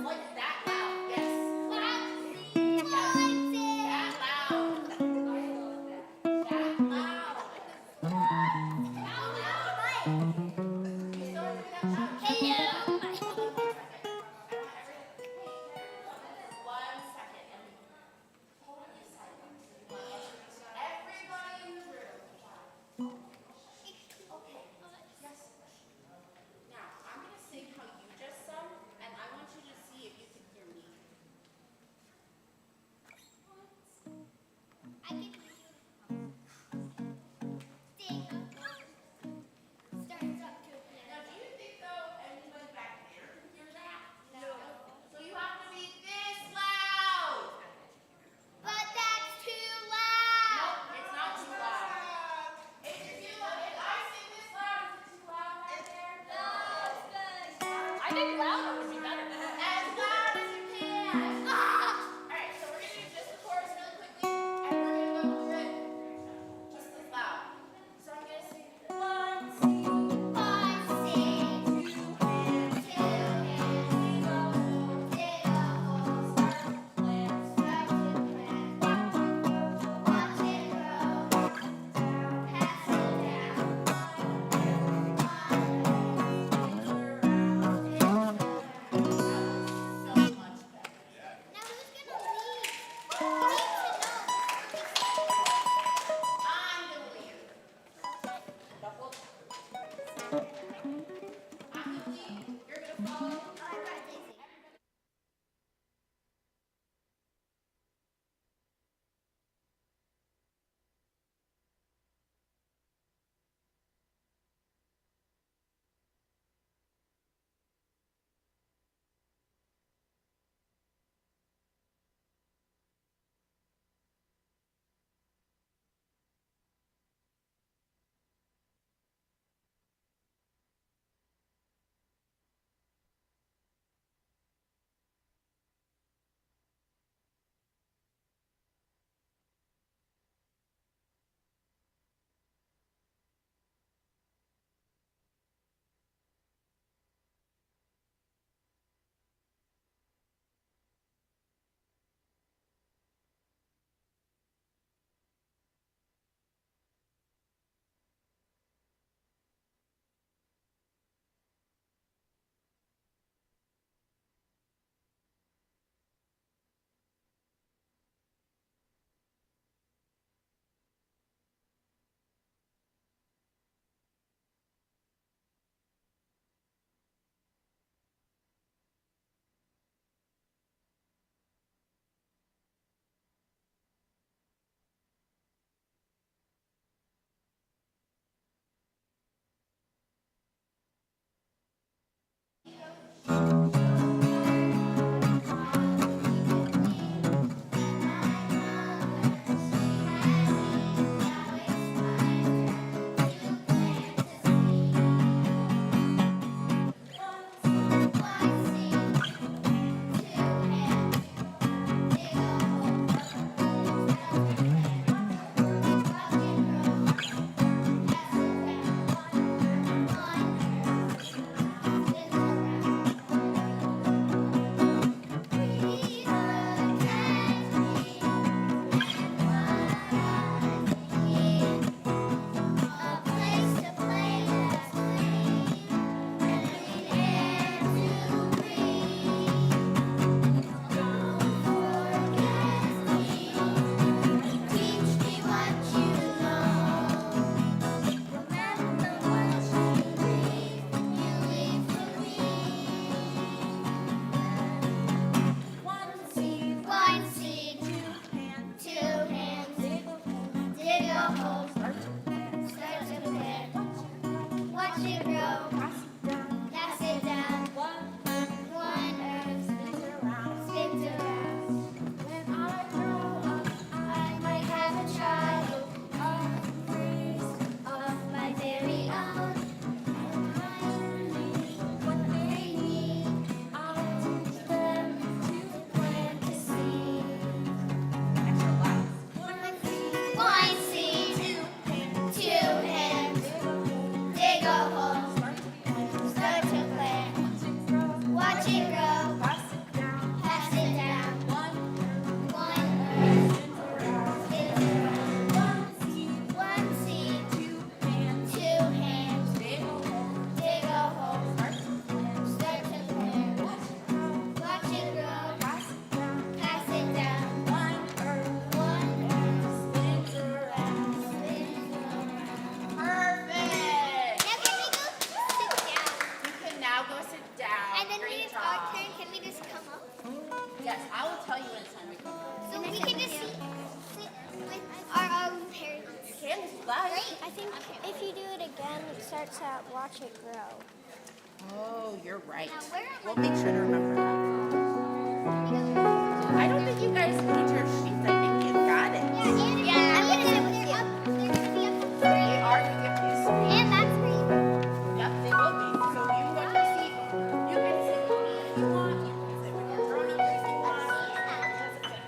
Now, I'm going to sing how you just sung, and I want you to see if you Live. I think if you do it again, it starts at watch it grow. Oh, you're right. We'll make sure to remember that. I don't think you guys need your sheets. I think you've got it. Yeah, I'm gonna sit with you. They are going to get these. And that's me. Yep, they will be. So you got your seat. You can sit if you want. You can sit with your grown-up if you want. It doesn't matter.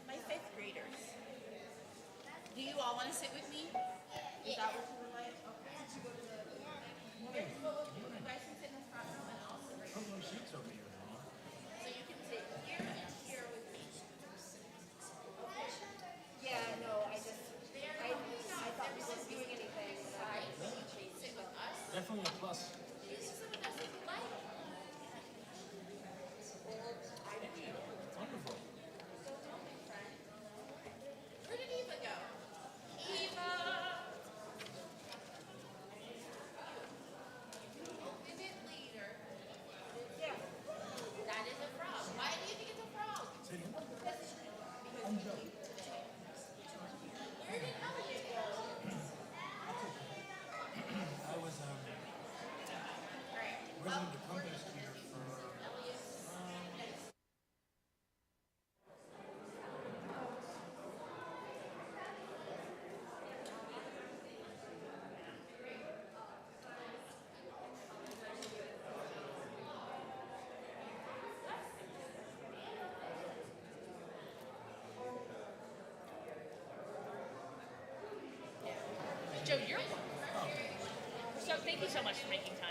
My fifth graders. Do you all want to sit with me? Is that what you would like? Okay. You guys can sit in the front row and I'll sit right here. So you can sit here and here with me. Yeah, no, I thought we weren't doing anything. Sit with us. Definitely a plus. You can sit with us if you like. Wonderful. Where did Eva go? Eva! Open it later. Yeah. That is a frog. Why do you think it's a frog? Say again? Where did Elliot go? I was resident apprentice here for Joe, you're so thank you so much for making time.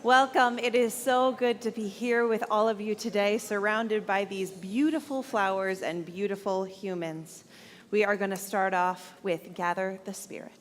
Welcome. It is so good to be here with all of you today, surrounded by these beautiful flowers and beautiful humans. We are going to start off with Gather the Spirit.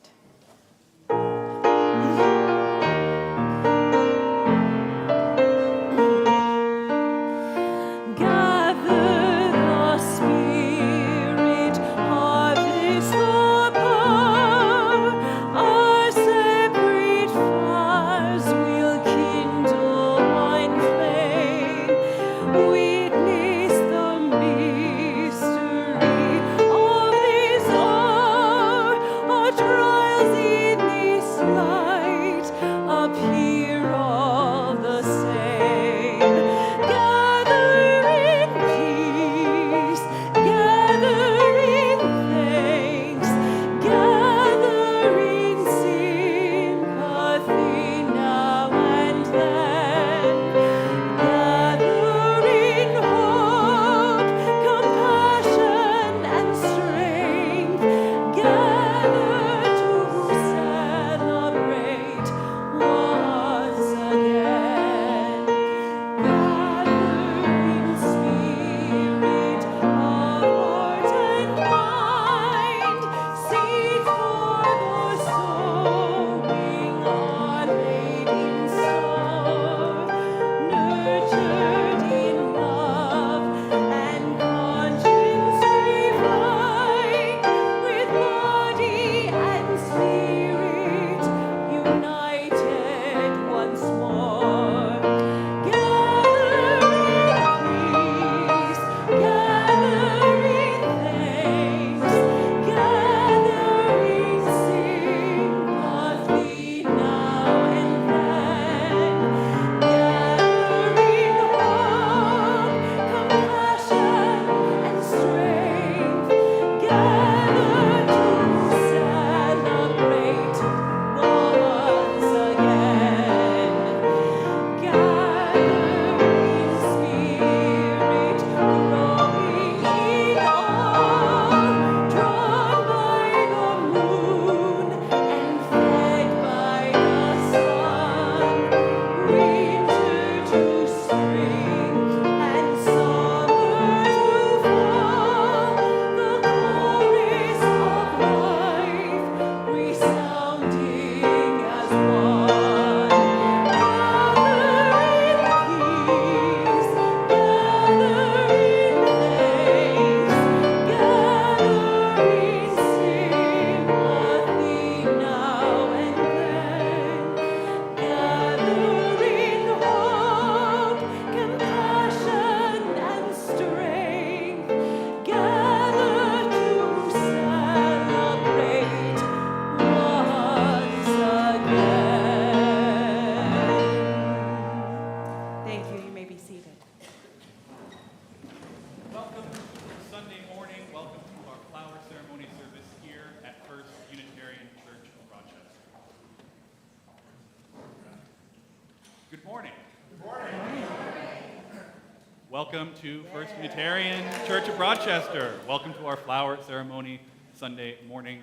Welcome to First Unitarian Church of Rochester. Welcome to our flower ceremony Sunday morning.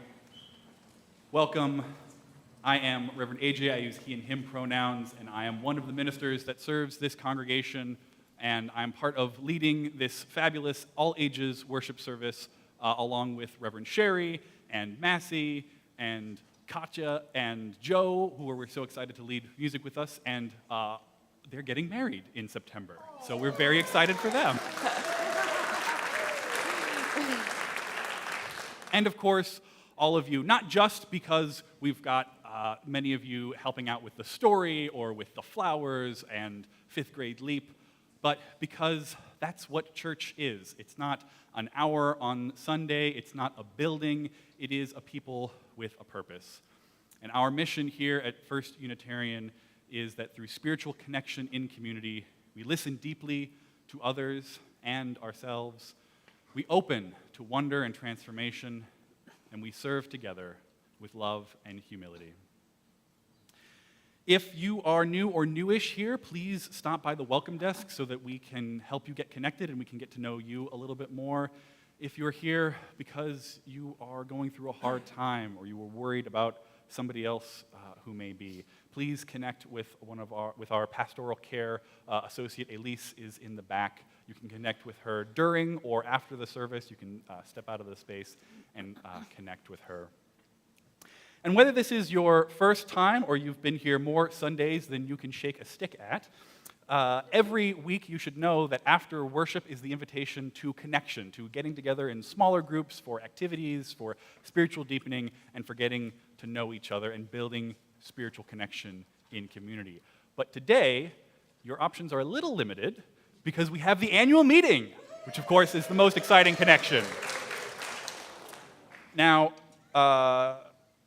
Welcome. I am Reverend AJ. I use he and him pronouns, and I am one of the ministers that serves this congregation, and I'm part of leading this fabulous all-ages worship service along with Reverend Shari and Massey and Katya and Joe, who we're so excited to lead music with us, and they're getting married in September. So we're very excited for them. And of course, all of you, not just because we've got many of you helping out with the story or with the flowers and fifth grade leap, but because that's what church is. It's not an hour on Sunday, it's not a building, it is a people with a purpose. And our mission here at First Unitarian is that through spiritual connection in community, we listen deeply to others and ourselves, we open to wonder and transformation, and we serve together with love and humility. If you are new or newish here, please stop by the welcome desk so that we can help you get connected and we can get to know you a little bit more. If you're here because you are going through a hard time or you were worried about somebody else who may be, please connect with our pastoral care associate. Elise is in the back. You can connect with her during or after the service. You can step out of the space and connect with her. And whether this is your first time or you've been here more Sundays than you can shake a stick at, every week you should know that after worship is the invitation to connection, to getting together in smaller groups for activities, for spiritual deepening, and for getting to know each other and building spiritual connection in community. But today, your options are a little limited because we have the annual meeting, which of course is the most exciting connection. Now,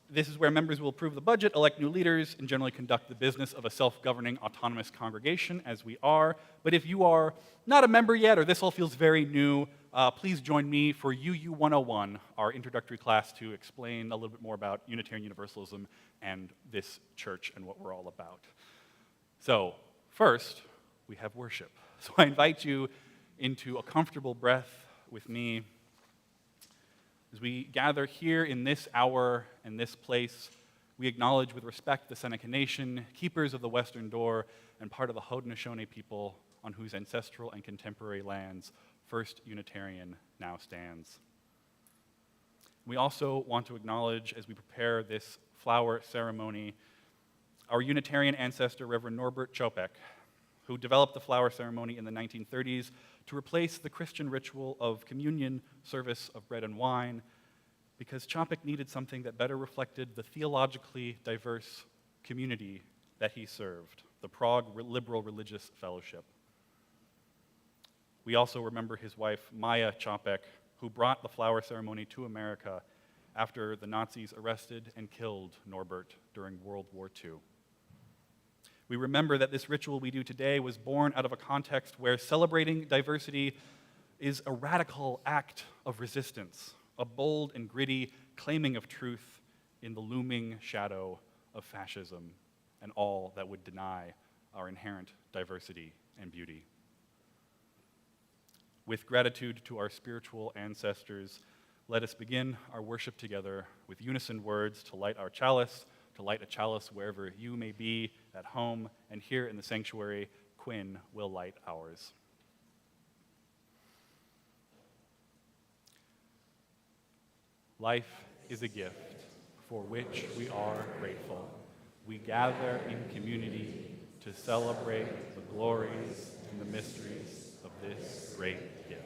this is where members will approve the budget, elect new leaders, and generally conduct the business of a self-governing autonomous congregation, as we are. But if you are not a member yet, or this all feels very new, please join me for UU 101, our introductory class to explain a little bit more about Unitarian Universalism and this church and what we're all about. So, first, we have worship. So I invite you into a comfortable breath with me as we gather here in this hour and this place. We acknowledge with respect the Seneca Nation, keepers of the Western Door, and part of the Haudenosaunee people on whose ancestral and contemporary lands First Unitarian now stands. We also want to acknowledge, as we prepare this flower ceremony, our Unitarian ancestor, Reverend Norbert Chopek, who developed the flower ceremony in the 1930s to replace the Christian ritual of communion service of bread and wine, because Chopek needed something that better reflected the theologically diverse community that he served, the Prague Liberal Religious Fellowship. We also remember his wife, Maya Chopek, who brought the flower ceremony to America after the Nazis arrested and killed Norbert during World War II. We remember that this ritual we do today was born out of a context where celebrating diversity is a radical act of resistance, a bold and gritty claiming of truth in the looming shadow of fascism and all that would deny our inherent diversity and beauty. With gratitude to our spiritual ancestors, let us begin our worship together with unison words to light our chalice, to light a chalice wherever you may be, at home, and here in the sanctuary, Quinn will light ours. Life is a gift for which we are grateful. We gather in community to celebrate the glories and the mysteries of this great gift.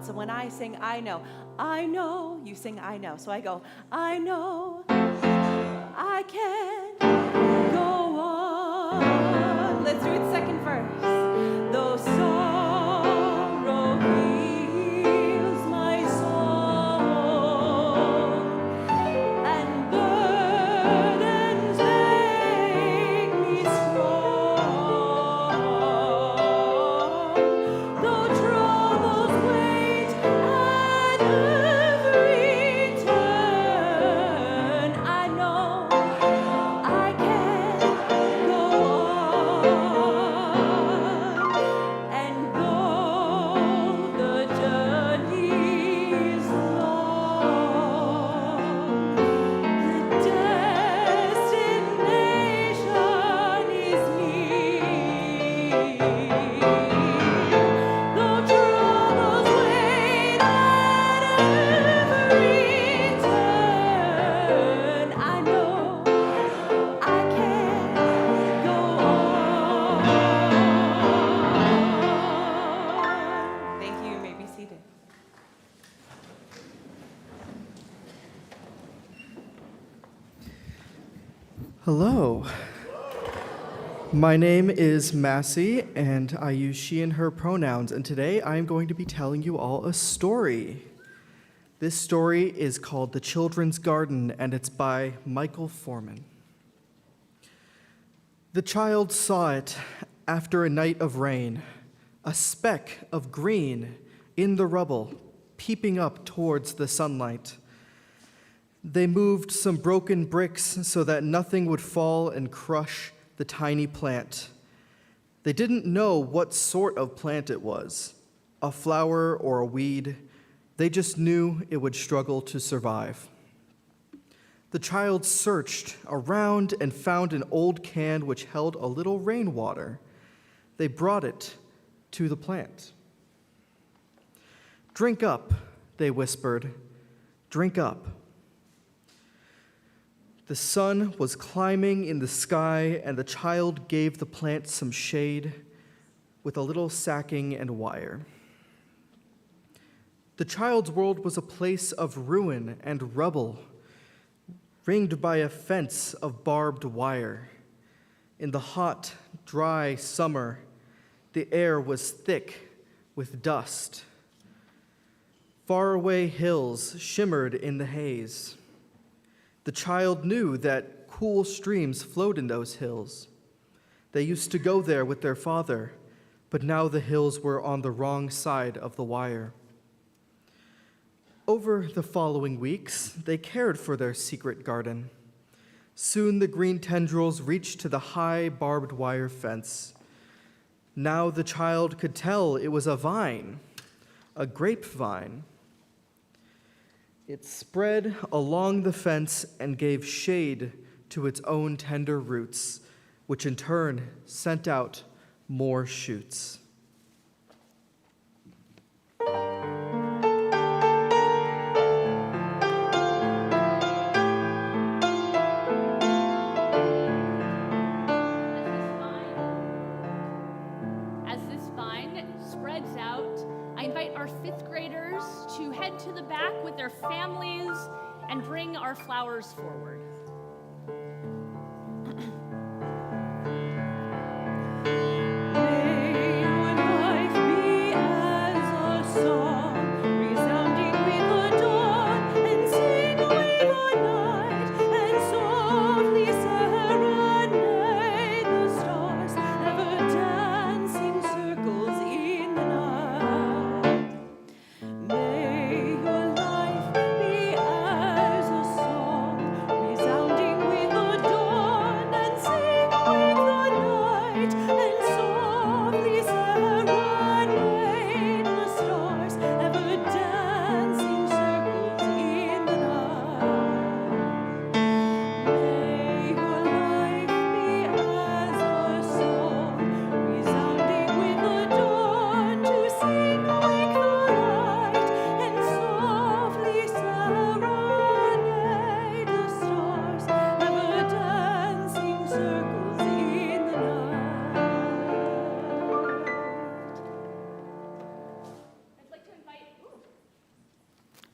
So when I sing, I know, you sing, I know. So I go, I know, I can go on. Let's do it second verse. Though sorrow heals my soul, and burdens make me strong, though troubles wait at every turn, I know I can go on. Hello. My name is Massey, and I use she and her pronouns, and today I am going to be telling you all a story. This story is called The Children's Garden, and it's by Michael Foreman. The child saw it after a night of rain, a speck of green in the rubble, peeping up towards the sunlight. They moved some broken bricks so that nothing would fall and crush the tiny plant. They didn't know what sort of plant it was, a flower or a weed. They just knew it would struggle to survive. The child searched around and found an old can which held a little rainwater. They brought it to the plant. "Drink up," they whispered. "Drink up." The sun was climbing in the sky, and the child gave the plant some shade with a little sacking and wire. The child's world was a place of ruin and rubble, ringed by a fence of barbed wire. In the hot, dry summer, the air was thick with dust. Faraway hills shimmered in the haze. The child knew that cool streams flowed in those hills. They used to go there with their father, but now the hills were on the wrong side of the wire. Over the following weeks, they cared for their secret garden. Soon the green tendrils reached to the high barbed wire fence. Now the child could tell it was a vine, a grapevine. It spread along the fence and gave shade to its own tender roots, which in turn sent out more shoots. As this vine spreads out, I invite our fifth graders to head to the back with their families and bring our flowers forward. May your life be as a song, resounding with the dawn, and sing with the night, and softly serenade the stars, ever dancing circles in the night. May your life be as a song, resounding with the dawn, and sing with the night, and softly serenade the stars, ever dancing circles in the night. May your life be as a song, resounding with the dawn, to sing with the night, and softly serenade the stars, ever dancing circles in the night.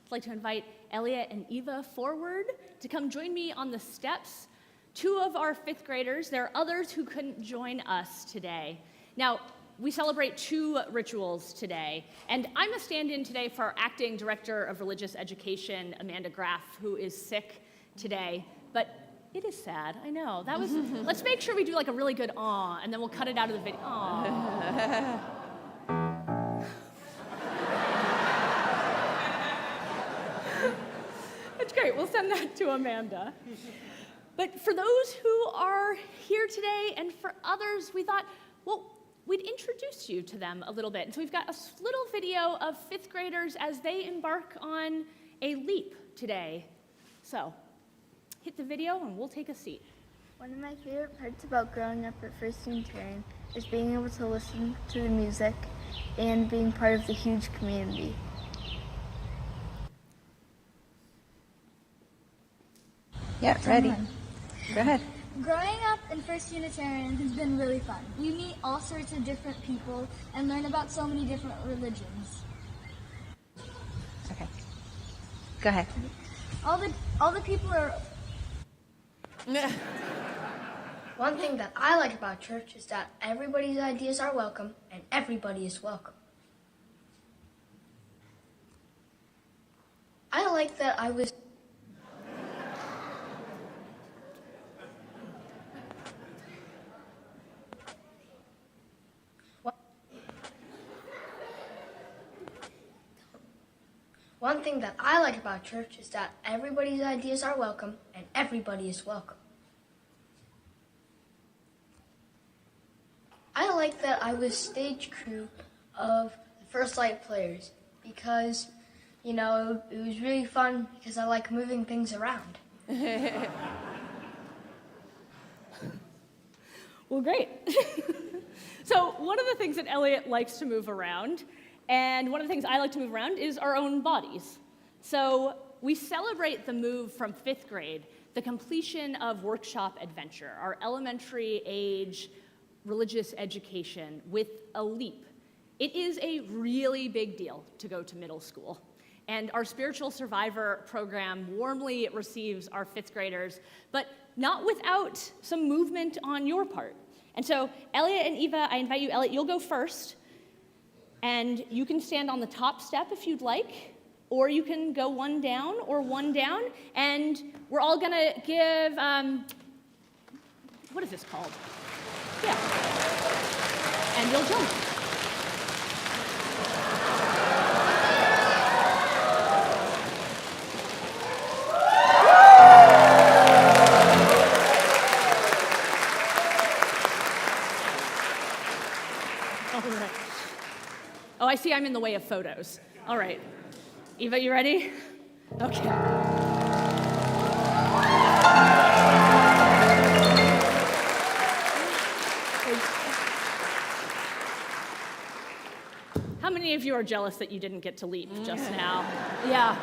I'd like to invite Elliot and Eva forward to come join me on the steps. Two of our fifth graders, there are others who couldn't join us today. Now, we celebrate two rituals today, and I'm a stand-in today for our acting director of religious education, Amanda Graff, who is sick today. But it is sad, I know. That was, let's make sure we do like a really good aw, and then we'll cut it out of the video. Aw. That's great. We'll send that to Amanda. But for those who are here today and for others, we thought, well, we'd introduce you to them a little bit. And so we've got a little video of fifth graders as they embark on a leap today. So hit the video and we'll take a seat. One of my favorite parts about growing up at First Unitarian is being able to listen to the music and being part of the huge community. Yeah, ready. Go ahead. Growing up in First Unitarian has been really fun. We meet all sorts of different people and learn about so many different religions. Okay. Go ahead. All the people are One thing that I like about church is that everybody's ideas are welcome and everybody is welcome. I like that I was One thing that I like about church is that everybody's ideas are welcome and everybody is welcome. I like that I was stage crew of the First Light Players because, you know, it was really fun because I like moving things around. Well, great. So one of the things that Elliot likes to move around, and one of the things I like to move around, is our own bodies. So we celebrate the move from 5th grade, the completion of Workshop Adventure, our elementary age religious education, with a leap. It is a really big deal to go to middle school. And our Spiritual Survivor program warmly receives our 5th graders, but not without some movement on your part. And so Elliot and Eva, I invite you, Elliot, you'll go first. And you can stand on the top step if you'd like, or you can go one down or one down. And we're all gonna give, what is this called? Yeah. And you'll jump. All right. Oh, I see I'm in the way of photos. All right. Eva, you ready? Okay. How many of you are jealous that you didn't get to leap just now? Yeah,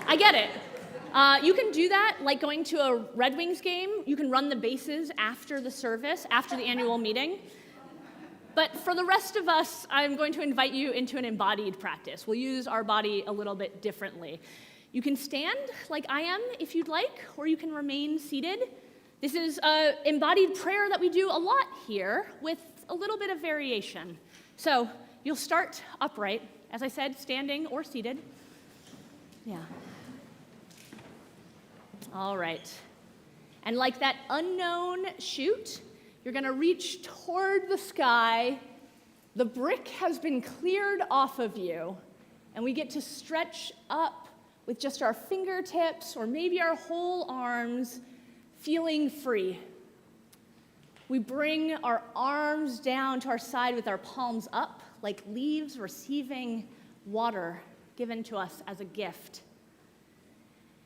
I get it. You can do that like going to a Red Wings game. You can run the bases after the service, after the annual meeting. But for the rest of us, I'm going to invite you into an embodied practice. We'll use our body a little bit differently. You can stand like I am if you'd like, or you can remain seated. This is an embodied prayer that we do a lot here with a little bit of variation. So you'll start upright, as I said, standing or seated. Yeah. All right. And like that unknown chute, you're gonna reach toward the sky. The brick has been cleared off of you, and we get to stretch up with just our fingertips or maybe our whole arms, feeling free. We bring our arms down to our side with our palms up, like leaves receiving water given to us as a gift.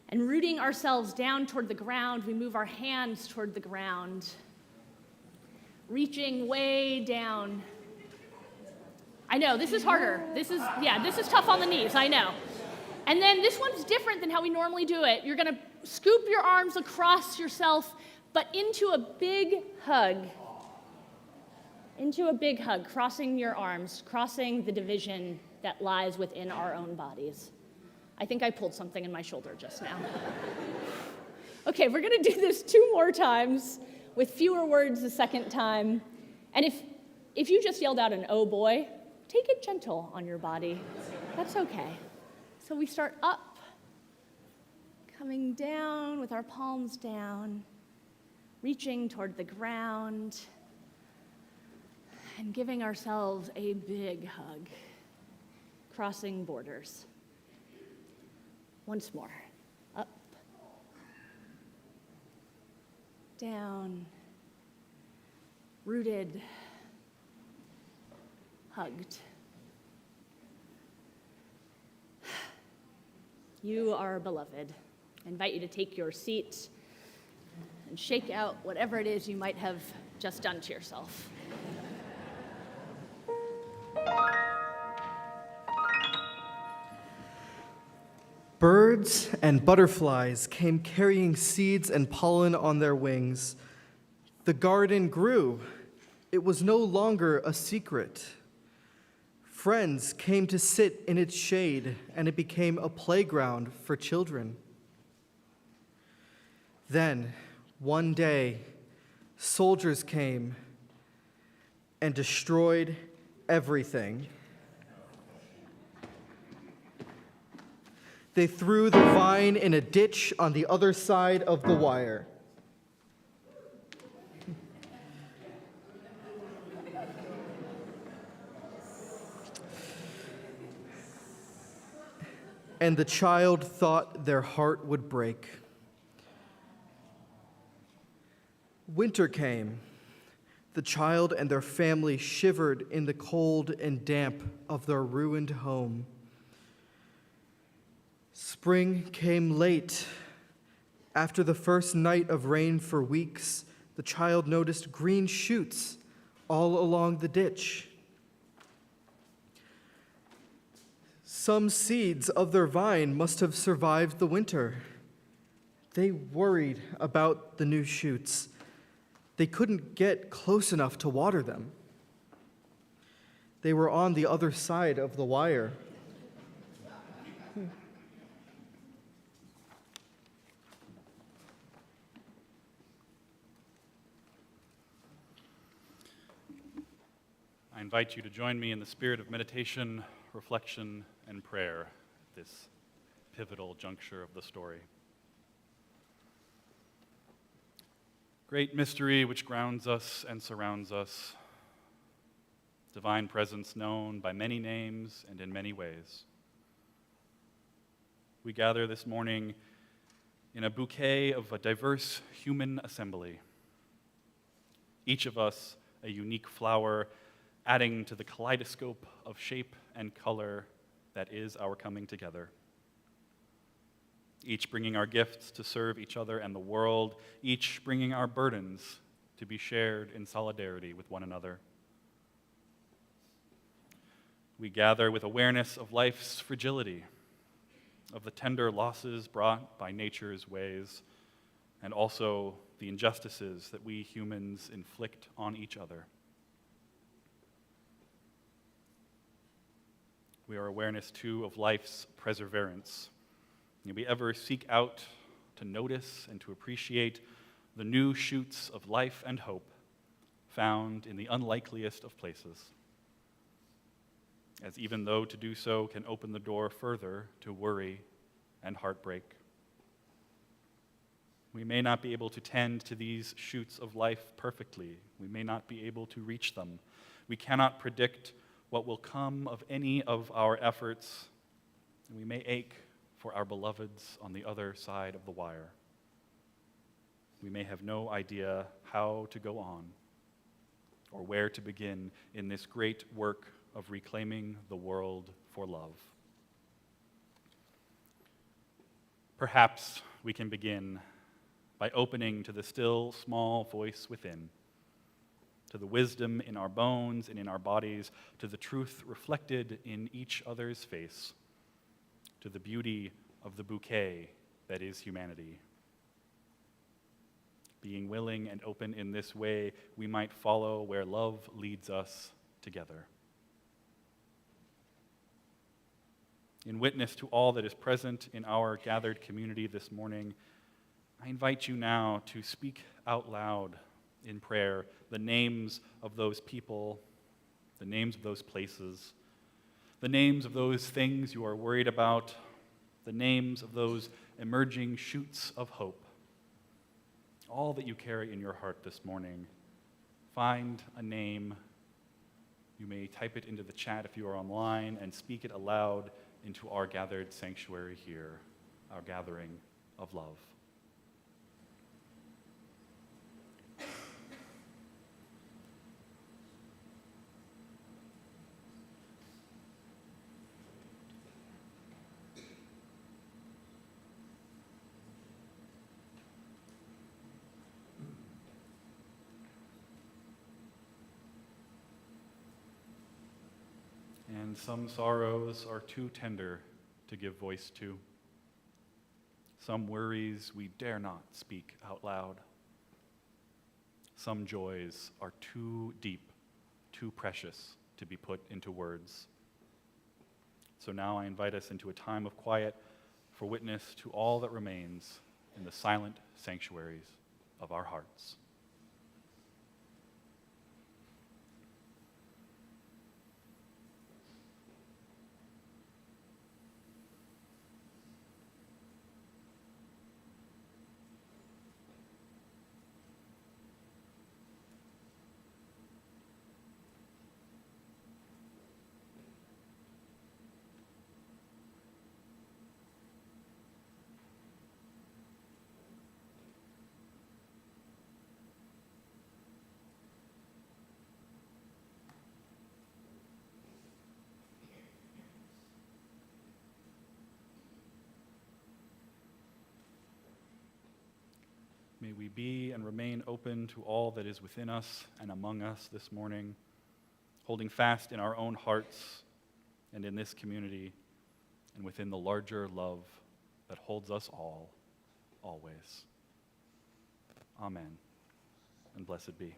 And rooting ourselves down toward the ground, we move our hands toward the ground, reaching way down. I know, this is harder. This is tough on the knees, I know. And then this one's different than how we normally do it. You're gonna scoop your arms across yourself, but into a big hug. Into a big hug, crossing your arms, crossing the division that lies within our own bodies. I think I pulled something in my shoulder just now. Okay, we're gonna do this 2 more times with fewer words the second time. And if you just yelled out an oh boy, take it gentle on your body. That's okay. So we start up, coming down with our palms down, reaching toward the ground, and giving ourselves a big hug, crossing borders. Once more. Up, down, rooted, hugged. You are beloved. I invite you to take your seat and shake out whatever it is you might have just done to yourself. Birds and butterflies came carrying seeds and pollen on their wings. The garden grew. It was no longer a secret. Friends came to sit in its shade, and it became a playground for children. Then, one day, soldiers came and destroyed everything. They threw the vine in a ditch on the other side of the wire. And the child thought their heart would break. Winter came. The child and their family shivered in the cold and damp of their ruined home. Spring came late. After the first night of rain for weeks, the child noticed green shoots all along the ditch. Some seeds of their vine must have survived the winter. They worried about the new shoots. They couldn't get close enough to water them. They were on the other side of the wire. I invite you to join me in the spirit of meditation, reflection, and prayer at this pivotal juncture of the story. Great mystery which grounds us and surrounds us, divine presence known by many names and in many ways. We gather this morning in a bouquet of a diverse human assembly, each of us a unique flower adding to the kaleidoscope of shape and color that is our coming together. Each bringing our gifts to serve each other and the world, each bringing our burdens to be shared in solidarity with one another. We gather with awareness of life's fragility, of the tender losses brought by nature's ways, and also the injustices that we humans inflict on each other. We are awareness, too, of life's perseverance. May we ever seek out to notice and to appreciate the new shoots of life and hope found in the unlikeliest of places, as even though to do so can open the door further to worry and heartbreak. We may not be able to tend to these shoots of life perfectly. We may not be able to reach them. We cannot predict what will come of any of our efforts, and we may ache for our beloveds on the other side of the wire. We may have no idea how to go on or where to begin in this great work of reclaiming the world for love. Perhaps we can begin by opening to the still, small voice within, to the wisdom in our bones and in our bodies, to the truth reflected in each other's face, to the beauty of the bouquet that is humanity. Being willing and open in this way, we might follow where love leads us together. In witness to all that is present in our gathered community this morning, I invite you now to speak out loud in prayer the names of those people, the names of those places, the names of those things you are worried about, the names of those emerging shoots of hope. All that you carry in your heart this morning, find a name. You may type it into the chat if you are online and speak it aloud into our gathered sanctuary here, our gathering of love. And some sorrows are too tender to give voice to. Some worries we dare not speak out loud. Some joys are too deep, too precious to be put into words. So now I invite us into a time of quiet for witness to all that remains in the silent sanctuaries of our hearts. May we be and remain open to all that is within us and among us this morning, holding fast in our own hearts and in this community and within the larger love that holds us all, always. Amen, and blessed be.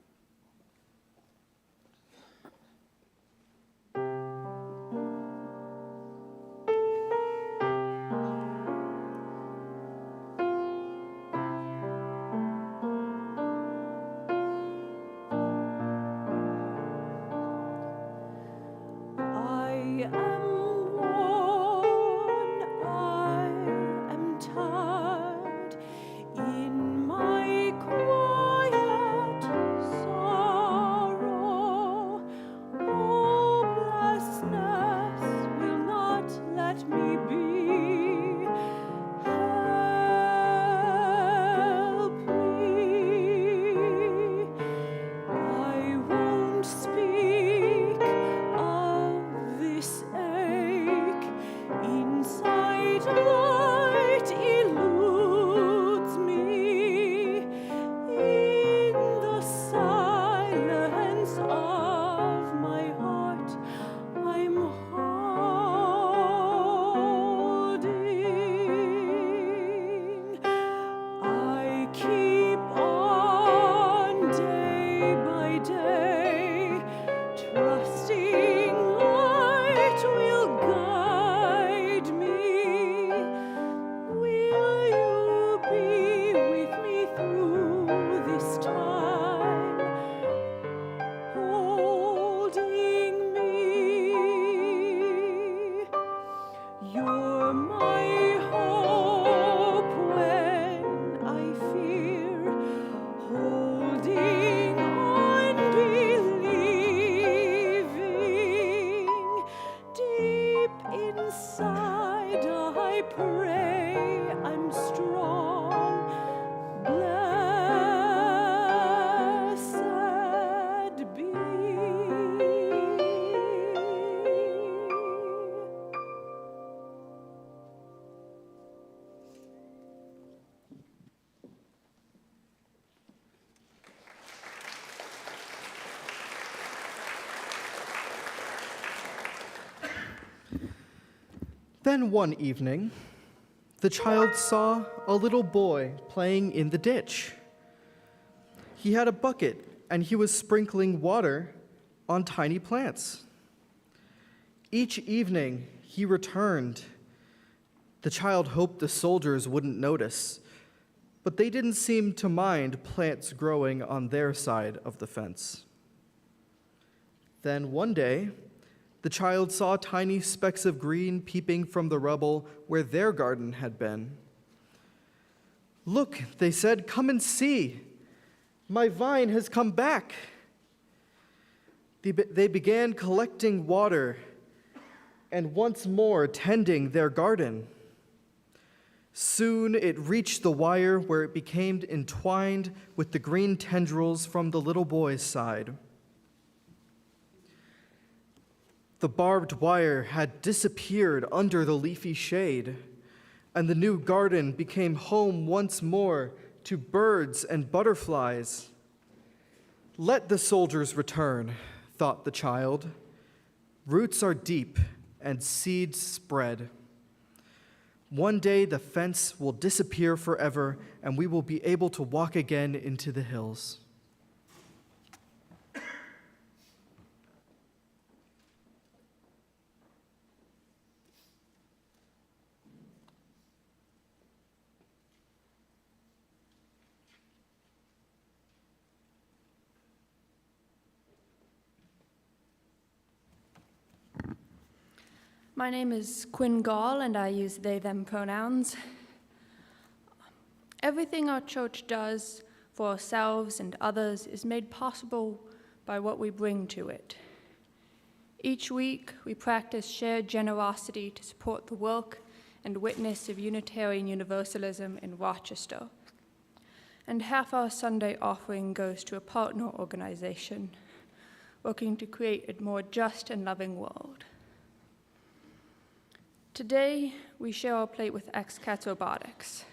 Then one evening, the child saw a little boy playing in the ditch. He had a bucket and he was sprinkling water on tiny plants. Each evening he returned. The child hoped the soldiers wouldn't notice, but they didn't seem to mind plants growing on their side of the fence. Then one day, the child saw tiny specks of green peeping from the rubble where their garden had been. "Look," they said, "come and see. My vine has come back." They began collecting water and once more tending their garden. Soon it reached the wire where it became entwined with the green tendrils from the little boy's side. The barbed wire had disappeared under the leafy shade, and the new garden became home once more to birds and butterflies. "Let the soldiers return," thought the child. "Roots are deep and seeds spread. One day the fence will disappear forever, and we will be able to walk again into the hills." My name is Quinn Gall, and I use they, them pronouns. Everything our church does for ourselves and others is made possible by what we bring to it. Each week, we practice shared generosity to support the work and witness of Unitarian Universalism in Rochester. And half our Sunday offering goes to a partner organization working to create a more just and loving world. Today, we share our plate with Ex Cats Robotics.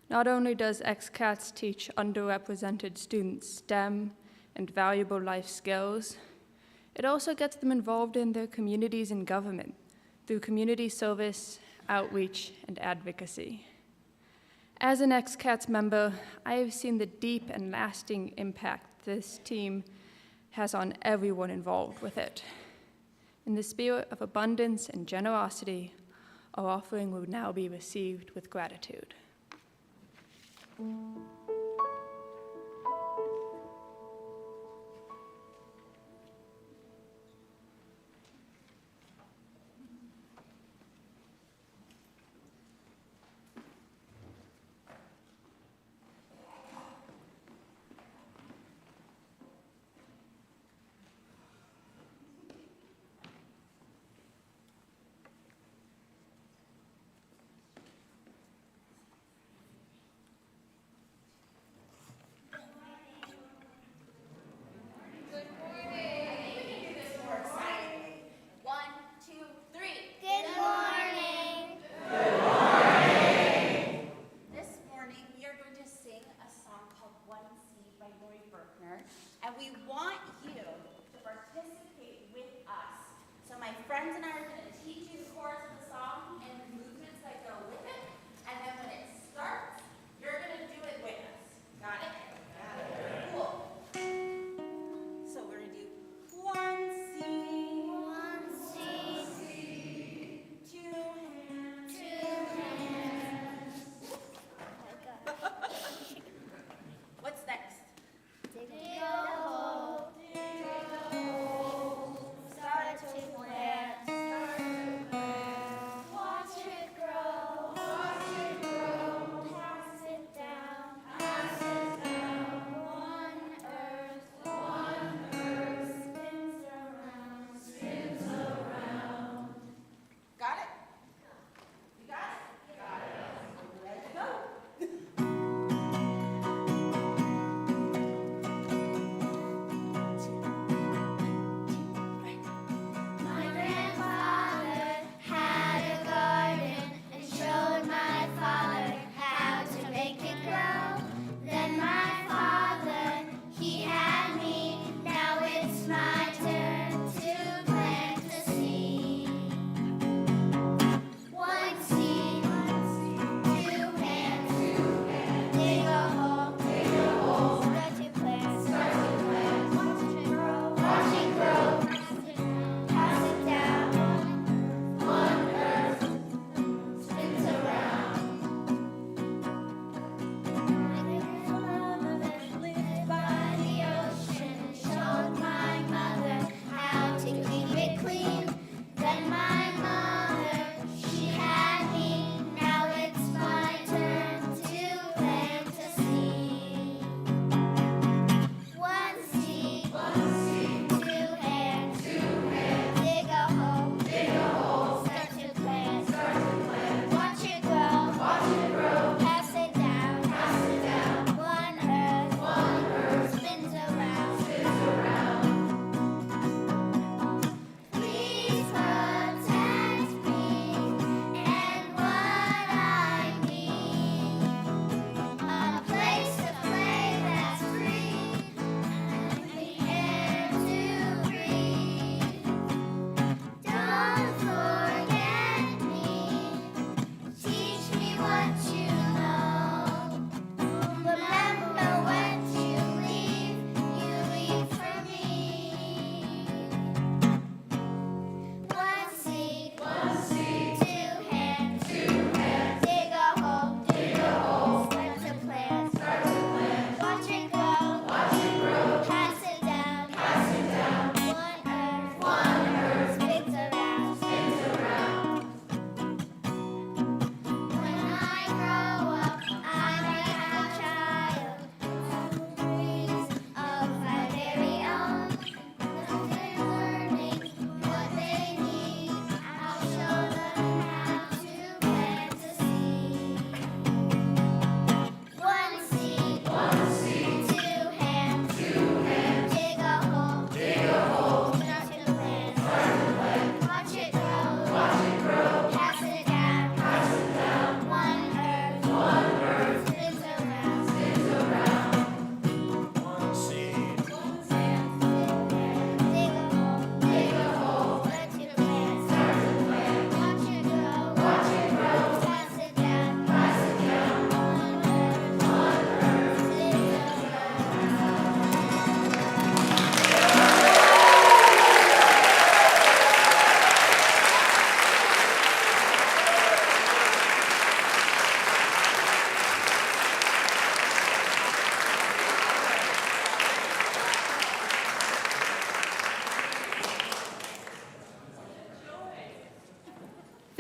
Not only does XCATS teach underrepresented students STEM and valuable life skills, it also gets them involved in their communities and government through community service, outreach, and advocacy. As an XCATS member, I have seen the deep and lasting impact this team has on everyone involved with it. In the spirit of abundance and generosity, our offering will now be received with gratitude.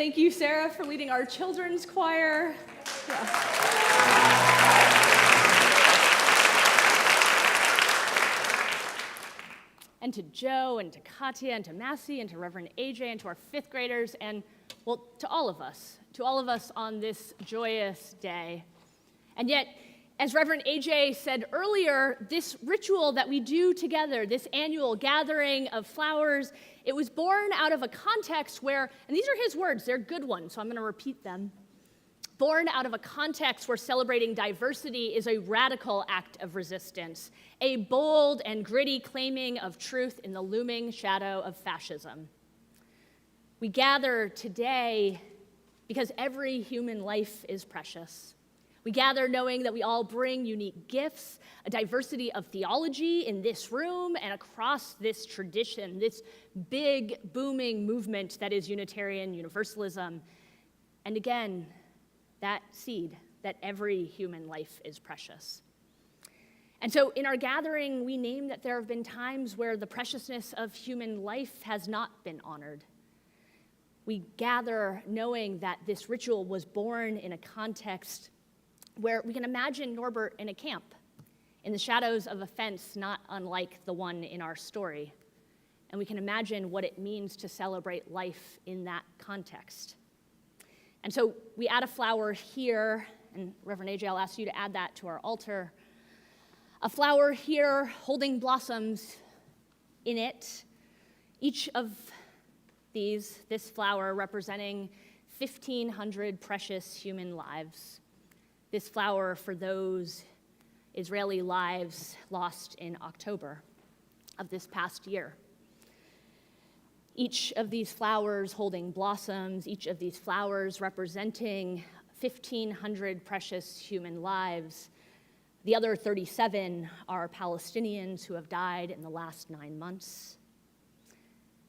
thank you, Sarah, for leading our children's choir. And to Joe, and to Katya, and to Massey, and to Reverend AJ, and to our fifth graders, and, well, to all of us on this joyous day. And yet, as Reverend AJ said earlier, this ritual that we do together, this annual gathering of flowers, it was born out of a context where, and these are his words, they're good ones, so I'm going to repeat them. Born out of a context where celebrating diversity is a radical act of resistance, a bold and gritty claiming of truth in the looming shadow of fascism. We gather today because every human life is precious. We gather knowing that we all bring unique gifts, a diversity of theology in this room and across this tradition, this big, booming movement that is Unitarian Universalism. And again, that seed, that every human life is precious. And so in our gathering, we name that there have been times where the preciousness of human life has not been honored. We gather knowing that this ritual was born in a context where we can imagine Norbert in a camp, in the shadows of a fence not unlike the one in our story. And we can imagine what it means to celebrate life in that context. And so we add a flower here, and Reverend AJ, I'll ask you to add that to our altar. A flower here holding blossoms in it. Each of this flower representing 1,500 precious human lives. This flower for those Israeli lives lost in October of this past year. Each of these flowers holding blossoms, each of these flowers representing 1,500 precious human lives. The other 37 are Palestinians who have died in the last 9 months.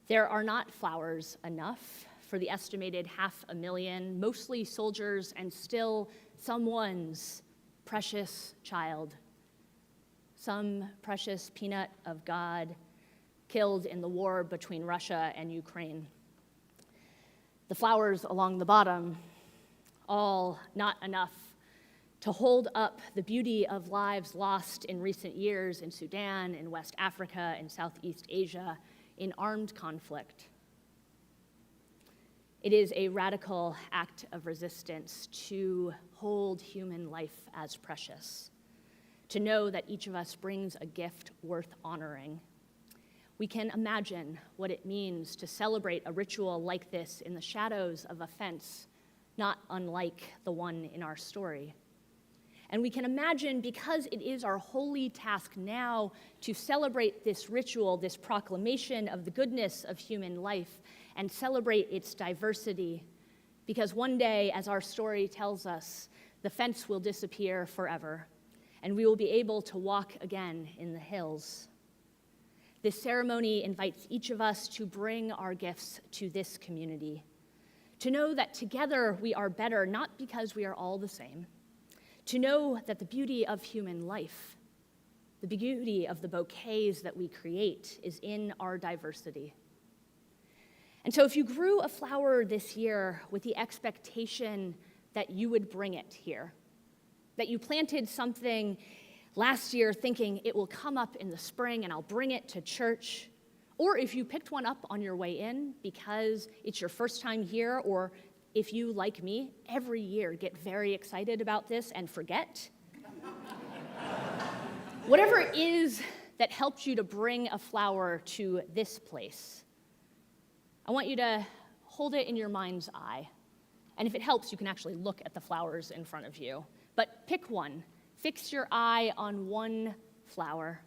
There are not flowers enough for the estimated 500,000, mostly soldiers and still someone's precious child, some precious peanut of God killed in the war between Russia and Ukraine. The flowers along the bottom, all not enough to hold up the beauty of lives lost in recent years in Sudan, in West Africa, in Southeast Asia, in armed conflict. It is a radical act of resistance to hold human life as precious, to know that each of us brings a gift worth honoring. We can imagine what it means to celebrate a ritual like this in the shadows of a fence, not unlike the one in our story. And we can imagine, because it is our holy task now to celebrate this ritual, this proclamation of the goodness of human life, and celebrate its diversity, because one day, as our story tells us, the fence will disappear forever, and we will be able to walk again in the hills. This ceremony invites each of us to bring our gifts to this community, to know that together we are better, not because we are all the same, to know that the beauty of human life, the beauty of the bouquets that we create, is in our diversity. And so if you grew a flower this year with the expectation that you would bring it here, that you planted something last year thinking it will come up in the spring and I'll bring it to church, or if you picked one up on your way in because it's your first time here, or if you, like me, every year get very excited about this and forget, whatever it is that helped you to bring a flower to this place, I want you to hold it in your mind's eye. And if it helps, you can actually look at the flowers in front of you. But pick one. Fix your eye on one flower.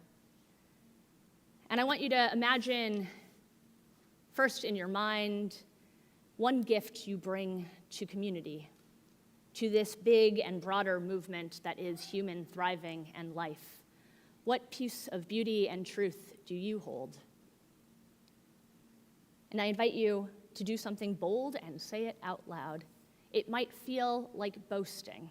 And I want you to imagine, first in your mind, one gift you bring to community, to this big and broader movement that is human thriving and life. What piece of beauty and truth do you hold? And I invite you to do something bold and say it out loud. It might feel like boasting.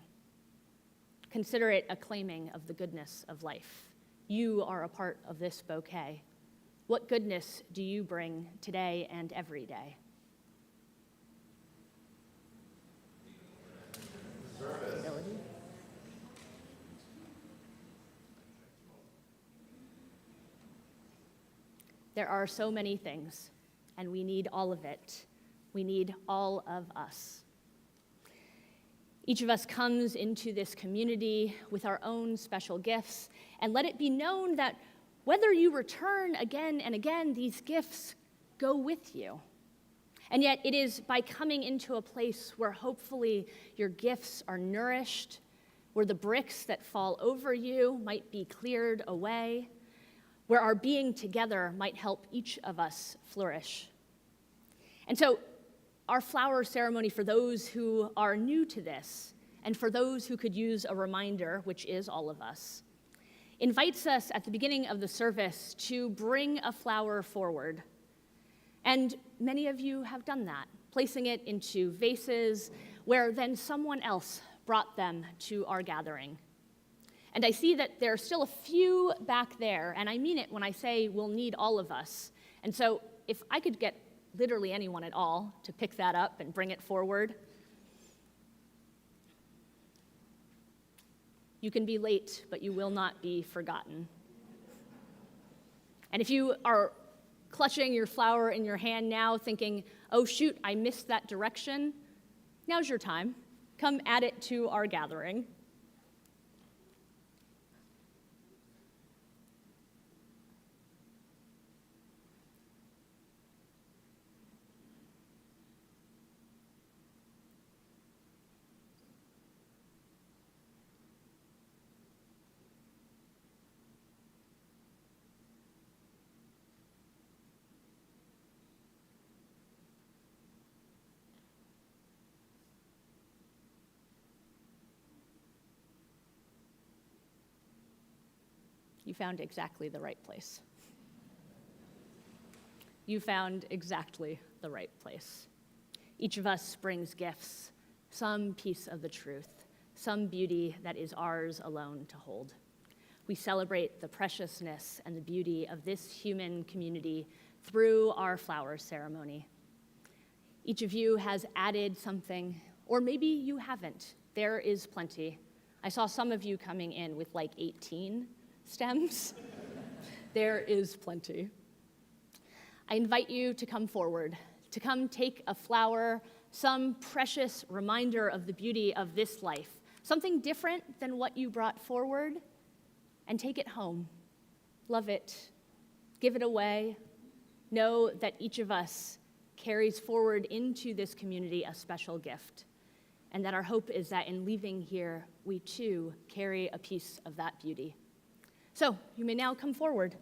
Consider it a claiming of the goodness of life. You are a part of this bouquet. What goodness do you bring today and every day? Stability. There are so many things, and we need all of it. We need all of us. Each of us comes into this community with our own special gifts, and let it be known that whether you return again and again, these gifts go with you. And yet it is by coming into a place where hopefully your gifts are nourished, where the bricks that fall over you might be cleared away, where our being together might help each of us flourish. And so our flower ceremony, for those who are new to this, and for those who could use a reminder, which is all of us, invites us at the beginning of the service to bring a flower forward. And many of you have done that, placing it into vases where then someone else brought them to our gathering. And I see that there are still a few back there, and I mean it when I say we'll need all of us. And so if I could get literally anyone at all to pick that up and bring it forward. You can be late, but you will not be forgotten. And if you are clutching your flower in your hand now, thinking, oh shoot, I missed that direction, now's your time. Come add it to our gathering. You found exactly the right place. You found exactly the right place. Each of us brings gifts, some piece of the truth, some beauty that is ours alone to hold. We celebrate the preciousness and the beauty of this human community through our flower ceremony. Each of you has added something, or maybe you haven't. There is plenty. I saw some of you coming in with like 18 stems. There is plenty. I invite you to come forward, to come take a flower, some precious reminder of the beauty of this life, something different than what you brought forward, and take it home. Love it. Give it away. Know that each of us carries forward into this community a special gift, and that our hope is that in leaving here, we too carry a piece of that beauty. So, you may now come forward.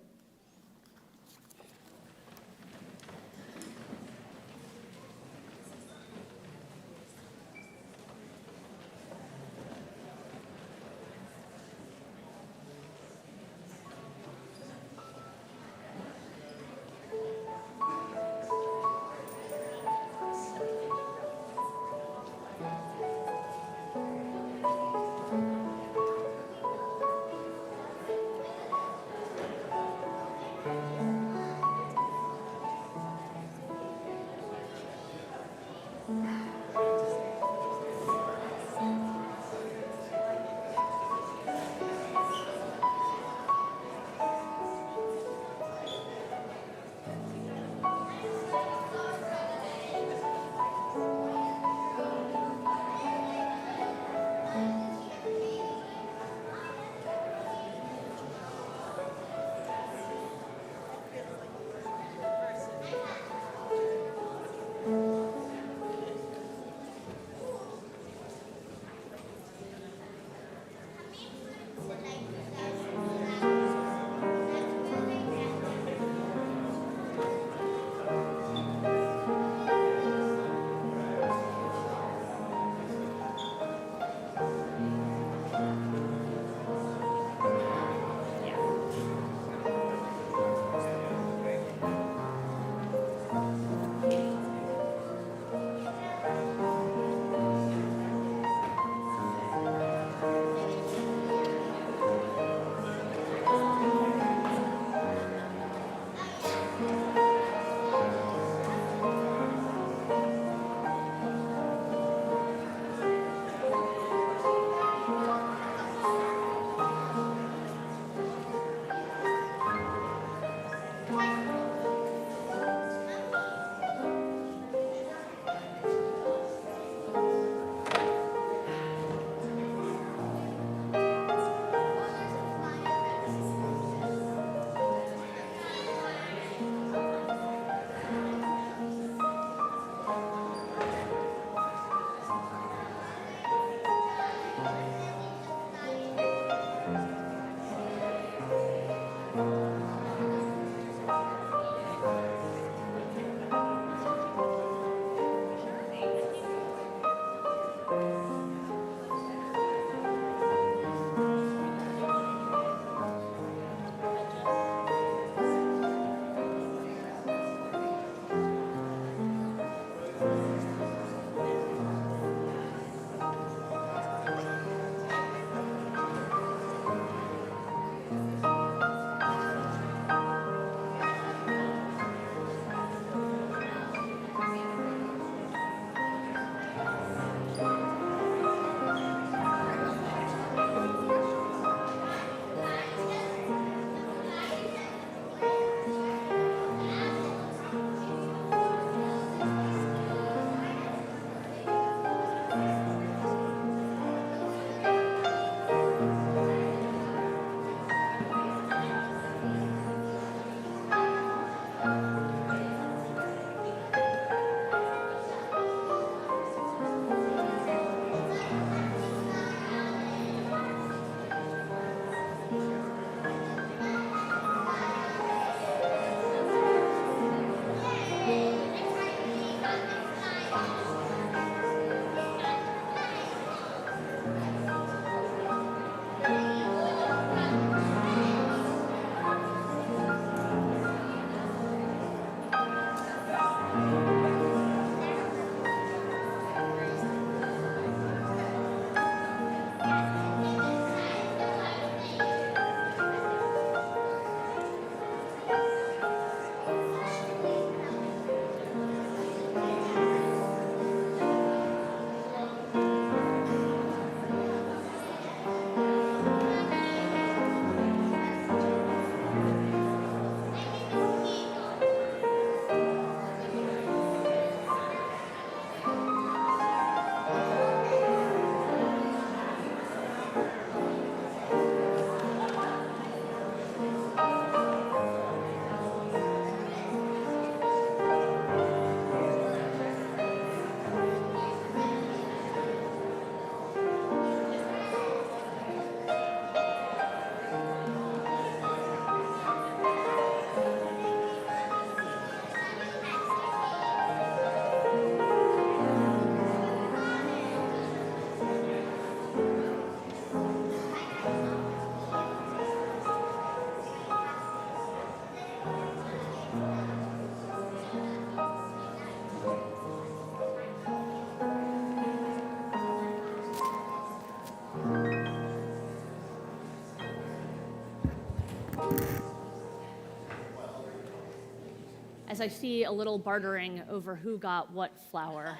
As I see a little bartering over who got what flower,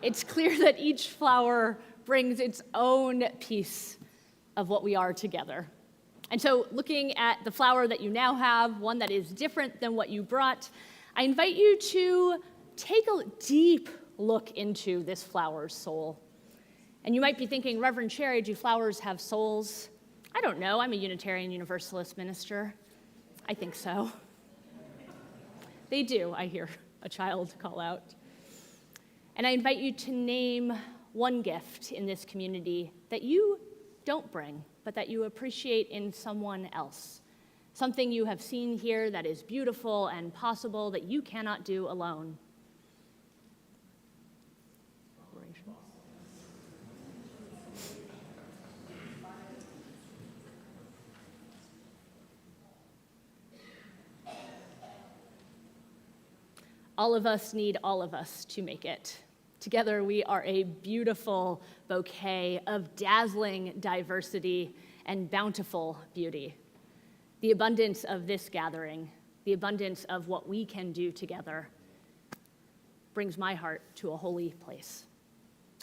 it's clear that each flower brings its own piece of what we are together. And so, looking at the flower that you now have, one that is different than what you brought, I invite you to take a deep look into this flower's soul. And you might be thinking, Reverend Shari, do flowers have souls? I don't know. I'm a Unitarian Universalist minister. I think so. They do, I hear a child call out. And I invite you to name one gift in this community that you don't bring, but that you appreciate in someone else. Something you have seen here that is beautiful and possible that you cannot do alone. All of us need all of us to make it. Together, we are a beautiful bouquet of dazzling diversity and bountiful beauty. The abundance of this gathering, the abundance of what we can do together, brings my heart to a holy place.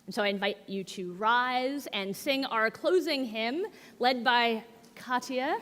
And so I invite you to rise and sing our closing hymn, led by Katya.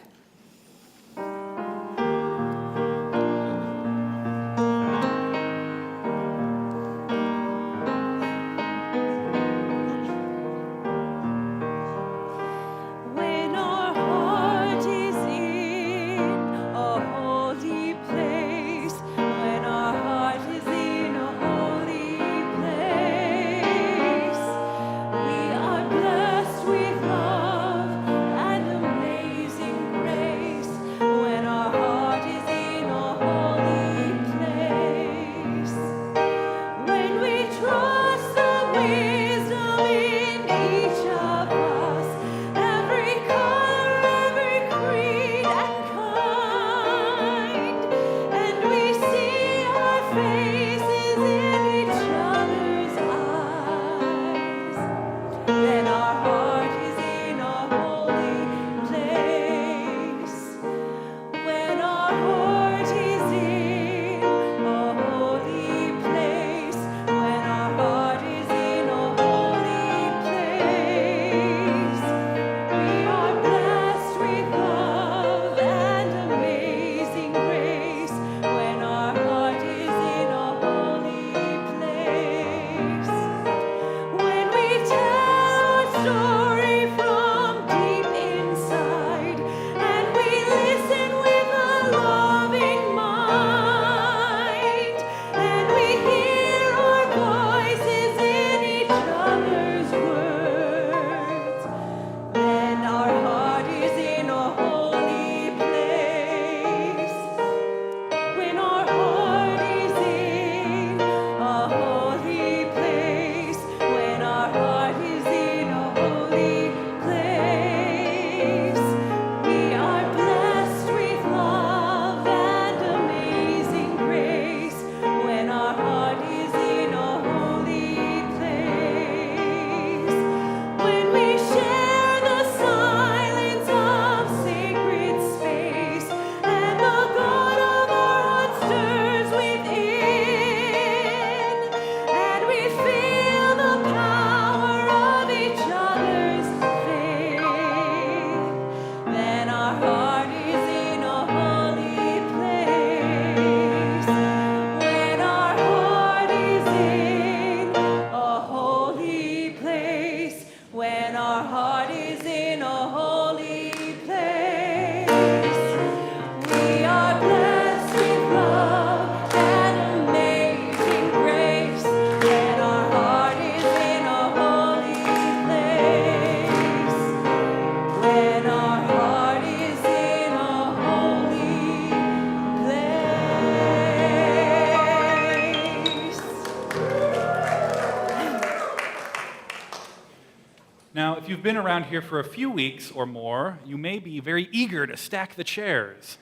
Now, if you've been around here for a few weeks or more, you may be very eager to stack the chairs.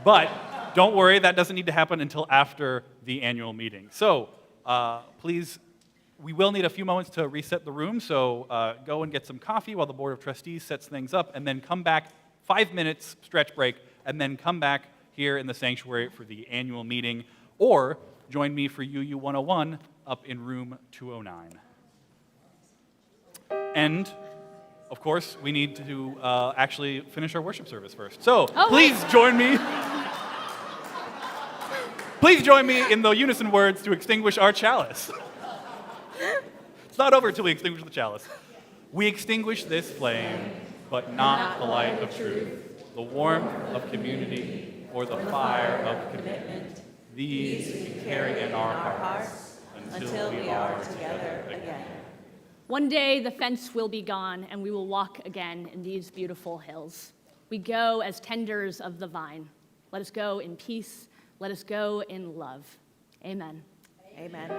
But don't worry, that doesn't need to happen until after the annual meeting. So please, we will need a few moments to reset the room, so go and get some coffee while the Board of Trustees sets things up, and then come back 5 minutes stretch break, and then come back here in the sanctuary for the annual meeting, or join me for UU 101 up in room 209. And, of course, we need to actually finish our worship service first. So please join me. Please join me in the unison words to extinguish our chalice. It's not over until we extinguish the chalice. We extinguish this flame, but not the light of truth, the warmth of community, or the fire of commitment. These we carry in our hearts until we are together again. One day the fence will be gone, and we will walk again in these beautiful hills. We go as tenders of the vine. Let us go in peace. Let us go in love. Amen. Amen.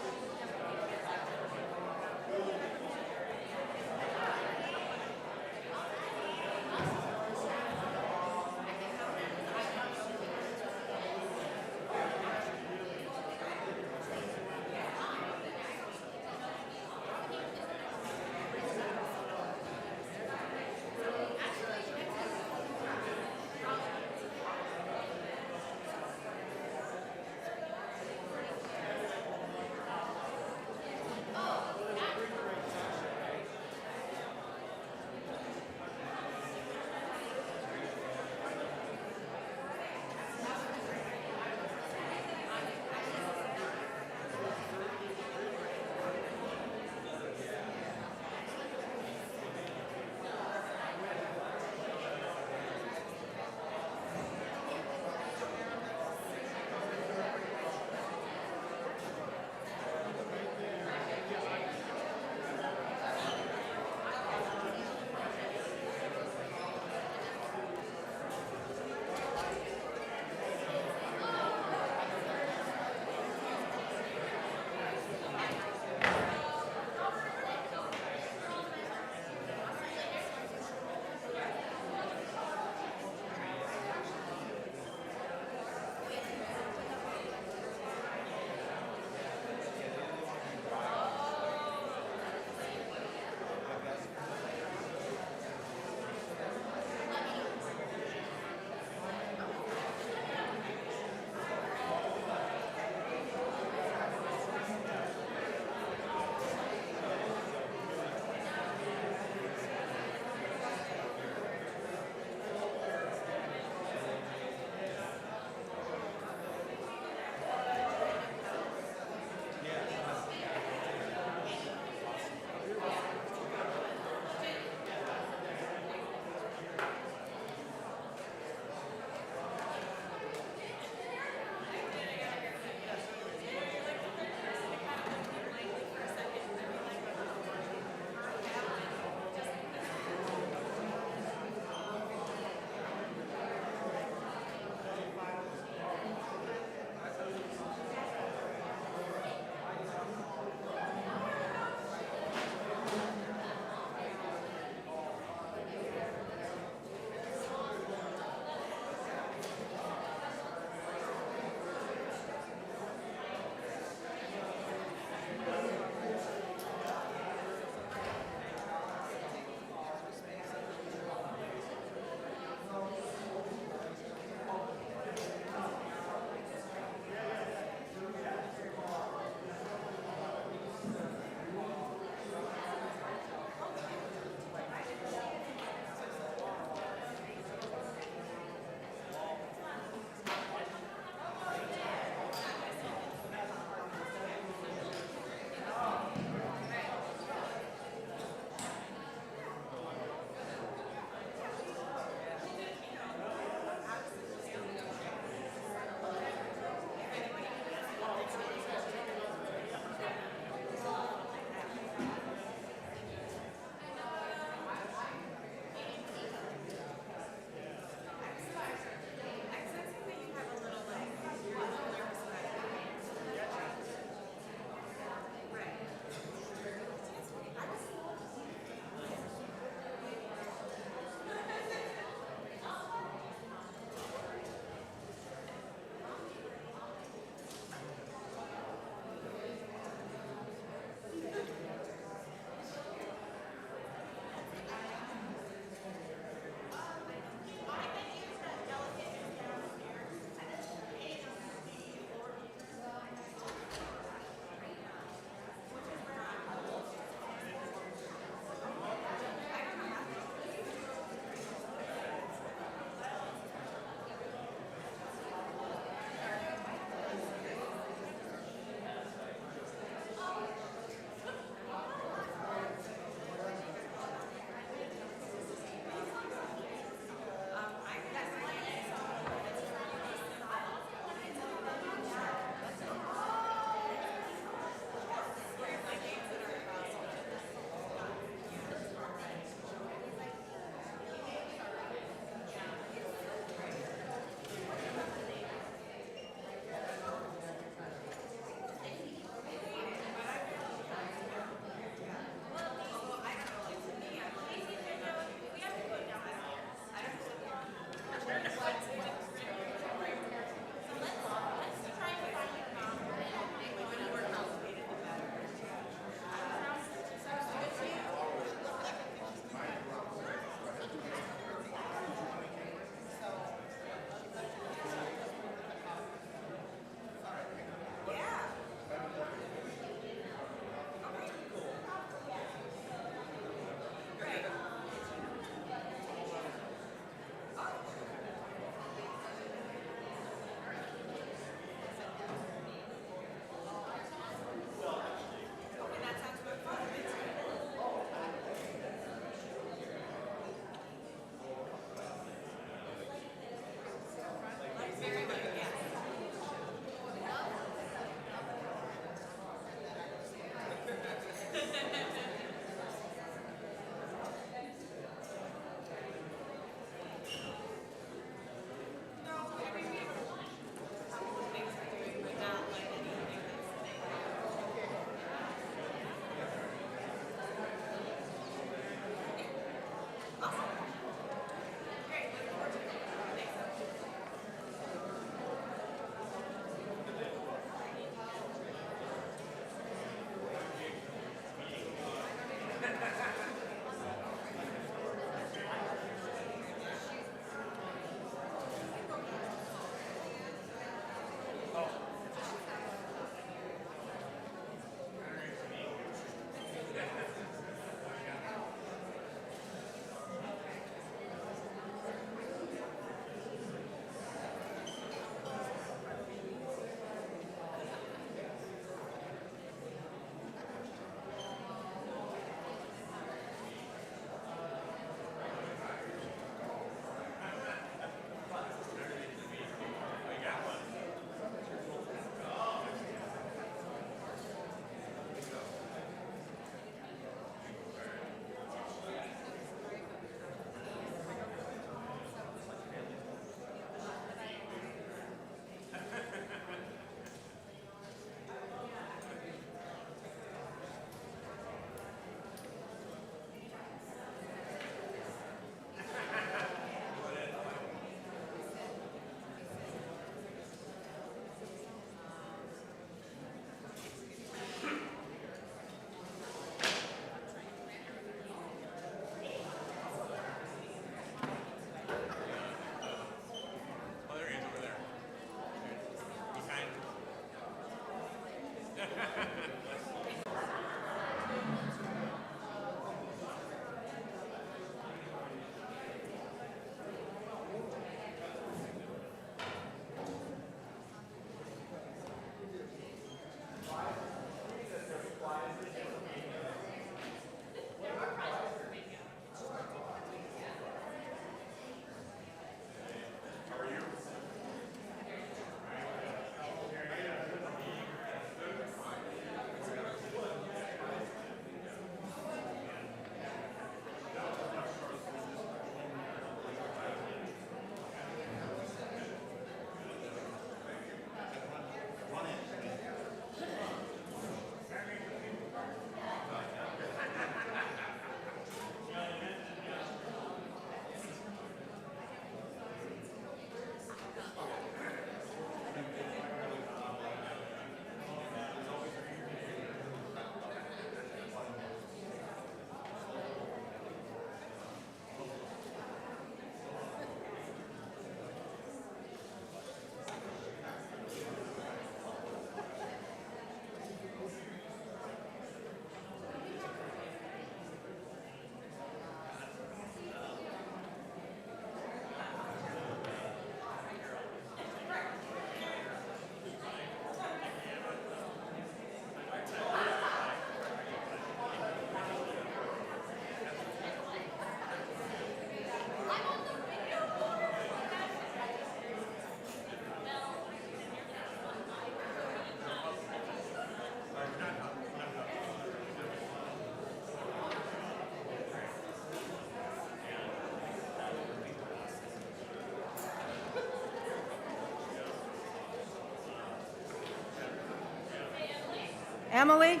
Emily?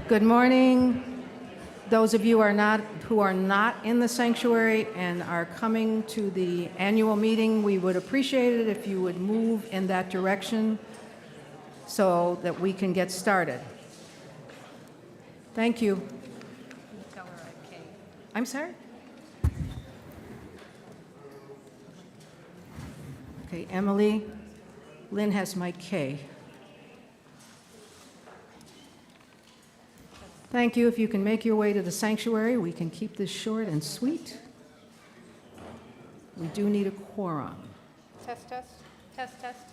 Good morning. Those of you who are not in the sanctuary and are coming to the annual meeting, we would appreciate it if you would move in that direction so that we can get started. Thank you. Tell her I came. I'm sorry? Okay, Emily. Lynn has my K. Thank you. If you can make your way to the sanctuary, we can keep this short and sweet. We do need a quorum. Test, test, test, test,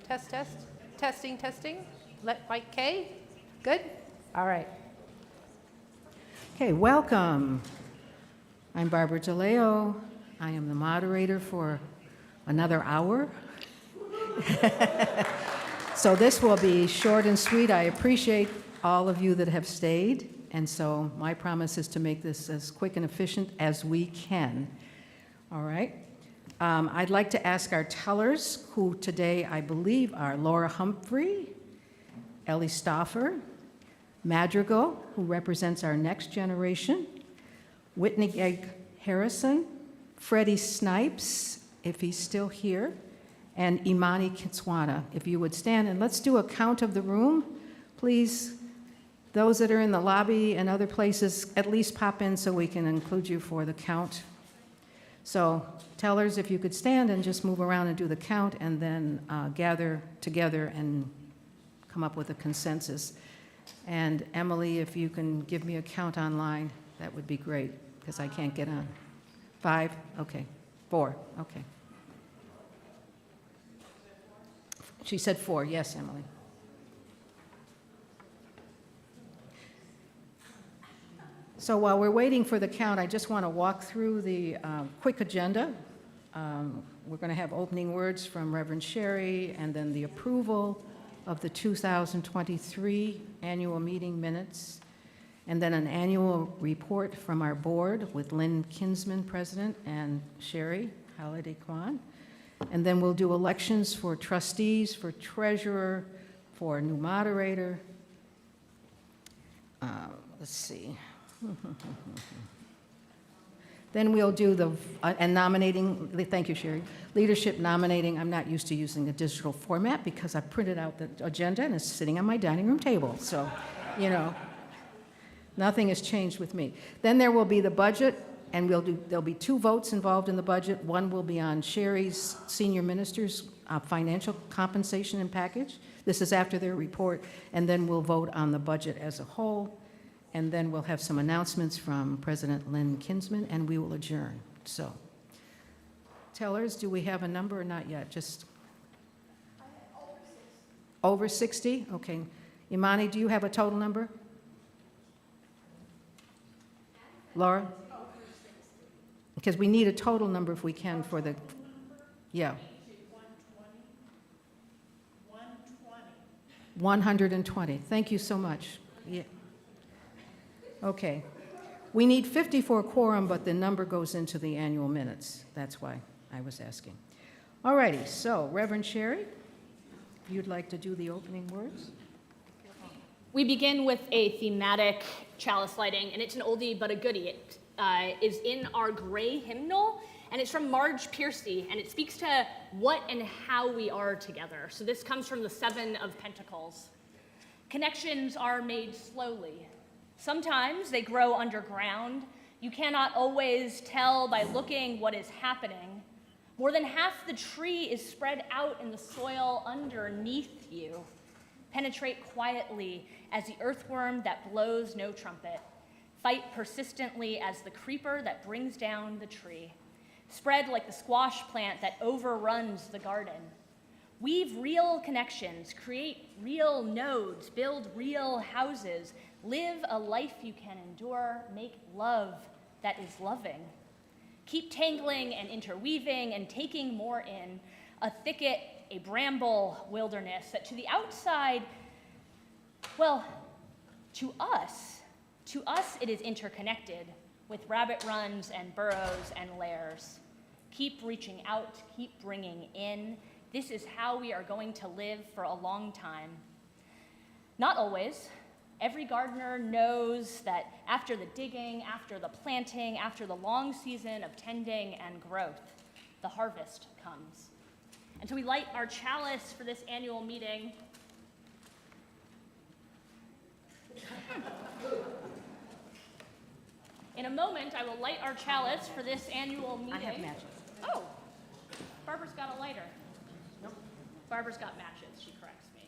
test, test, testing, testing. Let Mike K. Good? All right. Okay, welcome. I'm Barbara DeLeo. I am the moderator for another hour. So this will be short and sweet. I appreciate all of you that have stayed, and so my promise is to make this as quick and efficient as we can. All right. I'd like to ask our tellers, who today I believe are Laura Humphrey, Ellie Stauffer, Madrigal, who represents our next generation, Whitney Egg Harrison, Freddie Snipes, if he's still here, and Imani Kitswana. If you would stand, and let's do a count of the room, please. Those that are in the lobby and other places, at least pop in so we can include you for the count. So tellers, if you could stand and just move around and do the count, and then gather together and come up with a consensus. And Emily, if you can give me a count online, that would be great, because I can't get on. 5? Okay. 4? Okay. She said 4. Yes, Emily. So while we're waiting for the count, I just want to walk through the quick agenda. We're going to have opening words from Reverend Shari, and then the approval of the 2023 annual meeting minutes, and then an annual report from our board with Lynn Kinsman, president, and Shari Halliday-Quan. And then we'll do elections for trustees, for treasurer, for new moderator. Let's see. Then we'll do the, and nominating, thank you, Shari, leadership nominating. I'm not used to using the digital format because I printed out the agenda and it's sitting on my dining room table. So, you know, nothing has changed with me. Then there will be the budget, and there'll be 2 votes involved in the budget. One will be on Shari's senior minister's financial compensation and package. This is after their report, and then we'll vote on the budget as a whole. And then we'll have some announcements from President Lynn Kinsman, and we will adjourn. So, tellers, do we have a number or not yet? Just over 60? Okay. Imani, do you have a total number? Laura? Because we need a total number if we can for the, yeah. 120. Thank you so much. Yeah. Okay. We need 54 quorum, but the number goes into the annual minutes. That's why I was asking. All righty, so Reverend Shari, if you'd like to do the opening words. We begin with a thematic chalice lighting, and it's an oldie but a goodie. It is in our gray hymnal, and it's from Marge Piercy, and it speaks to what and how we are together. So this comes from the 7 of Pentacles. Connections are made slowly. Sometimes they grow underground. You cannot always tell by looking what is happening. More than half the tree is spread out in the soil underneath you. Penetrate quietly as the earthworm that blows no trumpet. Fight persistently as the creeper that brings down the tree. Spread like the squash plant that overruns the garden. Weave real connections, create real nodes, build real houses, live a life you can endure, make love that is loving. Keep tangling and interweaving and taking more in, a thicket, a bramble wilderness that to the outside, well, to us it is interconnected with rabbit runs and burrows and lairs. Keep reaching out, keep bringing in. This is how we are going to live for a long time. Not always. Every gardener knows that after the digging, after the planting, after the long season of tending and growth, the harvest comes. And so we light our chalice for this annual meeting. In a moment, I will light our chalice for this annual meeting. I have matches. Oh, Barbara's got a lighter. Nope. Barbara's got matches, she corrects me.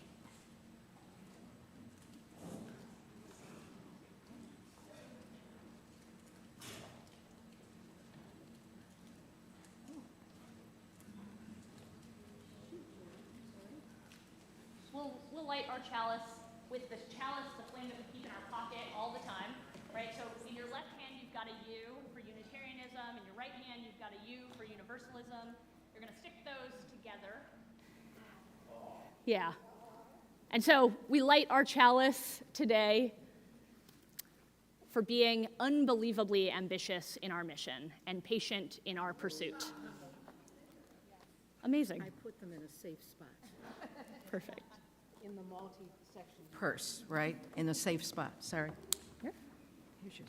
We'll light our chalice with the chalice, the flame that we keep in our pocket all the time, right? So in your left hand, you've got a U for Unitarianism. In your right hand, you've got a U for Universalism. You're going to stick those together. Yeah. And so we light our chalice today for being unbelievably ambitious in our mission and patient in our pursuit. Amazing. I put them in a safe spot. Perfect. In the multi-section purse, right? In a safe spot, sorry. Here. Here's yours.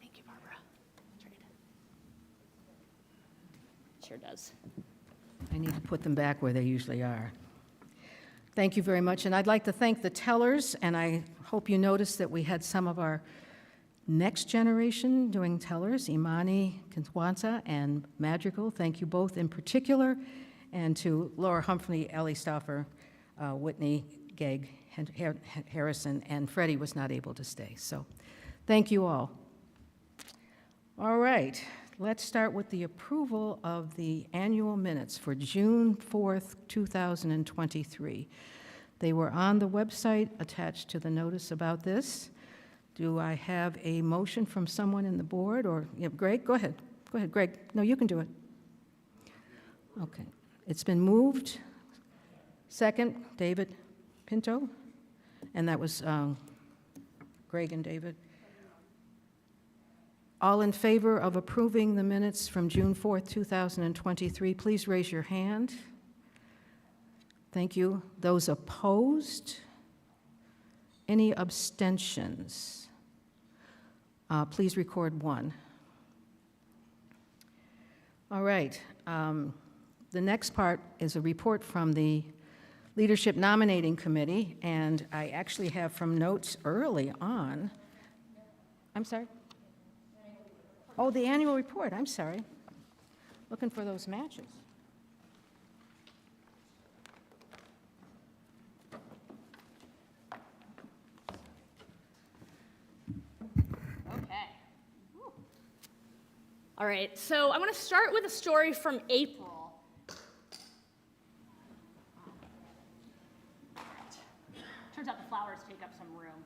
Thank you, Barbara. Trade. Sure does. I need to put them back where they usually are. Thank you very much, and I'd like to thank the tellers, and I hope you noticed that we had some of our next generation doing tellers, Imani Kintwanza and Madrigal. Thank you both in particular, and to Laura Humphrey, Ellie Stauffer, Whitney Gegg, Harrison, and Freddie was not able to stay. So thank you all. All right, let's start with the approval of the annual minutes for June 4th, 2023. They were on the website attached to the notice about this. Do I have a motion from someone in the board, or, Greg, go ahead. Go ahead, Greg. No, you can do it. Okay. It's been moved. Second, David Pinto, and that was Greg and David. All in favor of approving the minutes from June 4th, 2023, please raise your hand. Thank you. Those opposed? Any abstentions? Please record one. All right. The next part is a report from the Leadership Nominating Committee, and I actually have from notes early on. I'm sorry? Oh, the annual report. I'm sorry. Looking for those matches. All right, so I want to start with a story from April. Turns out the flowers take up some room.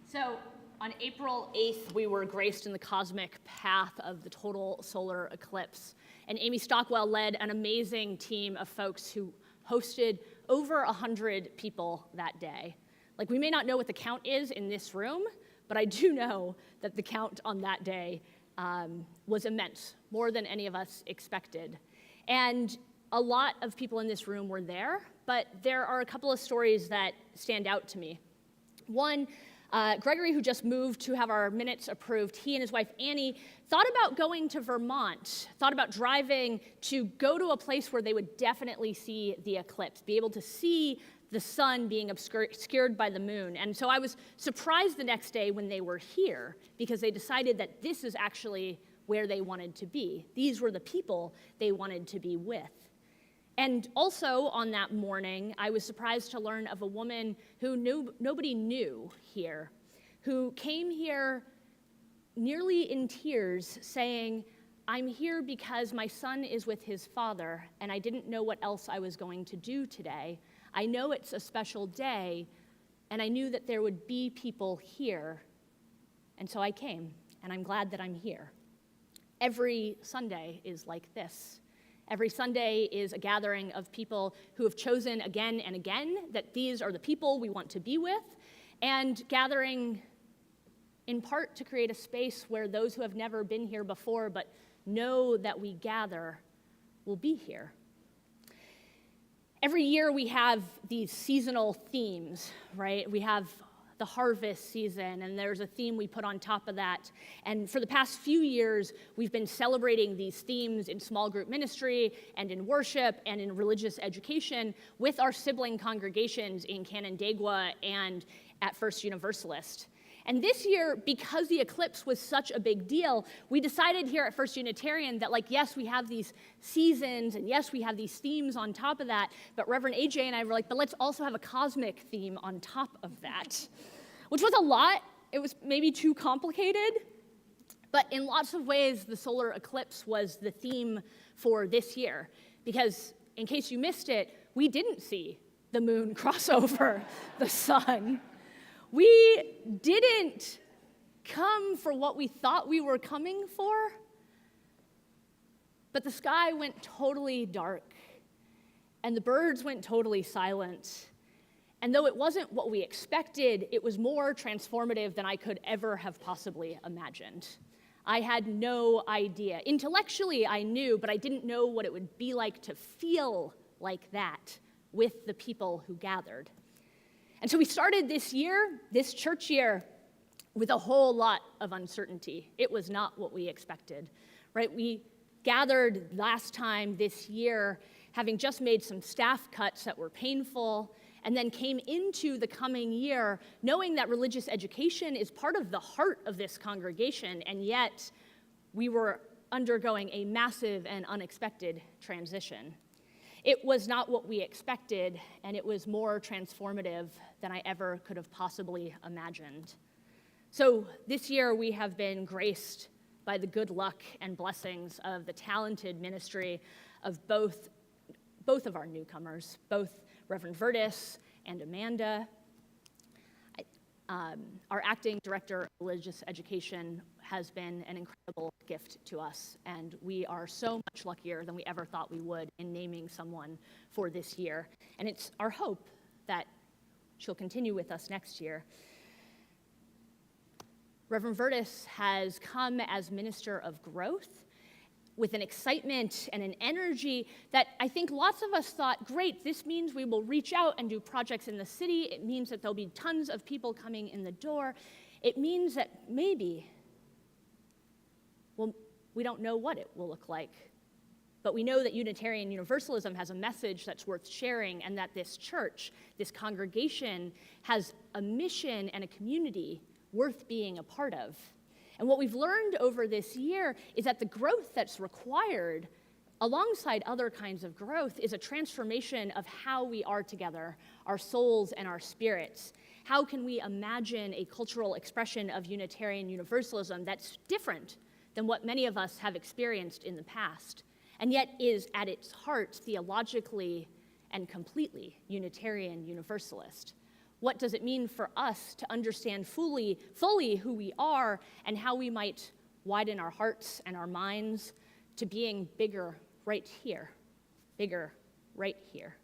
So on April 8th, we were graced in the cosmic path of the total solar eclipse. And Amy Stockwell led an amazing team of folks who hosted over 100 people that day. Like, we may not know what the count is in this room, but I do know that the count on that day was immense, more than any of us expected. And a lot of people in this room were there, but there are a couple of stories that stand out to me. One, Gregory, who just moved to have our minutes approved, he and his wife Annie thought about going to Vermont, thought about driving to go to a place where they would definitely see the eclipse, be able to see the sun being obscured by the moon. And so I was surprised the next day when they were here, because they decided that this is actually where they wanted to be. These were the people they wanted to be with. And also on that morning, I was surprised to learn of a woman who nobody knew here, who came here nearly in tears saying, "I'm here because my son is with his father, and I didn't know what else I was going to do today. I know it's a special day, and I knew that there would be people here, and so I came, and I'm glad that I'm here." Every Sunday is like this. Every Sunday is a gathering of people who have chosen again and again that these are the people we want to be with, and gathering in part to create a space where those who have never been here before but know that we gather will be here. Every year we have these seasonal themes, right? We have the harvest season, and there's a theme we put on top of that. And for the past few years, we've been celebrating these themes in small group ministry and in worship and in religious education with our sibling congregations in Canandaigua and at First Universalist. And this year, because the eclipse was such a big deal, we decided here at First Unitarian that, yes, we have these seasons, and yes, we have these themes on top of that, but Reverend AJ and I were like, but let's also have a cosmic theme on top of that, which was a lot. It was maybe too complicated, but in lots of ways, the solar eclipse was the theme for this year, because in case you missed it, we didn't see the moon cross over the sun. We didn't come for what we thought we were coming for, but the sky went totally dark, and the birds went totally silent. And though it wasn't what we expected, it was more transformative than I could ever have possibly imagined. I had no idea. Intellectually, I knew, but I didn't know what it would be like to feel like that with the people who gathered. And so we started this year, this church year, with a whole lot of uncertainty. It was not what we expected, right? We gathered last time this year having just made some staff cuts that were painful, and then came into the coming year knowing that religious education is part of the heart of this congregation, and yet we were undergoing a massive and unexpected transition. It was not what we expected, and it was more transformative than I ever could have possibly imagined. So this year we have been graced by the good luck and blessings of the talented ministry of both of our newcomers, both Reverend Vertis and Amanda. Our acting director of religious education has been an incredible gift to us, and we are so much luckier than we ever thought we would in naming someone for this year. And it's our hope that she'll continue with us next year. Reverend Vertis has come as minister of growth with an excitement and an energy that I think lots of us thought, great, this means we will reach out and do projects in the city. It means that there'll be tons of people coming in the door. It means that maybe, well, we don't know what it will look like, but we know that Unitarian Universalism has a message that's worth sharing, and that this church, this congregation, has a mission and a community worth being a part of. And what we've learned over this year is that the growth that's required, alongside other kinds of growth, is a transformation of how we are together, our souls and our spirits. How can we imagine a cultural expression of Unitarian Universalism that's different than what many of us have experienced in the past, and yet is at its heart theologically and completely Unitarian Universalist? What does it mean for us to understand fully who we are and how we might widen our hearts and our minds to being bigger right here, bigger right here?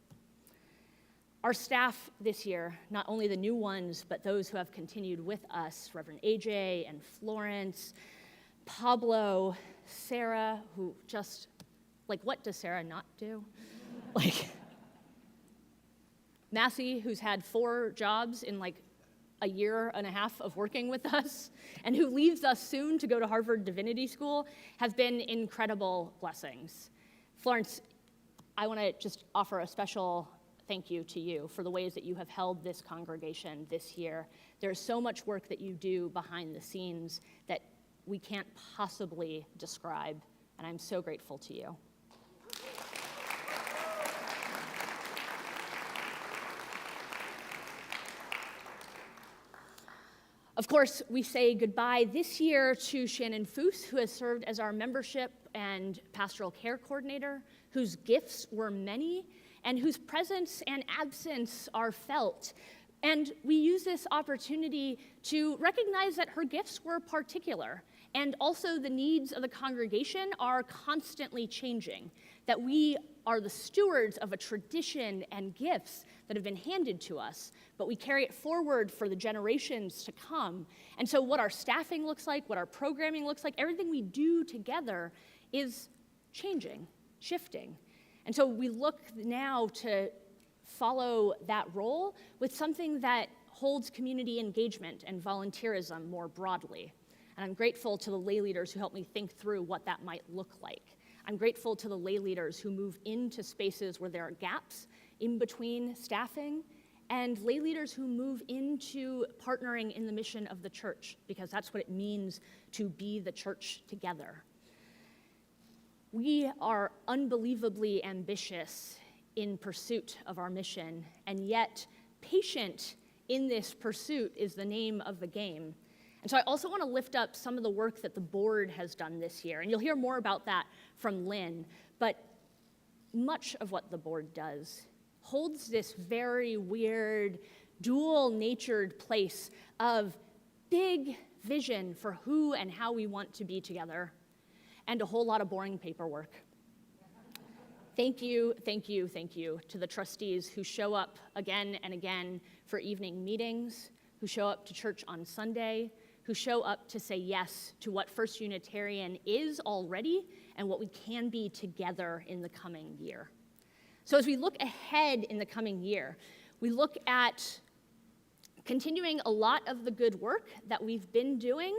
Our staff this year, not only the new ones, but those who have continued with us, Reverend AJ and Florence, Pablo, Sarah, who just, what does Sarah not do? Massey, who's had 4 jobs in a year and a half of working with us, and who leaves us soon to go to Harvard Divinity School, have been incredible blessings. Florence, I want to just offer a special thank you to you for the ways that you have held this congregation this year. There's so much work that you do behind the scenes that we can't possibly describe, and I'm so grateful to you. Of course, we say goodbye this year to Shannon Foose, who has served as our membership and pastoral care coordinator, whose gifts were many, and whose presence and absence are felt. And we use this opportunity to recognize that her gifts were particular, And also the needs of the congregation are constantly changing, that we are the stewards of a tradition and gifts that have been handed to us, but we carry it forward for the generations to come. And so what our staffing looks like, what our programming looks like, everything we do together is changing, shifting. And so we look now to follow that role with something that holds community engagement and volunteerism more broadly. And I'm grateful to the lay leaders who helped me think through what that might look like. I'm grateful to the lay leaders who move into spaces where there are gaps in between staffing, and lay leaders who move into partnering in the mission of the church, because that's what it means to be the church together. We are unbelievably ambitious in pursuit of our mission, and yet patient in this pursuit is the name of the game. And so I also want to lift up some of the work that the board has done this year, and you'll hear more about that from Lynn, but much of what the board does holds this very weird, dual-natured place of big vision for who and how we want to be together, and a whole lot of boring paperwork. Thank you, thank you, thank you to the trustees who show up again and again for evening meetings, who show up to church on Sunday, who show up to say yes to what First Unitarian is already and what we can be together in the coming year. So as we look ahead in the coming year, we look at continuing a lot of the good work that we've been doing,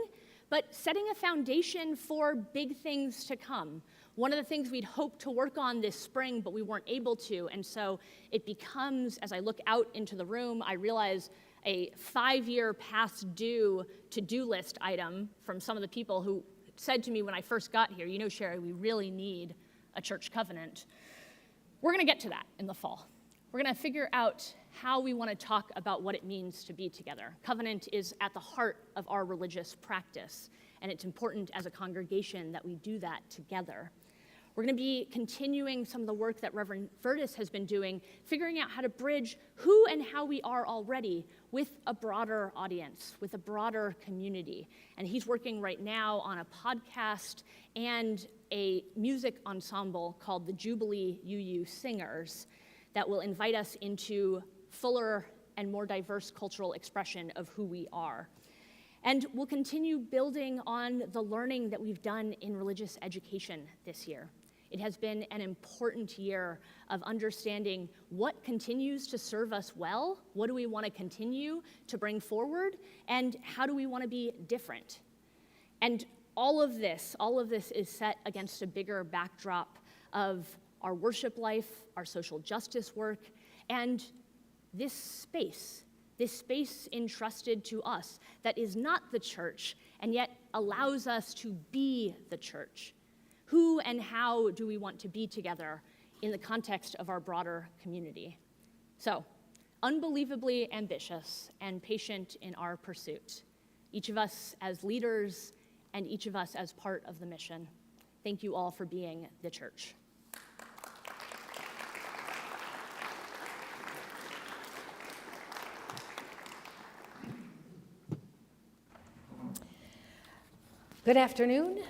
but setting a foundation for big things to come. One of the things we'd hoped to work on this spring, but we weren't able to, and so it becomes, as I look out into the room, I realize a 5-year past due to-do list item from some of the people who said to me when I first got here, you know, Shari, we really need a church covenant. We're gonna get to that in the fall. We're gonna figure out how we wanna talk about what it means to be together. Covenant is at the heart of our religious practice, and it's important as a congregation that we do that together. We're going to be continuing some of the work that Reverend Vertis has been doing, figuring out how to bridge who and how we are already with a broader audience, with a broader community. And he's working right now on a podcast and a music ensemble called the Jubilee UU Singers that will invite us into fuller and more diverse cultural expression of who we are. And we'll continue building on the learning that we've done in religious education this year. It has been an important year of understanding what continues to serve us well, what do we want to continue to bring forward, and how do we want to be different. And all of this is set against a bigger backdrop of our worship life, our social justice work, and this space entrusted to us that is not the church and yet allows us to be the church. Who and how do we want to be together in the context of our broader community? So, unbelievably ambitious and patient in our pursuit, each of us as leaders and each of us as part of the mission. Thank you all for being the church. Good afternoon.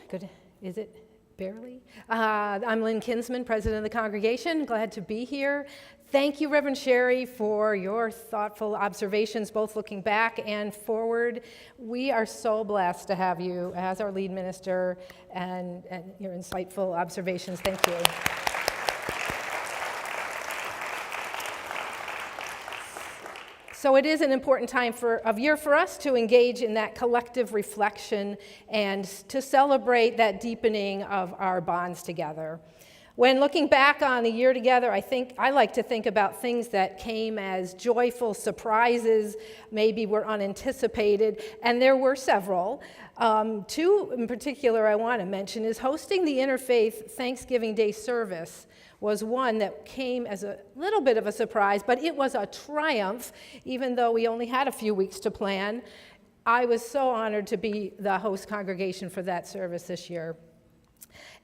Is it barely? I'm Lynn Kinsman, president of the congregation. Glad to be here. Thank you, Reverend Shari, for your thoughtful observations, both looking back and forward. We are so blessed to have you as our lead minister and your insightful observations. Thank you. So it is an important time of year for us to engage in that collective reflection and to celebrate that deepening of our bonds together. When looking back on the year together, I like to think about things that came as joyful surprises, maybe were unanticipated, and there were several. Two in particular I want to mention is hosting the Interfaith Thanksgiving Day service was one that came as a little bit of a surprise, but it was a triumph, even though we only had a few weeks to plan. I was so honored to be the host congregation for that service this year.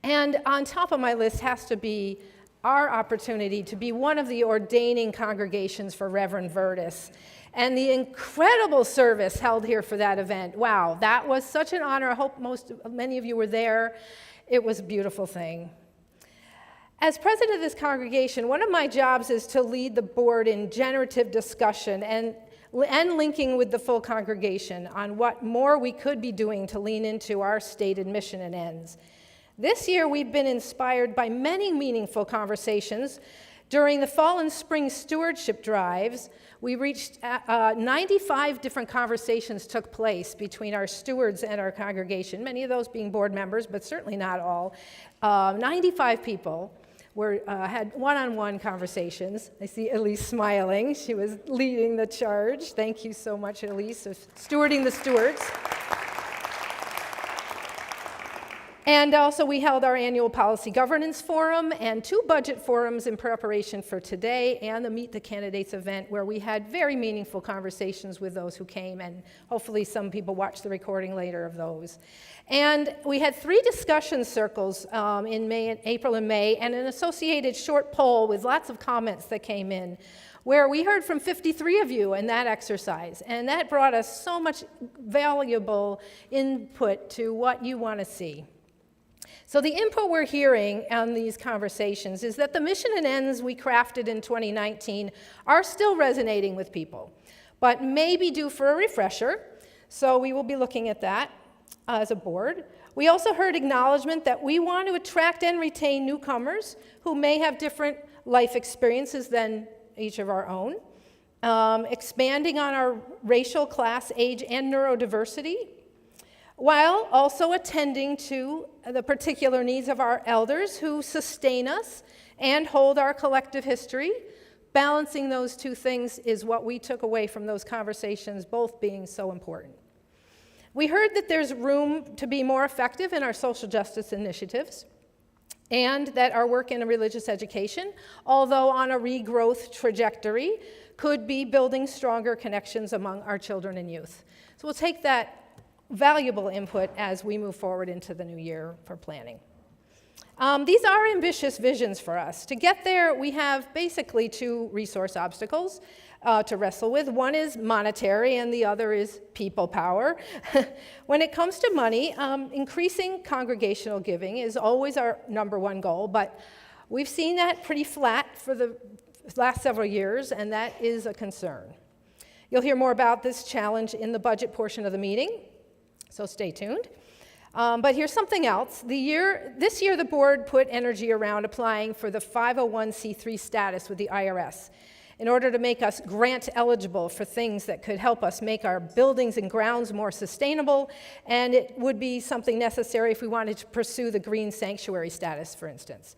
And on top of my list has to be our opportunity to be one of the ordaining congregations for Reverend Vertus, and the incredible service held here for that event. Wow, that was such an honor. I hope many of you were there. It was a beautiful thing. As president of this congregation, one of my jobs is to lead the board in generative discussion and linking with the full congregation on what more we could be doing to lean into our stated mission and ends. This year, we've been inspired by many meaningful conversations. During the fall and spring stewardship drives, we reached 95 different conversations took place between our stewards and our congregation, many of those being board members, but certainly not all. 95 people had one-on-one conversations. I see Elise smiling. She was leading the charge. Thank you so much, Elise, of stewarding the stewards. And also we held our annual policy governance forum and 2 budget forums in preparation for today and the Meet the Candidates event, where we had very meaningful conversations with those who came, and hopefully some people watched the recording later of those. And we had 3 discussion circles in April and May, and an associated short poll with lots of comments that came in, where we heard from 53 of you in that exercise, and that brought us so much valuable input to what you want to see. So the input we're hearing on these conversations is that the mission and ends we crafted in 2019 are still resonating with people, but may be due for a refresher, so we will be looking at that as a board. We also heard acknowledgement that we want to attract and retain newcomers who may have different life experiences than each of our own, expanding on our racial, class, age, and neurodiversity, while also attending to the particular needs of our elders who sustain us and hold our collective history. Balancing those 2 things is what we took away from those conversations, both being so important. We heard that there's room to be more effective in our social justice initiatives, and that our work in religious education, although on a regrowth trajectory, could be building stronger connections among our children and youth. So we'll take that valuable input as we move forward into the new year for planning. These are ambitious visions for us. To get there, we have basically 2 resource obstacles to wrestle with. One is monetary, and the other is people power. When it comes to money, increasing congregational giving is always our #1 goal, but we've seen that pretty flat for the last several years, and that is a concern. You'll hear more about this challenge in the budget portion of the meeting, so stay tuned. But here's something else. This year, the board put energy around applying for the 501c3 status with the IRS in order to make us grant eligible for things that could help us make our buildings and grounds more sustainable, and it would be something necessary if we wanted to pursue the green sanctuary status, for instance.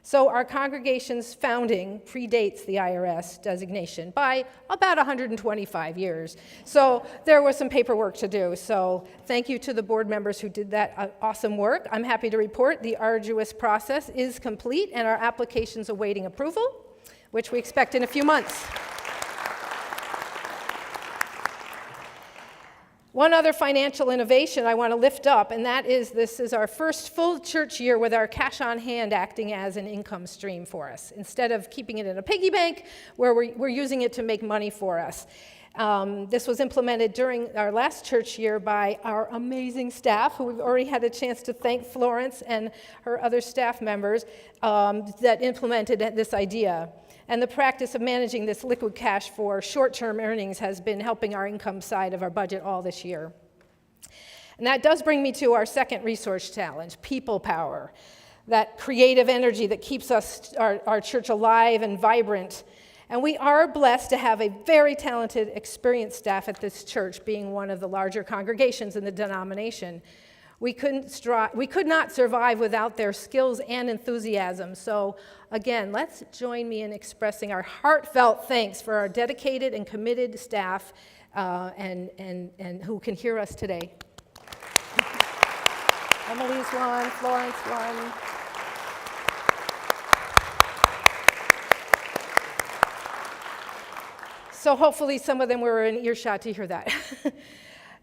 So our congregation's founding predates the IRS designation by about 125 years. So there was some paperwork to do. So thank you to the board members who did that awesome work. I'm happy to report the arduous process is complete and our application's awaiting approval, which we expect in a few months. One other financial innovation I want to lift up, and that is this is our first full church year with our cash on hand acting as an income stream for us. Instead of keeping it in a piggy bank, where we're using it to make money for us. This was implemented during our last church year by our amazing staff, who we've already had a chance to thank Florence and her other staff members that implemented this idea. And the practice of managing this liquid cash for short-term earnings has been helping our income side of our budget all this year. And that does bring me to our second resource challenge, people power, that creative energy that keeps our church alive and vibrant. And we are blessed to have a very talented, experienced staff at this church, being one of the larger congregations in the denomination. We could not survive without their skills and enthusiasm. So again, let's join me in expressing our heartfelt thanks for our dedicated and committed staff and who can hear us today. Emily's one, Florence one. So hopefully some of them were in earshot to hear that.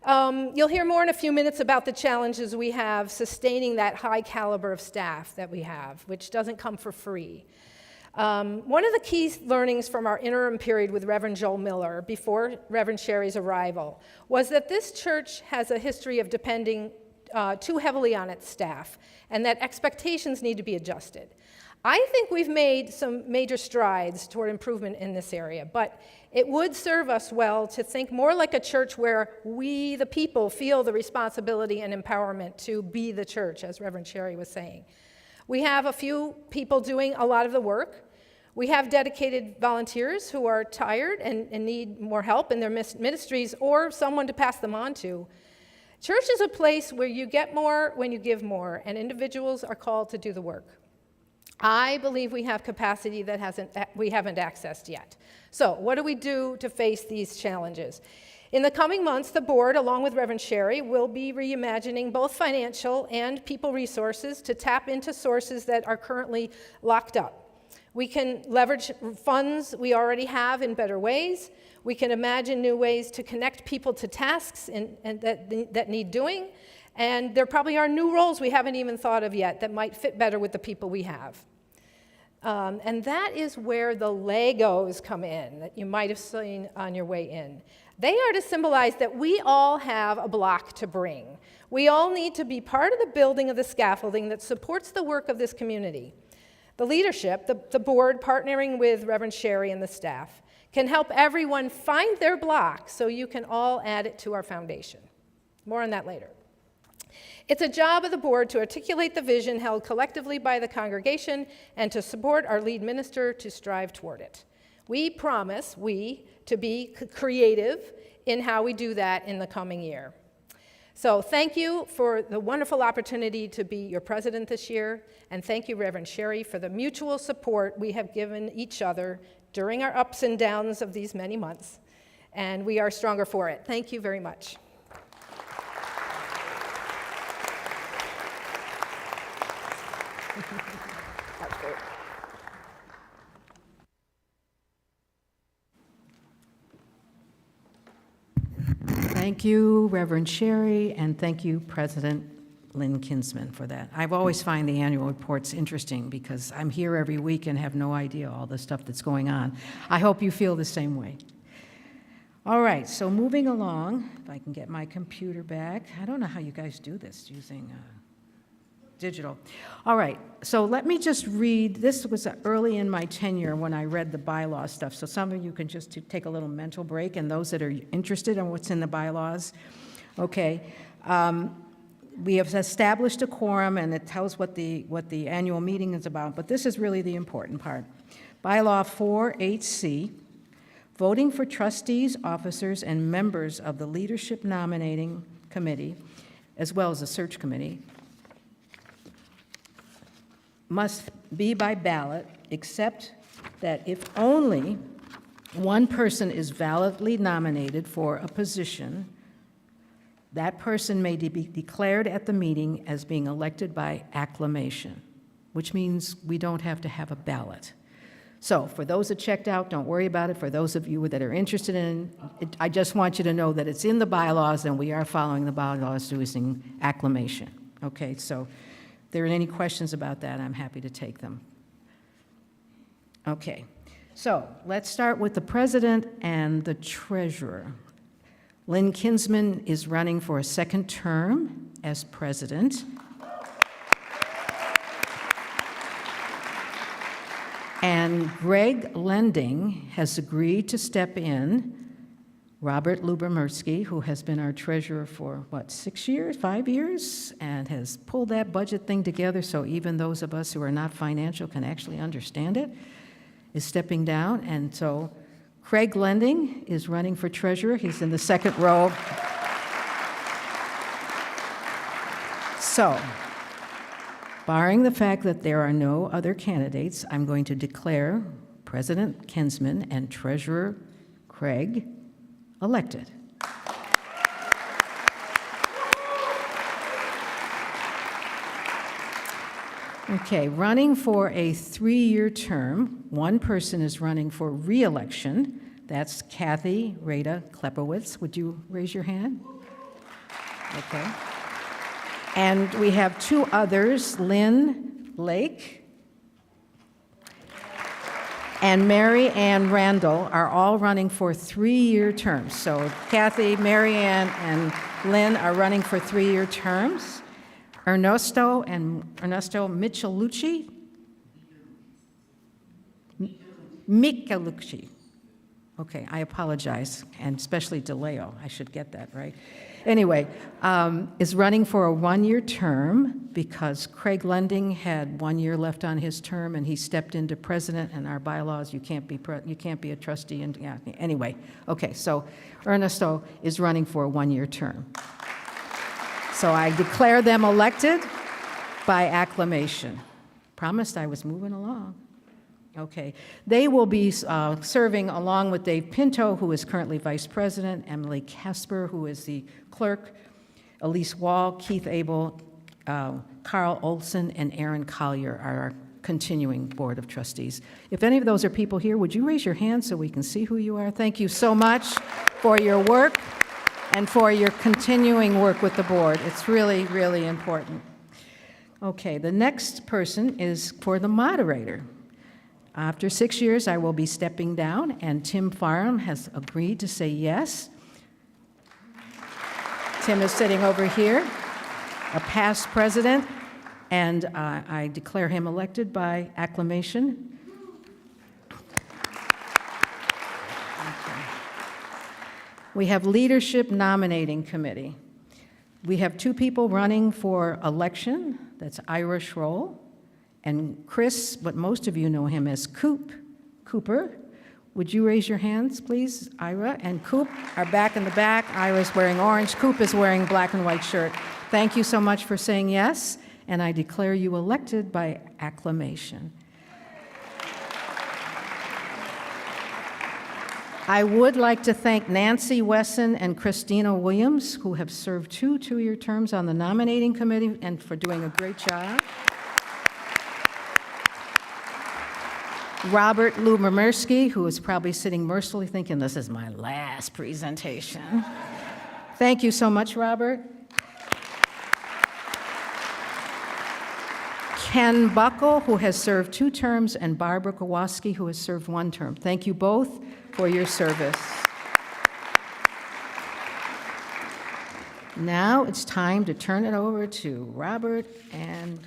You'll hear more in a few minutes about the challenges we have sustaining that high caliber of staff that we have, which doesn't come for free. One of the key learnings from our interim period with Reverend Joel Miller before Reverend Shari's arrival was that this church has a history of depending too heavily on its staff, and that expectations need to be adjusted. I think we've made some major strides toward improvement in this area, but it would serve us well to think more like a church where we, the people, feel the responsibility and empowerment to be the church, as Reverend Shari was saying. We have a few people doing a lot of the work. We have dedicated volunteers who are tired and need more help in their ministries or someone to pass them on to. Church is a place where you get more when you give more, and individuals are called to do the work. I believe we have capacity that we haven't accessed yet. So what do we do to face these challenges? In the coming months, the board, along with Reverend Shari, will be reimagining both financial and people resources to tap into sources that are currently locked up. We can leverage funds we already have in better ways. We can imagine new ways to connect people to tasks that need doing. And there probably are new roles we haven't even thought of yet that might fit better with the people we have. And that is where the Legos come in that you might have seen on your way in. They are to symbolize that we all have a block to bring. We all need to be part of the building of the scaffolding that supports the work of this community. The leadership, the board, partnering with Reverend Shari and the staff, can help everyone find their block so you can all add it to our foundation. More on that later. It's a job of the board to articulate the vision held collectively by the congregation and to support our lead minister to strive toward it. We promise, to be creative in how we do that in the coming year. So thank you for the wonderful opportunity to be your president this year, and thank you, Reverend Shari, for the mutual support we have given each other during our ups and downs of these many months, and we are stronger for it. Thank you very much. That's great. Thank you, Reverend Shari, and thank you, President Lynn Kinsman, for that. I've always find the annual reports interesting because I'm here every week and have no idea all the stuff that's going on. I hope you feel the same way. All right, so moving along, if I can get my computer back. I don't know how you guys do this using digital. All right, so let me just read. This was early in my tenure when I read the bylaw stuff, so some of you can just take a little mental break, and those that are interested in what's in the bylaws. Okay, we have established a quorum, and it tells what the annual meeting is about, but this is really the important part. Bylaw 4.8c, voting for trustees, officers, and members of the Leadership Nominating Committee, as well as the Search Committee, must be by ballot, except that if only one person is validly nominated for a position, that person may be declared at the meeting as being elected by acclamation, which means we don't have to have a ballot. So for those that checked out, don't worry about it. For those of you that are interested in it, I just want you to know that it's in the bylaws and we are following the bylaws using acclamation. Okay, so if there are any questions about that, I'm happy to take them. Okay, so let's start with the president and the treasurer. Lynn Kinsman is running for a second term as president. And Greg Lending has agreed to step in. Robert Lyubomirsky, who has been our treasurer for, 6 years, 5 years, and has pulled that budget thing together so even those of us who are not financial can actually understand it, is stepping down. And so Craig Lending is running for treasurer. He's in the second row. So, barring the fact that there are no other candidates, I'm going to declare President Kinsman and Treasurer Craig elected. Okay, running for a 3-year term, one person is running for re-election. That's Kathy Lyubomirsky. Would you raise your hand? Okay. And we have 2 others, Lynn Lake and Mary Ann Randall are all running for 3-year terms. So Kathy, Mary Ann, and Lynn are running for 3-year terms. Ernesto Michelucci. Michelucci. Okay, I apologize, and especially DeLeo, I should get that right. Anyway, is running for a 1-year term because Craig Lending had 1 year left on his term, and he stepped into president, and our bylaws, you can't be a trustee, and yeah, anyway. Okay, so Ernesto is running for a 1-year term. So I declare them elected by acclamation. Promised I was moving along. Okay. They will be serving along with Dave Pinto, who is currently vice president, Emily Casper, who is the clerk, Elise Wall, Keith Abel, Carl Olson, and Aaron Collier are our continuing board of trustees. If any of those are people here, would you raise your hand so we can see who you are? Thank you so much for your work and for your continuing work with the board. It's really, really important. Okay, the next person is for the moderator. After 6 years, I will be stepping down, and Tim Farham has agreed to say yes. Tim is sitting over here, a past president, and I declare him elected by acclamation. Okay. We have Leadership Nominating Committee. We have 2 people running for election. That's Ira Schroll and Chris, but most of you know him as Cooper. Would you raise your hands, please? Ira and Coop are back in the back. Ira's wearing orange. Coop is wearing black and white shirt. Thank you so much for saying yes, and I declare you elected by acclamation. I would like to thank Nancy Wesson and Christina Williams, who have served 2 2-year terms on the nominating committee and for doing a great job. Robert Lyubomirsky, who is probably sitting mercifully thinking, this is my last presentation. Thank you so much, Robert. Ken Buckle, who has served 2 terms, and Barbara Kowalski, who has served 1 term. Thank you both for your service. Now it's time to turn it over to Robert and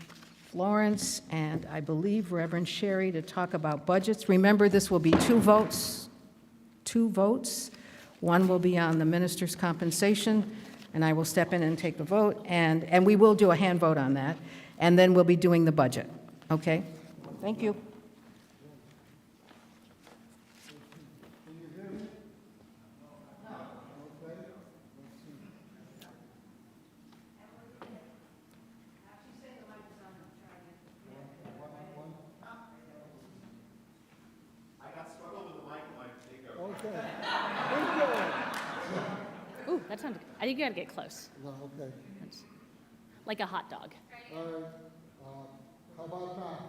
Florence, and I believe Reverend Shari to talk about budgets. Remember, this will be 2 votes. 2 votes. One will be on the minister's compensation, and I will step in and take the vote, and we will do a hand vote on that, and then we'll be doing the budget. Okay? Thank you. Ooh, that sounded good. I think you gotta get close. Okay. Like a hot dog. All right. How about now?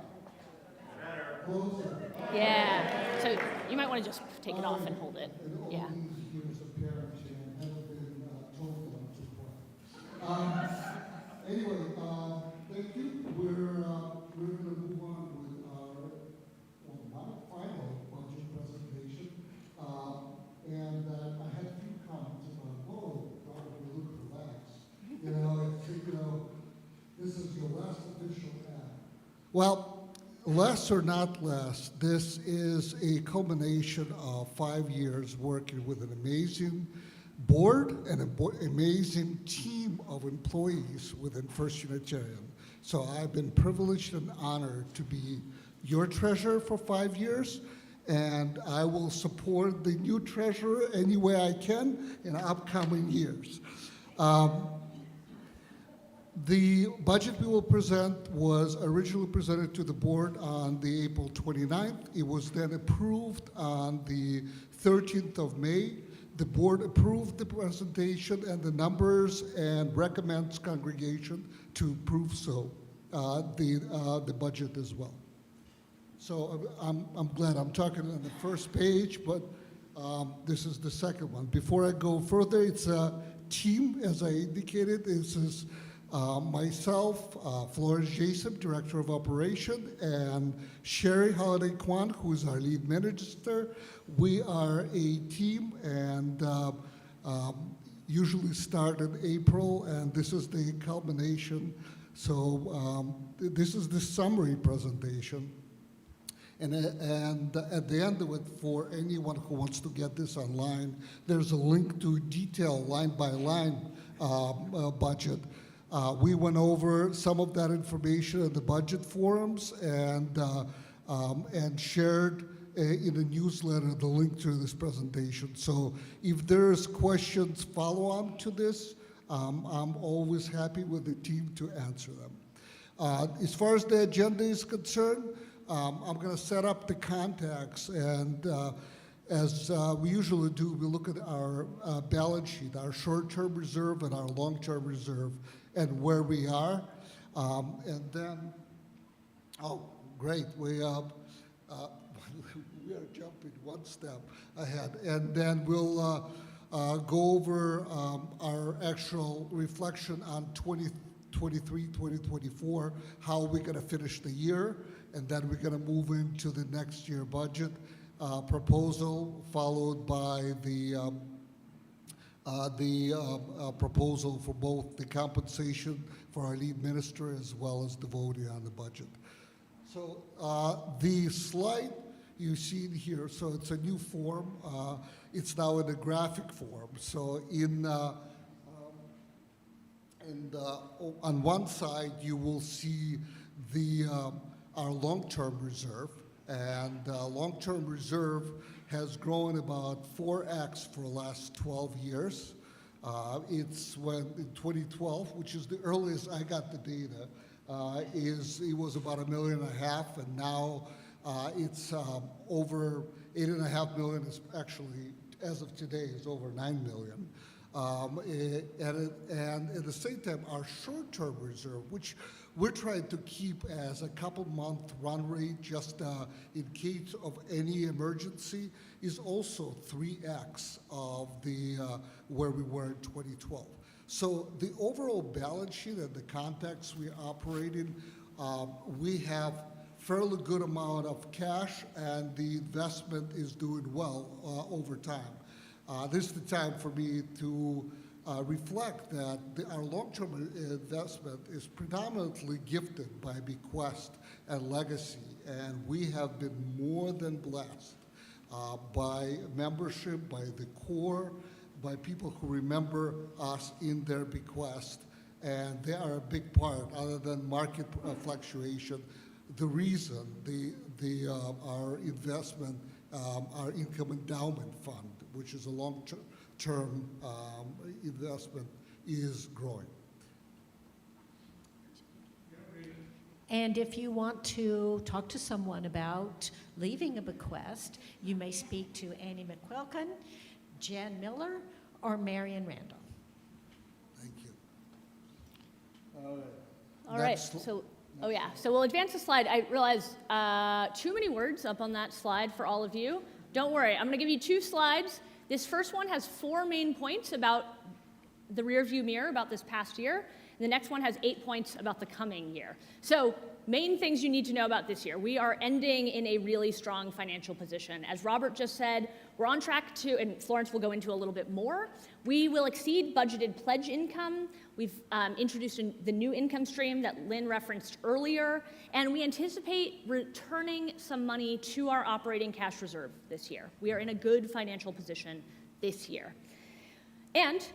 Closer. Yeah. So you might want to just take it off and hold it. Yeah. All these years of parenting haven't been told them to play. Anyway, thank you. We're going to move on with our not final budget presentation. And I had a few comments about, Robert, you look relaxed. This is your last official act. Well, less or not less, this is a culmination of 5 years working with an amazing board and an amazing team of employees within First Unitarian. So I've been privileged and honored to be your treasurer for 5 years, and I will support the new treasurer any way I can in upcoming years. The budget we will present was originally presented to the board on the April 29th. It was then approved on the 13th of May. The board approved the presentation and the numbers and recommends congregation to approve the budget as well. So I'm glad I'm talking on the first page, but this is the second one. Before I go further, it's a team, as I indicated. This is myself, Florence Jason, Director of Operation, and Shari Halliday-Quan, who is our lead minister. We are a team, and usually start in April, and this is the culmination. So this is the summary presentation. And at the end of it, for anyone who wants to get this online, there's a link to detailed line-by-line budget. We went over some of that information in the budget forums and shared in a newsletter the link to this presentation. So if there's questions follow-on to this, I'm always happy with the team to answer them. As far as the agenda is concerned, I'm going to set up the contacts, and as we usually do, we look at our balance sheet, our short-term reserve and our long-term reserve, and where we are. And then, oh, great, we are jumping one step ahead. And then we'll go over our actual reflection on 2023, 2024, how we're going to finish the year, and then we're going to move into the next year budget proposal, followed by the proposal for both the compensation for our lead minister as well as the voting on the budget. So the slide you see here, so it's a new form. It's now in a graphic form. So on one side, you will see our long-term reserve, and long-term reserve has grown about 4x for the last 12 years. It's when in 2012, which is the earliest I got the data, it was about $1.5 million, and now it's over $8.5 million. Is actually, as of today, is over $9 million. And at the same time, our short-term reserve, which we're trying to keep as a couple-month run rate just in case of any emergency, is also 3x of where we were in 2012. So the overall balance sheet and the context we operate in, we have fairly good amount of cash, and the investment is doing well over time. This is the time for me to reflect that our long-term investment is predominantly gifted by bequest and legacy, and we have been more than blessed by membership, by the core, by people who remember us in their bequest, and they are a big part, other than market fluctuation, the reason our investment, our income endowment fund, which is a long-term investment, is growing. And if you want to talk to someone about leaving a bequest, you may speak to Annie McQuilkin, Jan Miller, or Marion Randall. Thank you. All right. So we'll advance the slide. I realize too many words up on that slide for all of you. Don't worry, I'm going to give you 2 slides. This first one has 4 main points about the rearview mirror, about this past year. And the next one has 8 points about the coming year. So main things you need to know about this year. We are ending in a really strong financial position. As Robert just said, we're on track to, and Florence will go into a little bit more, we will exceed budgeted pledge income. We've introduced the new income stream that Lynn referenced earlier, and we anticipate returning some money to our operating cash reserve this year. We are in a good financial position this year. And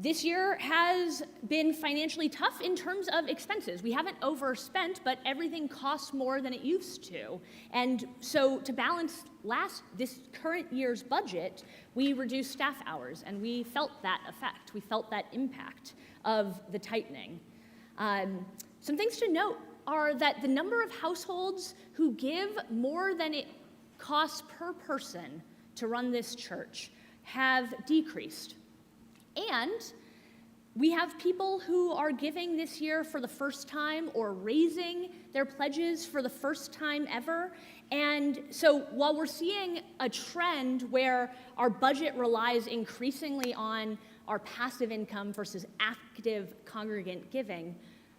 this year has been financially tough in terms of expenses. We haven't overspent, but everything costs more than it used to. And so to balance this current year's budget, we reduced staff hours, and we felt that effect. We felt that impact of the tightening. Some things to note are that the number of households who give more than it costs per person to run this church have decreased. And we have people who are giving this year for the first time or raising their pledges for the first time ever. And so while we're seeing a trend where our budget relies increasingly on our passive income versus active congregant giving,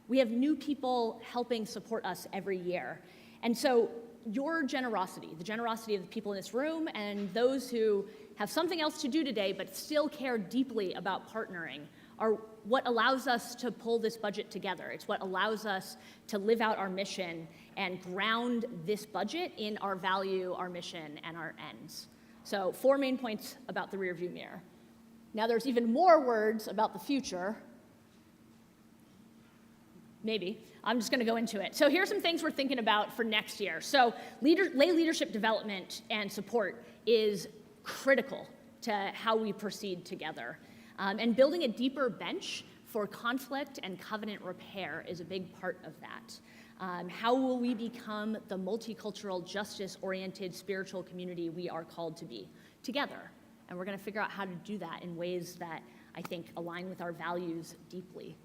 we have new people helping support us every year. And so your generosity, the generosity of the people in this room and those who have something else to do today but still care deeply about partnering, are what allows us to pull this budget together. It's what allows us to live out our mission and ground this budget in our value, our mission, and our ends. So 4 main points about the rearview mirror. Now there's even more words about the future. Maybe. I'm just going to go into it. So here's some things we're thinking about for next year. So lay leadership development and support is critical to how we proceed together. And building a deeper bench for conflict and covenant repair is a big part of that. How will we become the multicultural, justice-oriented spiritual community we are called to be together? And we're going to figure out how to do that in ways that I think align with our values deeply.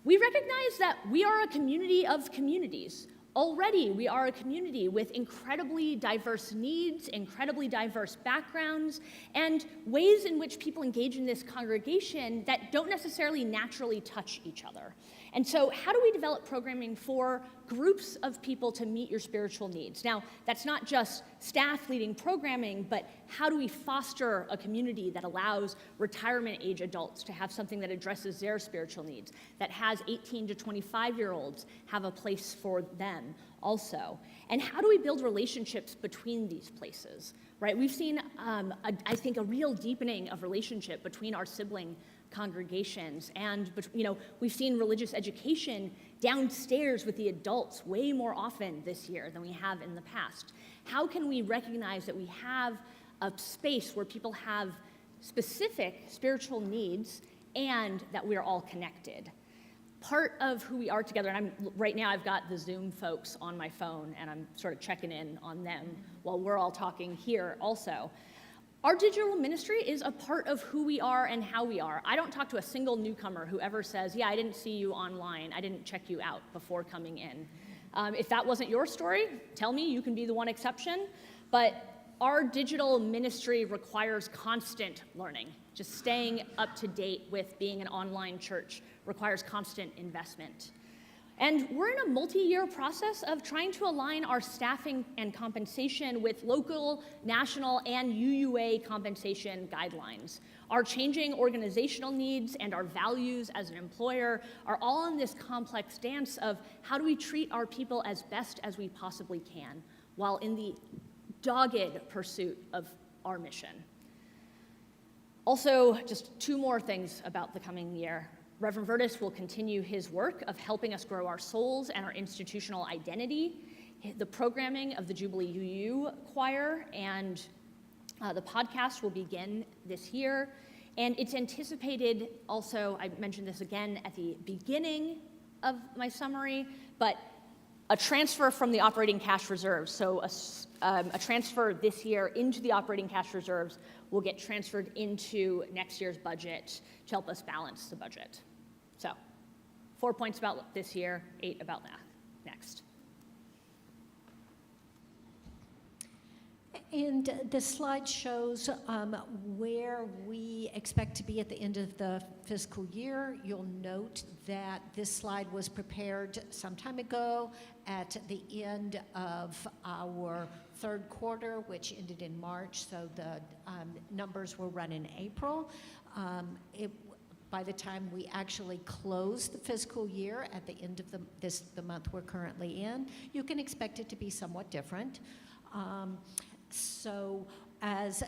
We recognize that we are a community of communities. Already, we are a community with incredibly diverse needs, incredibly diverse backgrounds, and ways in which people engage in this congregation that don't necessarily naturally touch each other. And so how do we develop programming for groups of people to meet your spiritual needs? Now, that's not just staff leading programming, but how do we foster a community that allows retirement age adults to have something that addresses their spiritual needs, that has 18 to 25-year-olds have a place for them also? And how do we build relationships between these places, right? We've seen, I think, a real deepening of relationship between our sibling congregations, and we've seen religious education downstairs with the adults way more often this year than we have in the past. How can we recognize that we have a space where people have specific spiritual needs and that we are all connected? Part of who we are together, and right now I've got the Zoom folks on my phone and I'm sort of checking in on them while we're all talking here also. Our digital ministry is a part of who we are and how we are. I don't talk to a single newcomer who ever says, yeah, I didn't see you online, I didn't check you out before coming in. If that wasn't your story, tell me, you can be the one exception. But our digital ministry requires constant learning. Just staying up to date with being an online church requires constant investment. And we're in a multi-year process of trying to align our staffing and compensation with local, national, and UUA compensation guidelines. Our changing organizational needs and our values as an employer are all in this complex dance of how do we treat our people as best as we possibly can, while in the dogged pursuit of our mission. Also, just 2 more things about the coming year. Reverend Vertus will continue his work of helping us grow our souls and our institutional identity. The programming of the Jubilee UU Choir and the podcast will begin this year. And it's anticipated also, I mentioned this again at the beginning of my summary, but a transfer from the operating cash reserves. So a transfer this year into the operating cash reserves will get transferred into next year's budget to help us balance the budget. So 4 points about this year, 8 about that. Next. And the slide shows where we expect to be at the end of the fiscal year. You'll note that this slide was prepared some time ago at the end of our 3rd quarter, which ended in March, so the numbers were run in April. By the time we actually close the fiscal year at the end of the month we're currently in, you can expect it to be somewhat different. So as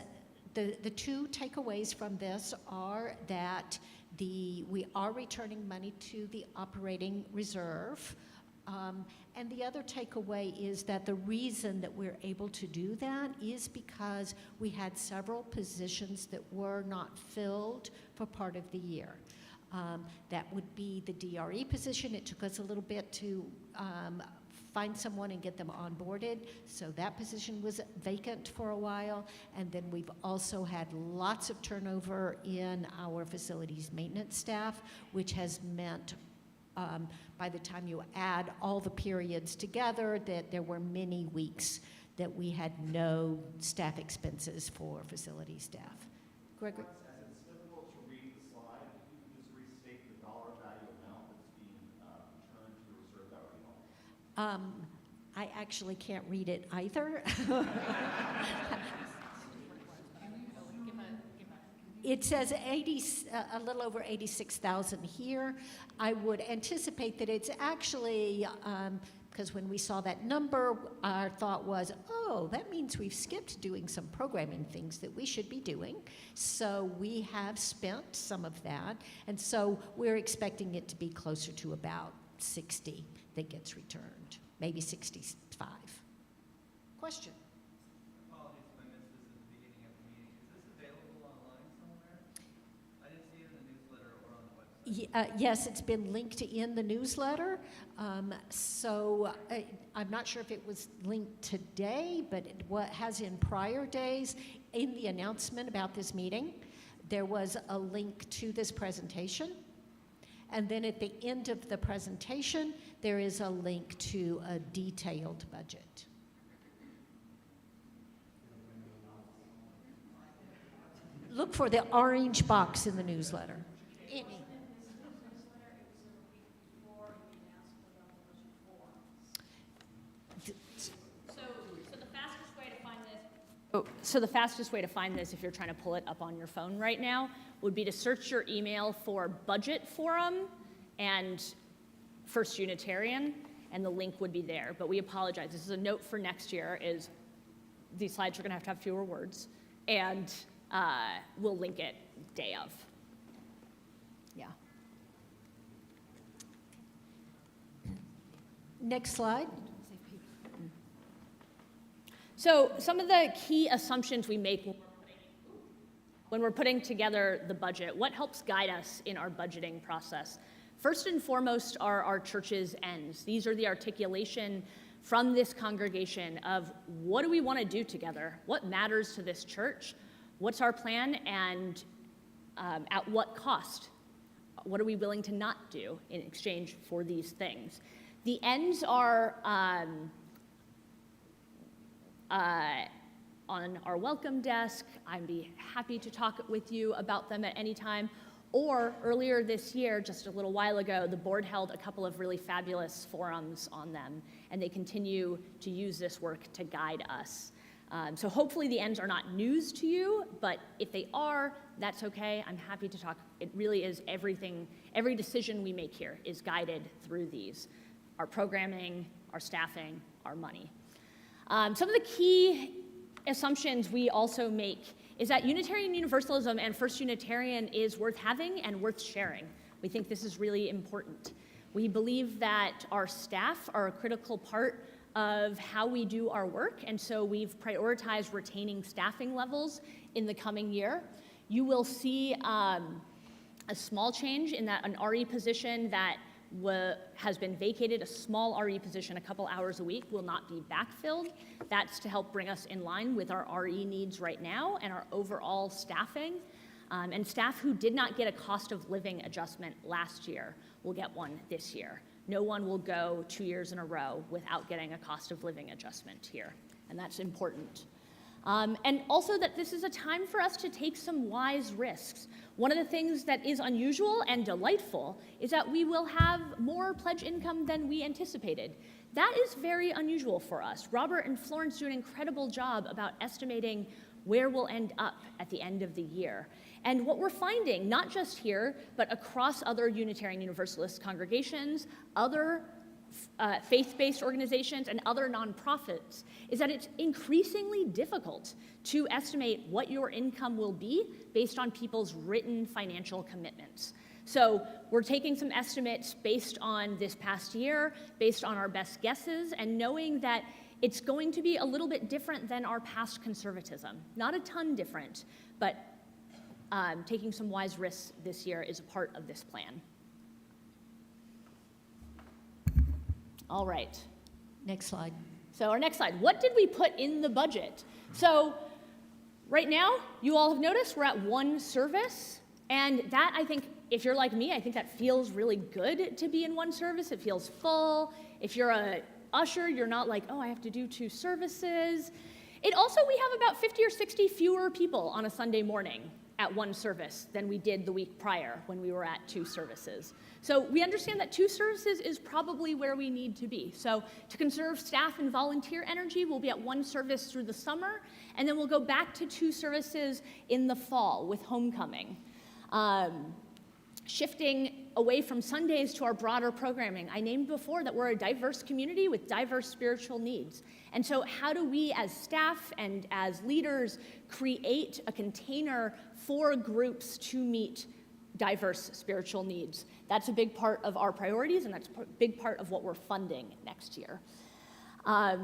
the 2 takeaways from this are that we are returning money to the operating reserve. And the other takeaway is that the reason that we're able to do that is because we had several positions that were not filled for part of the year. That would be the DRE position. It took us a little bit to find someone and get them onboarded, so that position was vacant for a while. And then we've also had lots of turnover in our facilities maintenance staff, which has meant by the time you add all the periods together, that there were many weeks that we had no staff expenses for facility staff. Gregory? It's difficult to I actually can't read it either. It says a little over 86,000 here. I would anticipate that it's actually, because when we saw that number, our thought was, oh, that means we've skipped doing some programming things that we should be doing. So we have spent some of that. And so we're expecting it to be closer to about 60 that gets returned, maybe 65. Question? Yes, it's been linked in the newsletter. I'm not sure if it was linked today, but what has in prior days, in the announcement about this meeting, there was a link to this presentation. And then at the end of the presentation, there is a link to a detailed budget. Look for the orange box in the newsletter. So the fastest way to find this, if you're trying to pull it up on your phone right now, would be to search your email for Budget Forum and First Unitarian, and the link would be there. But we apologize. This is a note for next year, is these slides are going to have fewer words, and we'll link it day of. Yeah. Next slide. So some of the key assumptions we make when we're putting together the budget, what helps guide us in our budgeting process? First and foremost are our church's ends. These are the articulation from this congregation of what do we want to do together? What matters to this church? What's our plan, and at what cost? What are we willing to not do in exchange for these things? The ends are on our welcome desk. I'd be happy to talk with you about them at any time. Or earlier this year, just a little while ago, the board held a couple of really fabulous forums on them, and they continue to use this work to guide us. So hopefully the ends are not news to you, but if they are, that's okay. I'm happy to talk. It really is everything, every decision we make here is guided through these. Our programming, our staffing, our money. Some of the key assumptions we also make is that Unitarian Universalism and First Unitarian is worth having and worth sharing. We think this is really important. We believe that our staff are a critical part of how we do our work, and so we've prioritized retaining staffing levels in the coming year. You will see a small change in that an RE position that has been vacated, a small RE position a couple hours a week, will not be backfilled. That's to help bring us in line with our RE needs right now and our overall staffing. And staff who did not get a cost of living adjustment last year will get one this year. No one will go 2 years in a row without getting a cost of living adjustment here, and that's important. And also that this is a time for us to take some wise risks. One of the things that is unusual and delightful is that we will have more pledge income than we anticipated. That is very unusual for us. Robert and Florence do an incredible job about estimating where we'll end up at the end of the year. And what we're finding, not just here, but across other Unitarian Universalist congregations, other faith-based organizations, and other nonprofits, is that it's increasingly difficult to estimate what your income will be based on people's written financial commitments. So we're taking some estimates based on this past year, based on our best guesses, and knowing that it's going to be a little bit different than our past conservatism. Not a ton different, but taking some wise risks this year is a part of this plan. All right. Next slide. So our next slide, what did we put in the budget? So right now, you all have noticed we're at one service, and that, I think, if you're like me, I think that feels really good to be in one service. It feels full. If you're a usher, you're not like, oh, I have to do 2 services. We have about 50 or 60 fewer people on a Sunday morning. at one service than we did the week prior when we were at 2 services. So we understand that 2 services is probably where we need to be. So to conserve staff and volunteer energy, we'll be at 1 service through the summer, and then we'll go back to 2 services in the fall with homecoming. Shifting away from Sundays to our broader programming. I named before that we're a diverse community with diverse spiritual needs. And so how do we as staff and as leaders create a container for groups to meet diverse spiritual needs? That's a big part of our priorities, and that's a big part of what we're funding next year. A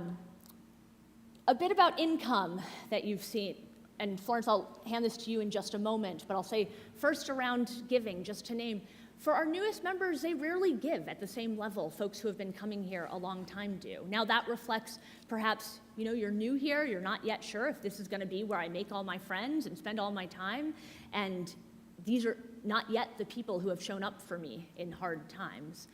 bit about income that you've seen. And Florence, I'll hand this to you in just a moment, but I'll say first around giving, just to name. For our newest members, they rarely give at the same level folks who have been coming here a long time do. Now that reflects perhaps, you're new here, you're not yet sure if this is gonna be where I make all my friends and spend all my time, and these are not yet the people who have shown up for me in hard times.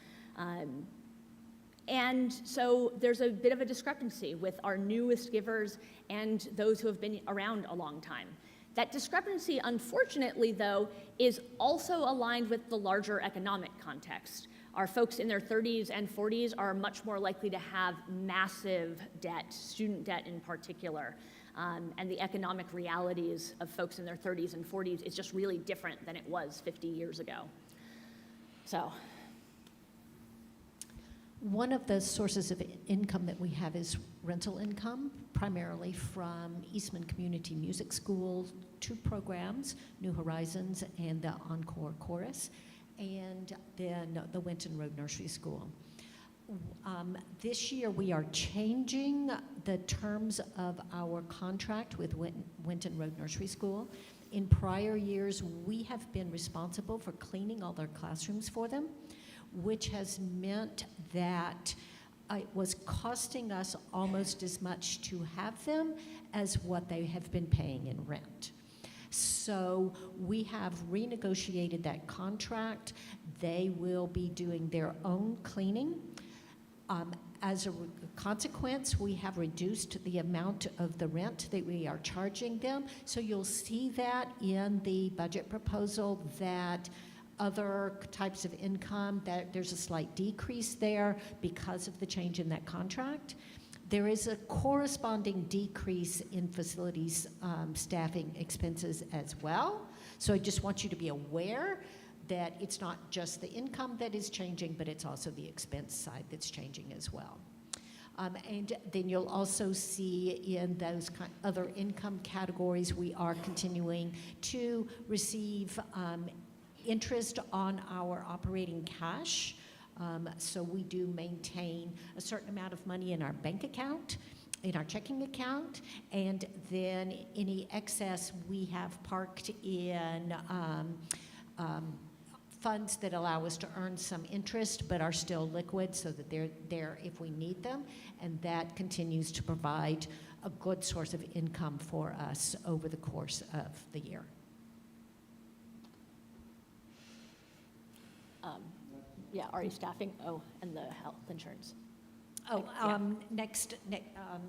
And so there's a bit of a discrepancy with our newest givers and those who have been around a long time. That discrepancy, unfortunately, though, is also aligned with the larger economic context. Our folks in their 30s and 40s are much more likely to have massive debt, student debt in particular. And the economic realities of folks in their 30s and 40s is just really different than it was 50 years ago. So. One of the sources of income that we have is rental income, primarily from Eastman Community Music School, 2 programs, New Horizons and the Encore Chorus, and then the Winton Road Nursery School. This year we are changing the terms of our contract with Winton Road Nursery School. In prior years, we have been responsible for cleaning all their classrooms for them, which has meant that it was costing us almost as much to have them as what they have been paying in rent. So we have renegotiated that contract. They will be doing their own cleaning. As a consequence, we have reduced the amount of the rent that we are charging them. So you'll see that in the budget proposal that other types of income, that there's a slight decrease there because of the change in that contract. There is a corresponding decrease in facilities staffing expenses as well. So I just want you to be aware that it's not just the income that is changing, but it's also the expense side that's changing as well. And then you'll also see in those other income categories, we are continuing to receive interest on our operating cash. So we do maintain a certain amount of money in our bank account, in our checking account, and then any excess we have parked in funds that allow us to earn some interest but are still liquid so that they're there if we need them, and that continues to provide a good source of income for us over the course of the year. Yeah, RE staffing, and the health insurance.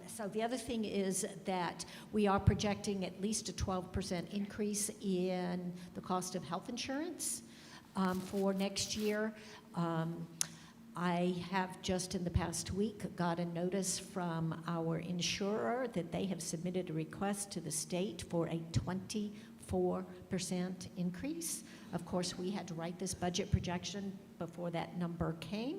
So the other thing is that we are projecting at least a 12% increase in the cost of health insurance for next year. I have just in the past week got a notice from our insurer that they have submitted a request to the state for a 24% increase. Of course, we had to write this budget projection before that number came.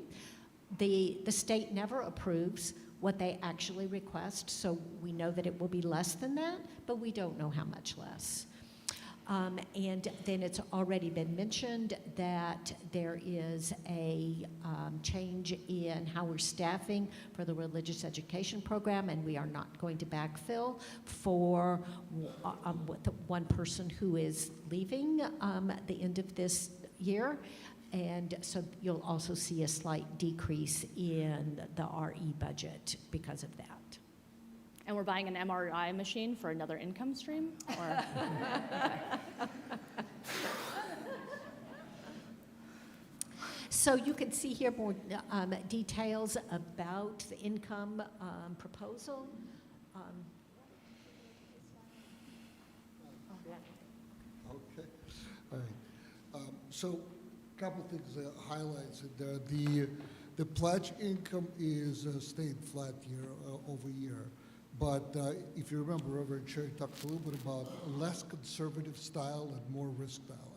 The state never approves what they actually request, so we know that it will be less than that, but we don't know how much less. And then it's already been mentioned that there is a change in how we're staffing for the religious education program, and we are not going to backfill for the one person who is leaving at the end of this year. And so you'll also see a slight decrease in the RE budget because of that. And we're buying an MRI machine for another income stream? Or? So you can see here more details about the income proposal. Okay, all right. So, a couple things, highlights in there. The pledge income is stayed flat year over year. But if you remember, Reverend Shari talked a little bit about a less conservative style and more risk style.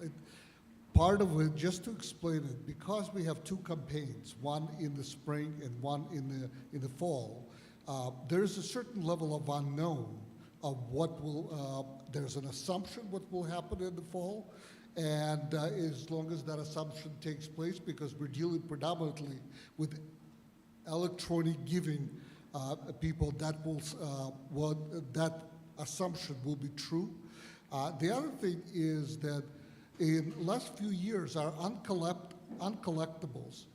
Part of it, just to explain it, because we have two campaigns, one in the spring and one in the fall, there's a certain level of unknown of what will, there's an assumption what will happen in the fall, and as long as that assumption takes place, because we're dealing predominantly with electronic giving people, that that assumption will be true. The other thing is that in the last few years, our uncollectibles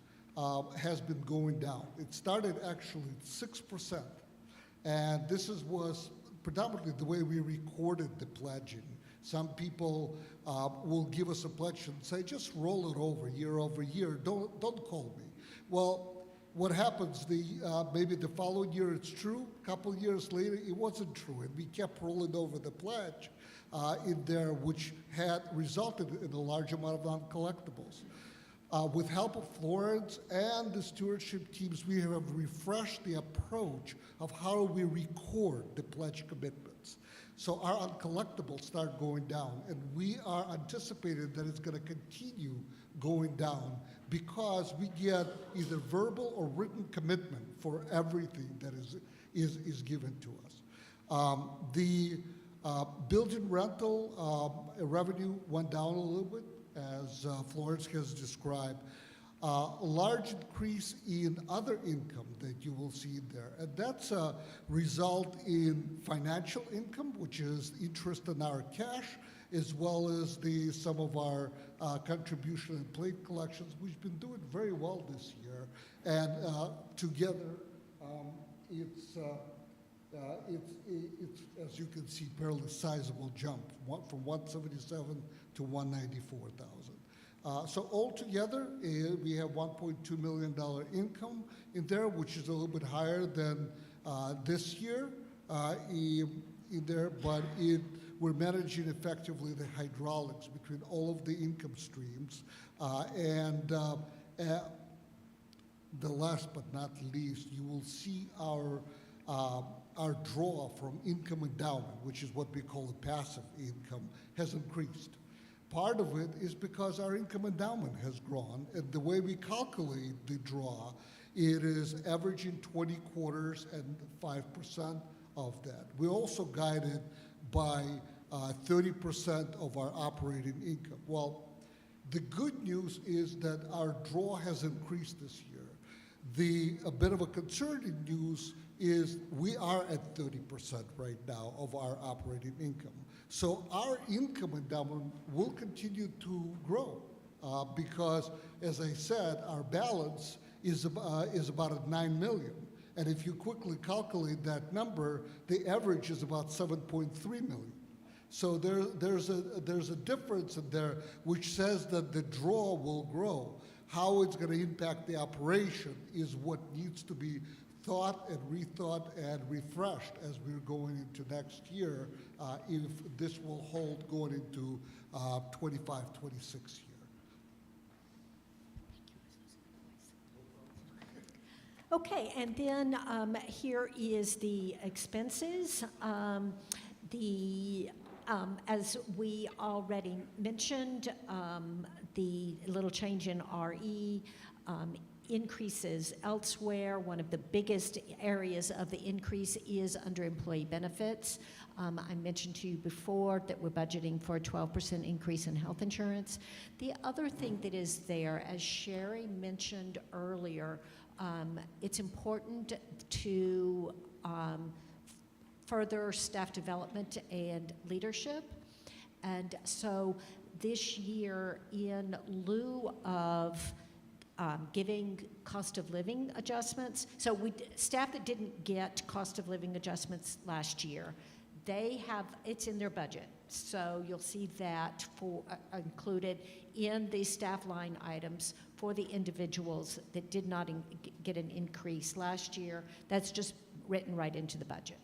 has been going down. It started actually at 6%, and this was predominantly the way we recorded the pledging. Some people will give us a pledge and say, just roll it over year. Don't call me. Well, what happens, maybe the following year it's true, a couple of years later it wasn't true, and we kept rolling over the pledge in there, which had resulted in a large amount of uncollectibles. With help of Florence and the stewardship teams, we have refreshed the approach of how we record the pledge commitments. So our uncollectibles start going down, and we are anticipating that it's going to continue going down because we get either verbal or written commitment for everything that is given to us. The built-in rental revenue went down a little bit, as Florence has described. A large increase in other income that you will see there, and that's a result in financial income, which is interest in our cash, as well as some of our contribution and plate collections, which have been doing very well this year. And together, it's as you can see, fairly sizable jump from 177 to 194,000. So altogether, we have $1.2 million income in there, which is a little bit higher than this year in there, but we're managing effectively the hydraulics between all of the income streams. And the last but not least, you will see our draw from income endowment, which is what we call the passive income, has increased. Part of it is because our income endowment has grown, and the way we calculate the draw, it is averaging 20 quarters and 5% of that. We're also guided by 30% of our operating income. Well, the good news is that our draw has increased this year. A bit of a concerning news is we are at 30% right now of our operating income. So our income endowment will continue to grow because, as I said, our balance is about at $9 million. And if you quickly calculate that number, the average is about $7.3 million. So there's a difference in there which says that the draw will grow. How it's going to impact the operation is what needs to be thought and rethought and refreshed as we're going into next year, if this will hold going into 25, 26 year. Okay, and then here is the expenses. As we already mentioned, the little change in RE, increases elsewhere. One of the biggest areas of the increase is under employee benefits. I mentioned to you before that we're budgeting for a 12% increase in health insurance. The other thing that is there, as Shari mentioned earlier, it's important to further staff development and leadership. And so this year, in lieu of giving cost of living adjustments. So staff that didn't get cost of living adjustments last year, it's in their budget. So you'll see that included in the staff line items for the individuals that did not get an increase last year. That's just written right into the budget.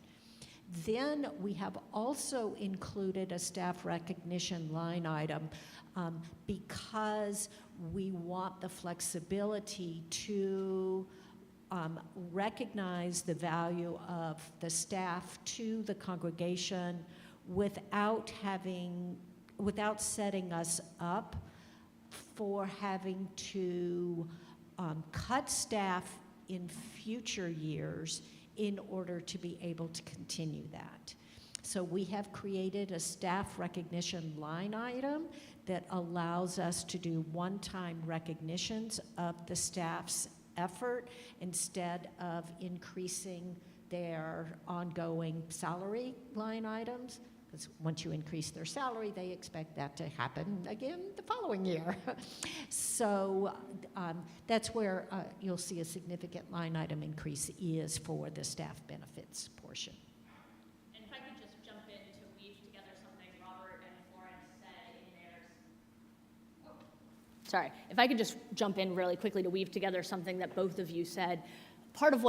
Then we have also included a staff recognition line item because we want the flexibility to recognize the value of the staff to the congregation without setting us up for having to cut staff in future years in order to be able to continue that. So we have created a staff recognition line item that allows us to do one-time recognitions of the staff's effort instead of increasing their ongoing salary line items. Because once you increase their salary, they expect that to happen again the following year. So that's where you'll see a significant line item increase is for the staff benefits portion. And if I could just jump in to weave together something Robert and Florence said in theirs. Sorry, if I could just jump in really quickly to weave together something that both of you said. Part of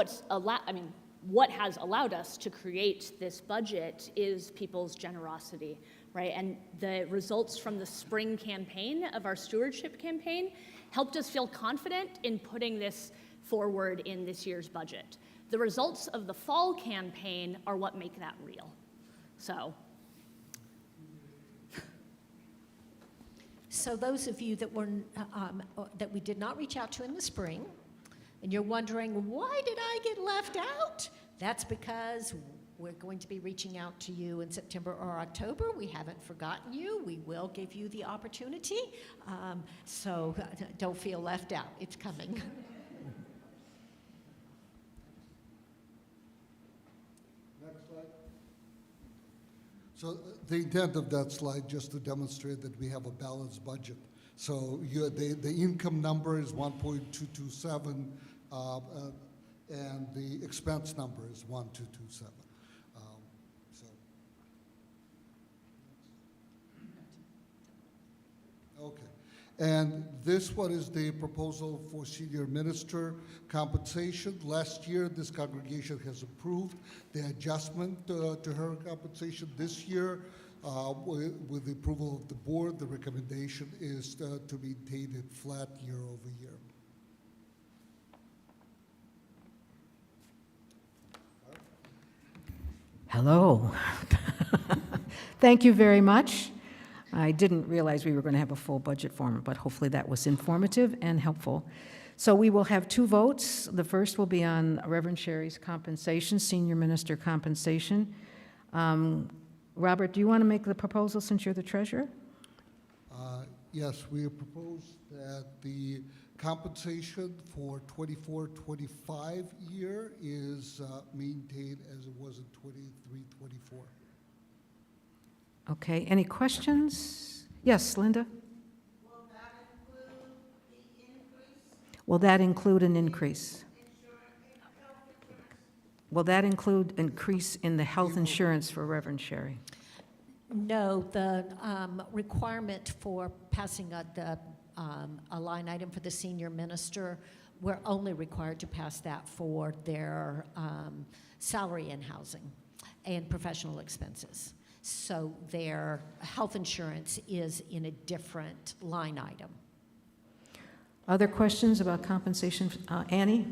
what has allowed us to create this budget is people's generosity, right? And the results from the spring campaign of our stewardship campaign helped us feel confident in putting this forward in this year's budget. The results of the fall campaign are what make that real. So those of you that that we did not reach out to in the spring, and you're wondering, why did I get left out? That's because we're going to be reaching out to you in September or October. We haven't forgotten you. We will give you the opportunity. So don't feel left out. It's coming. Next slide. So the intent of that slide, just to demonstrate that we have a balanced budget. So the income number is 1.227. And the expense number is 1227. Okay. And this one is the proposal for senior minister compensation. Last year, this congregation has approved the adjustment to her compensation. This year, with the approval of the board, the recommendation is to maintain it flat year over year. Hello. Thank you very much. I didn't realize we were going to have a full budget form, but hopefully that was informative and helpful. So we will have two votes. The first will be on Reverend Shari's compensation, senior minister compensation. Robert, do you want to make the proposal since you're the treasurer? Yes, we propose that the compensation for 24-25 year is maintained as it was in 23-24. Okay, any questions? Yes, Linda? Will that include the increase? Will that include an increase? Will that include increase in the health insurance for Reverend Shari? No, the requirement for passing a line item for the senior minister, we're only required to pass that for their salary and housing and professional expenses. So their health insurance is in a different line item. Other questions about compensation? Annie?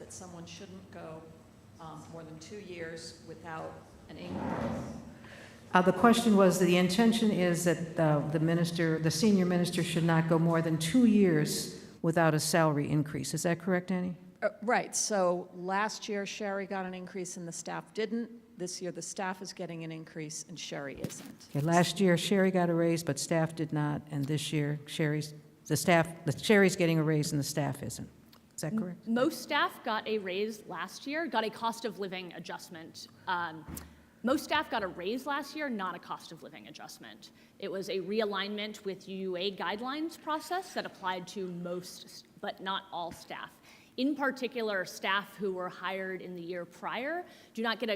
Someone shouldn't go more than 2 years without an increase. The question was, the intention is that the senior minister should not go more than 2 years without a salary increase. Is that correct, Annie? Right. So last year, Shari got an increase and the staff didn't. This year, the staff is getting an increase and Shari isn't. Okay, last year, Shari got a raise, but staff did not. And this year, Shari's getting a raise and the staff isn't. Is that correct? Most staff got a raise last year, got a cost of living adjustment. Most staff got a raise last year, not a cost of living adjustment. It was a realignment with UUA guidelines process that applied to most, but not all staff. In particular, staff who were hired in the year prior do not get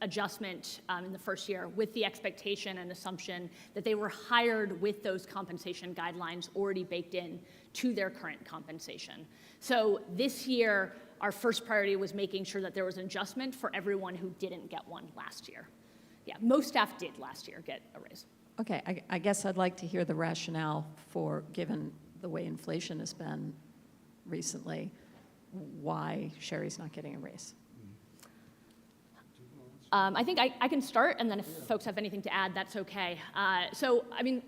adjustment in the first year with the expectation and assumption that they were hired with those compensation guidelines already baked in to their current compensation. So this year, our first priority was making sure that there was an adjustment for everyone who didn't get one last year. Yeah, most staff did last year get a raise. Okay, I guess I'd like to hear the rationale for, given the way inflation has been recently, why Shari's not getting a raise. I think I can start, and then if folks have anything to add, that's okay. So, I mean,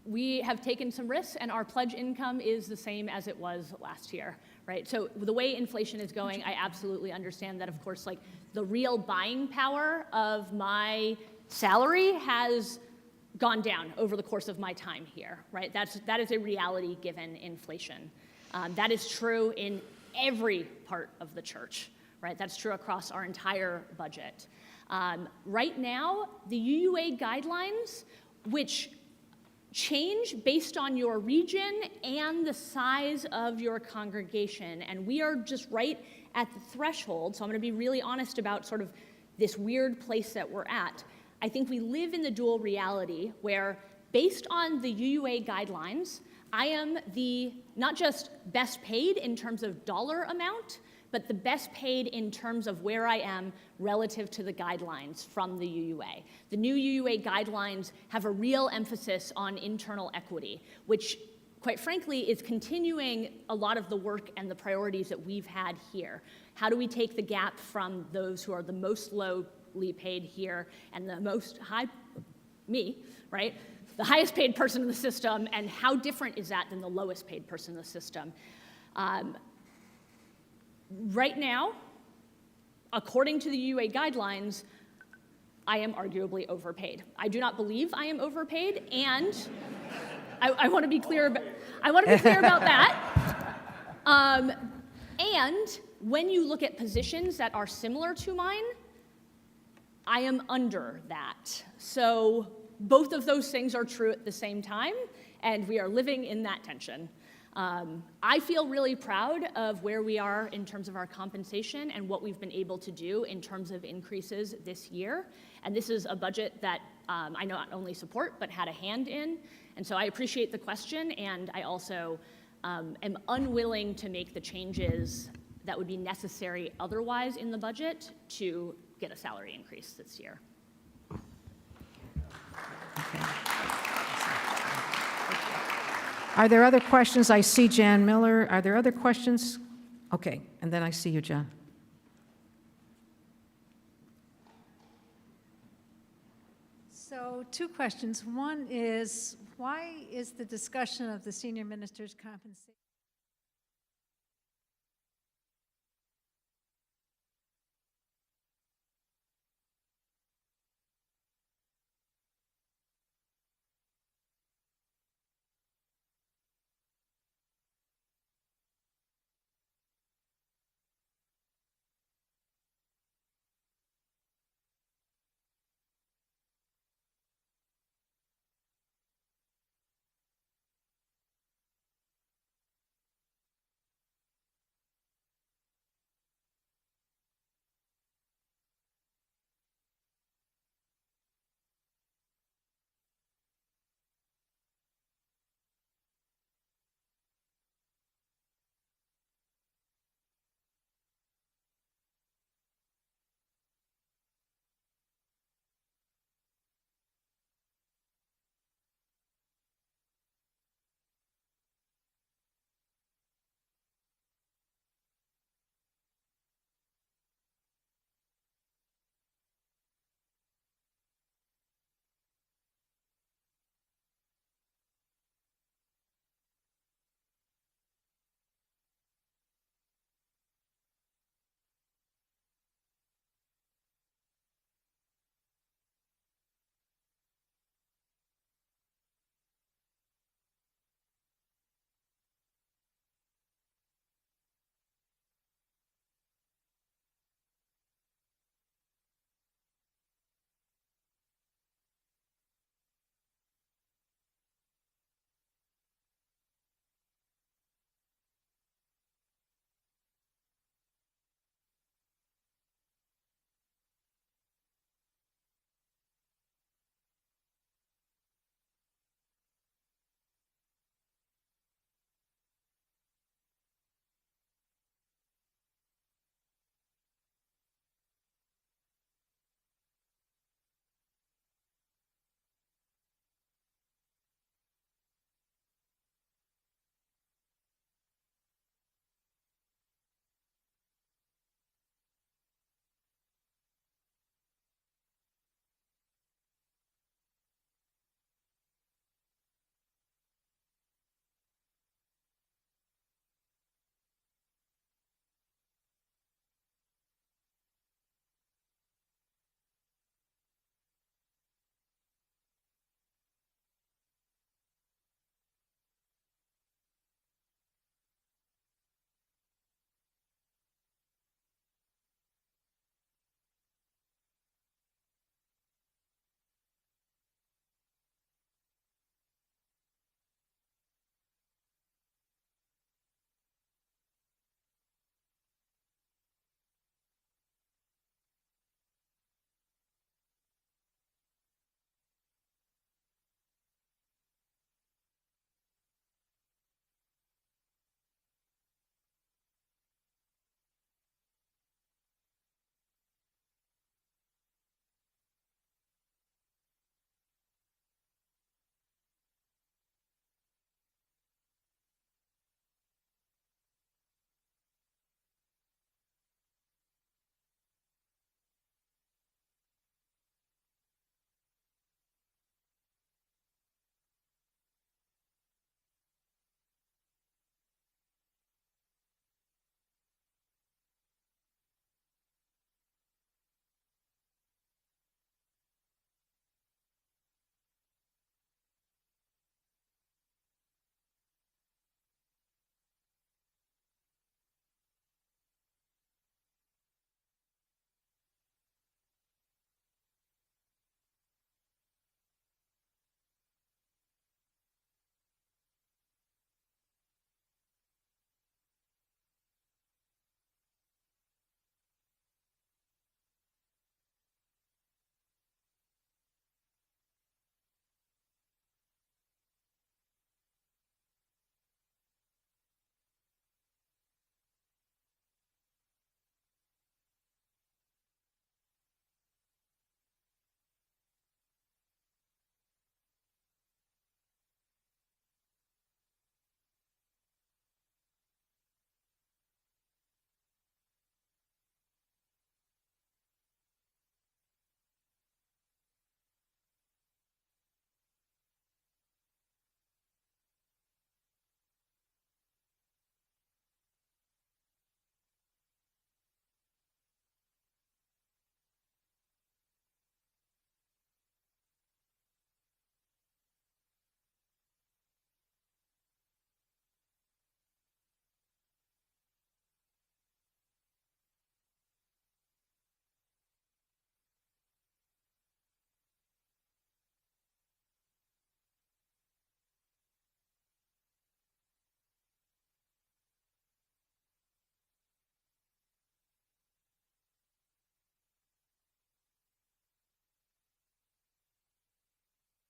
we have taken some risks, and our pledge income is the same as it was last year, right? So the way inflation is going, I absolutely understand that, of course, like the real buying power of my salary has gone down over the course of my time here, right? That is a reality given inflation. That is true in every part of the church, right? That's true across our entire budget. Right now, the UUA guidelines, which change based on your region and the size of your congregation, and we are just right at the threshold, so I'm going to be really honest about sort of this weird place that we're at. I think we live in the dual reality where, based on the UUA guidelines, I am the not just best paid in terms of dollar amount, but the best paid in terms of where I am relative to the guidelines from the UUA. The new UUA guidelines have a real emphasis on internal equity, which, quite frankly, is continuing a lot of the work and the priorities that we've had here. How do we take the gap from those who are the most lowly paid here and the most high, me, right? The highest paid person in the system, and how different is that than the lowest paid person in the system? Right now, according to the UUA guidelines, I am arguably overpaid. I do not believe I am overpaid, and I want to be clear about that. And when you look at positions that are similar to mine, I am under that. So both of those things are true at the same time, and we are living in that tension. I feel really proud of where we are in terms of our compensation and what we've been able to do in terms of increases this year. And this is a budget that I not only support, but had a hand in. And so I appreciate the question, and I also am unwilling to make the changes that would be necessary otherwise in the budget to get a salary increase this year. Are there other questions? I see Jan Miller. Are there other questions? Okay, and then I see you, John. So 2 questions. One is, why is the discussion of the senior minister's compensation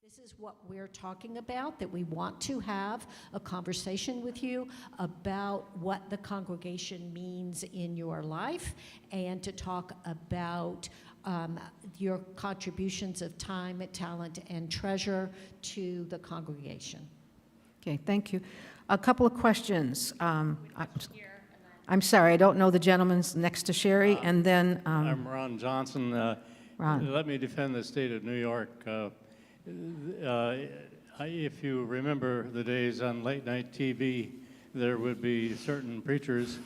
This is what we're talking about, that we want to have a conversation with you about what the congregation means in your life, and to talk about your contributions of time, talent, and treasure to the congregation. Okay, thank you. A couple of questions. I'm sorry, I don't know the gentleman's next to Sherry, and then... I'm Ron Johnson. Ron. Let me defend the state of New York. If you remember the days on late night TV, there would be certain preachers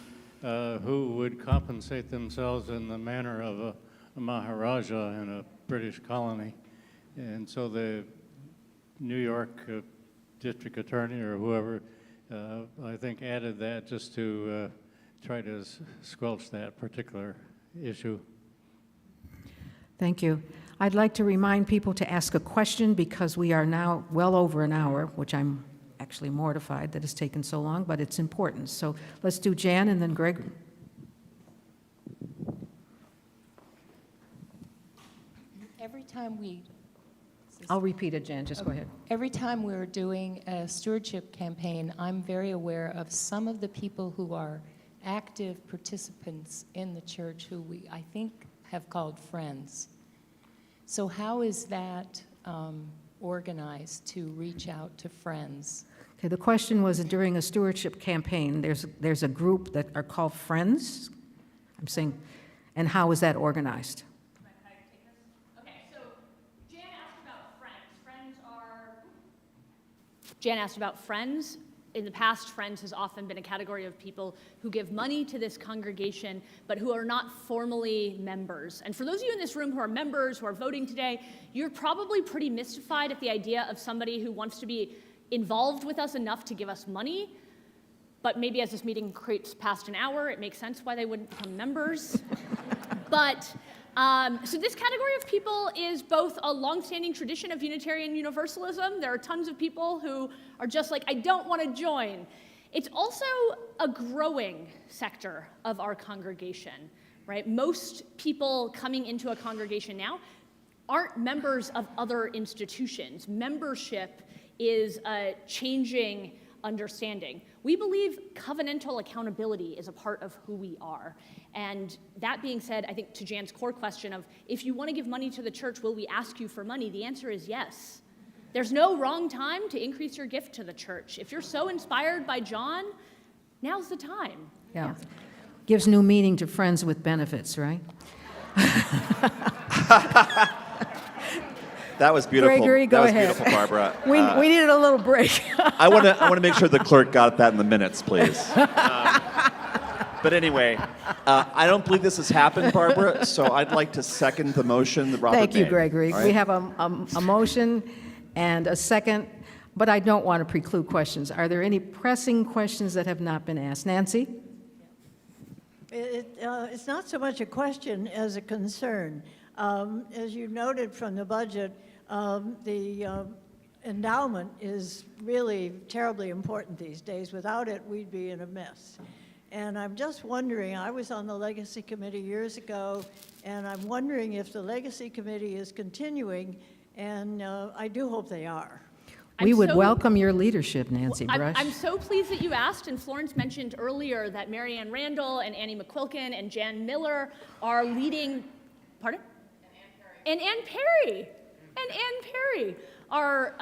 who would compensate themselves in the manner of a Maharaja in a British colony. And so the New York district attorney or whoever, I think, added that just to try to squelch that particular issue. Thank you. I'd like to remind people to ask a question because we are now well over an hour, which I'm actually mortified that it's taken so long, but it's important. So let's do Jan and then Greg. Every time I'll repeat it, Jan, just go ahead. Every time we're doing a stewardship campaign, I'm very aware of some of the people who are active participants in the church who I think have called friends. So how is that organized to reach out to friends? Okay, the question was during a stewardship campaign, there's a group that are called Friends. I'm saying, and how is that organized? Jan asked about friends. In the past, friends has often been a category of people who give money to this congregation, but who are not formally members. And for those of you in this room who are members, who are voting today, you're probably pretty mystified at the idea of somebody who wants to be involved with us enough to give us money, but maybe as this meeting creeps past an hour, it makes sense why they wouldn't become members. But so this category of people is both a longstanding tradition of Unitarian Universalism. There are tons of people who are just like, I don't want to join. It's also a growing sector of our congregation, right? Most people coming into a congregation now aren't members of other institutions. Membership is a changing understanding. We believe covenantal accountability is a part of who we are. And that being said, I think to Jan's core question of, if you want to give money to the church, will we ask you for money? The answer is yes. There's no wrong time to increase your gift to the church. If you're so inspired by John, now's the time. Yeah. Gives new meaning to friends with benefits, right? That was beautiful. Gregory, go ahead. That was beautiful, Barbara. We needed a little break. I want to make sure the clerk got that in the minutes, please. But anyway, I don't believe this has happened, Barbara, so I'd like to second the motion that Robert Thank you, made. Gregory. All right? We have a motion and a second, but I don't want to preclude questions. Are there any pressing questions that have not been asked? Nancy? It's not so much a question as a concern. As you noted from the budget, the endowment is really terribly important these days. Without it, we'd be in a mess. And I'm just wondering, I was on the Legacy Committee years ago, and I'm wondering if the Legacy Committee is continuing, and I do hope they are. We would welcome your leadership, Nancy Brush. I'm so pleased that you asked, and Florence mentioned earlier that Mary Ann Randall and Annie McQuilkin and Jan Miller are leading, pardon? And Ann Perry. And Ann Perry are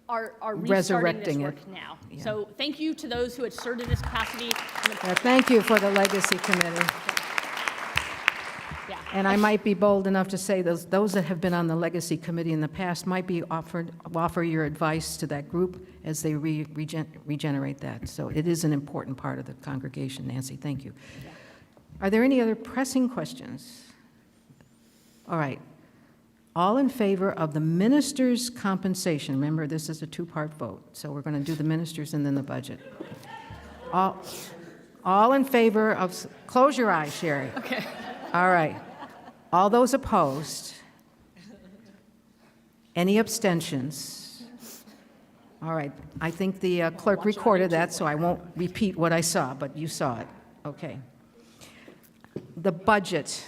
restarting Resurrecting this it. work now. Yeah. So thank you to those who had served in this capacity. Thank you for the Legacy Committee. Yeah. And I might be bold enough to say those that have been on the Legacy Committee in the past might be offer your advice to that group as they regenerate that. So it is an important part of the congregation, Nancy. Thank you. Yeah. Are there any other pressing questions? All right. All in favor of the minister's compensation? Remember, this is a two-part vote, so we're going to do the ministers and then the budget. All in favor of, close your eyes, Sherry. Okay. All right. All those opposed? Any abstentions? All right. I think the clerk recorded that, so I won't repeat what I saw, but you saw it. Okay. The budget.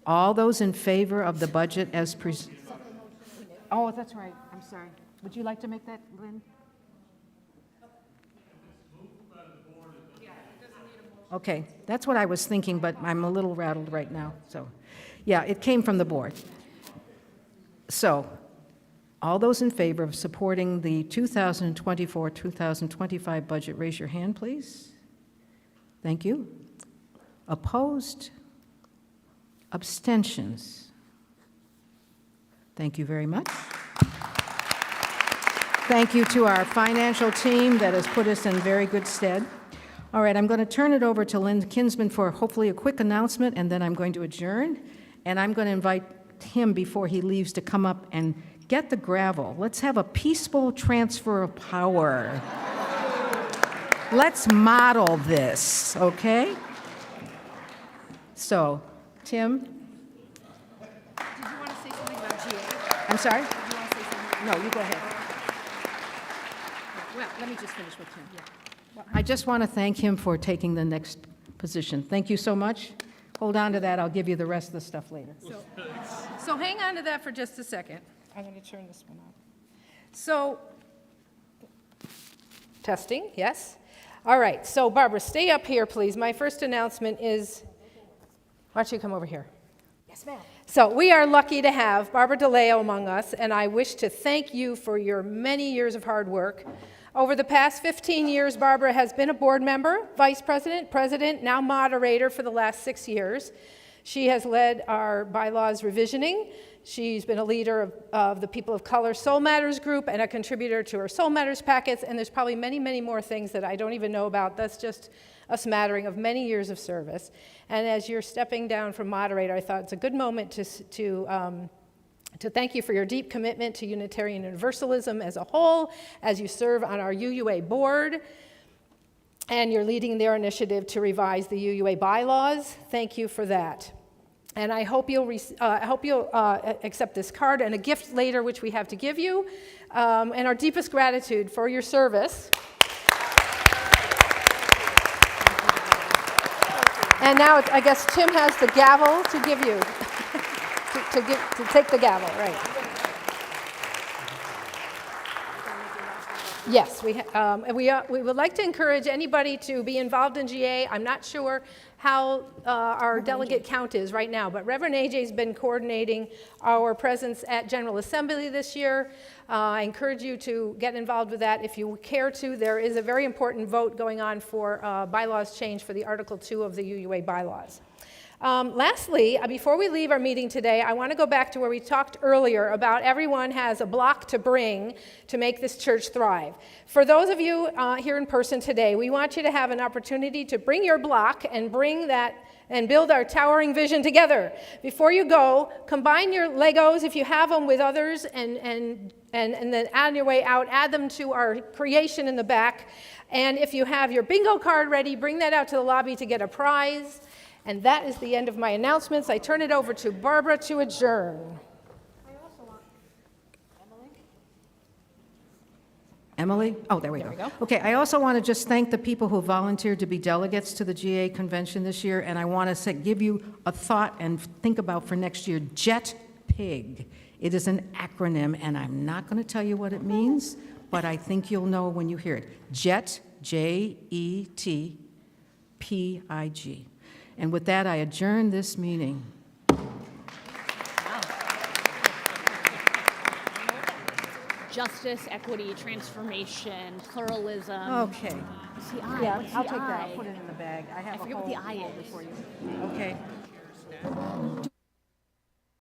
All those in favor of the budget as presented? Oh, that's right. I'm sorry. Would you like to make that, Lynn? Okay, that's what I was thinking, but I'm a little rattled right now. So, yeah, it came from the board. So, all those in favor of supporting the 2024-2025 budget, raise your hand, please. Thank you. Opposed? Abstentions? Thank you very much. Thank you to our financial team that has put us in very good stead. All right, I'm going to turn it over to Lynn Kinsman for hopefully a quick announcement, and then I'm going to adjourn. And I'm going to invite him before he leaves to come up and get the gravel. Let's have a peaceful transfer of power. Let's model this, okay? So, Tim? Did you want to say something about GA? I'm sorry? Did you want to say something? No, you go ahead. Well, let me just finish with Tim. Yeah. I just want to thank him for taking the next position. Thank you so much. Hold on to that. I'll give you the rest of the stuff later. So hang on to that for just a second. I'm going to turn this one on. So, testing, yes? All right, so Barbara, stay up here, please. My first announcement is, why don't you come over here? Yes, ma'am. So we are lucky to have Barbara DeLeo among us, and I wish to thank you for your many years of hard work. Over the past 15 years, Barbara has been a board member, vice president, president, now moderator for the last 6 years. She has led our bylaws revisioning. She's been a leader of the People of Color Soul Matters group and a contributor to our Soul Matters packets, and there's probably many, many more things that I don't even know about. That's just a smattering of many years of service. And as you're stepping down from moderator, I thought it's a good moment to thank you for your deep commitment to Unitarian Universalism as a whole, as you serve on our UUA board, and you're leading their initiative to revise the UUA bylaws. Thank you for that. And I hope you'll accept this card and a gift later, which we have to give you, and our deepest gratitude for your service. And now I guess Tim has the gavel to give you. to take the gavel, right. Yes, we would like to encourage anybody to be involved in GA. I'm not sure how our delegate count is right now, but Reverend AJ's been coordinating our presence at General Assembly this year. I encourage you to get involved with that if you care to. There is a very important vote going on for bylaws change for the Article 2 of the UUA bylaws. Lastly, before we leave our meeting today, I want to go back to where we talked earlier about everyone has a block to bring to make this church thrive. For those of you here in person today, we want you to have an opportunity to bring your block and bring that and build our towering vision together. Before you go, combine your Legos, if you have them, with others, and then on your way out, add them to our creation in the back. And if you have your bingo card ready, bring that out to the lobby to get a prize. And that is the end of my announcements. I turn it over to Barbara to adjourn. Emily? Oh, there we go. Okay, I also want to just thank the people who volunteered to be delegates to the GA convention this year, and I want to give you a thought and think about for next year, JET-PIG. It is an acronym, and I'm not going to tell you what it means, but I think you'll know when you hear it. JET, J-E-T-P-I-G. And with that, I adjourn this meeting. Justice, equity, transformation, pluralism. Okay. What's the I? Yeah, What's I'll the take that. I? I'll put it in the bag. I have I forget what the I is. for you. Okay.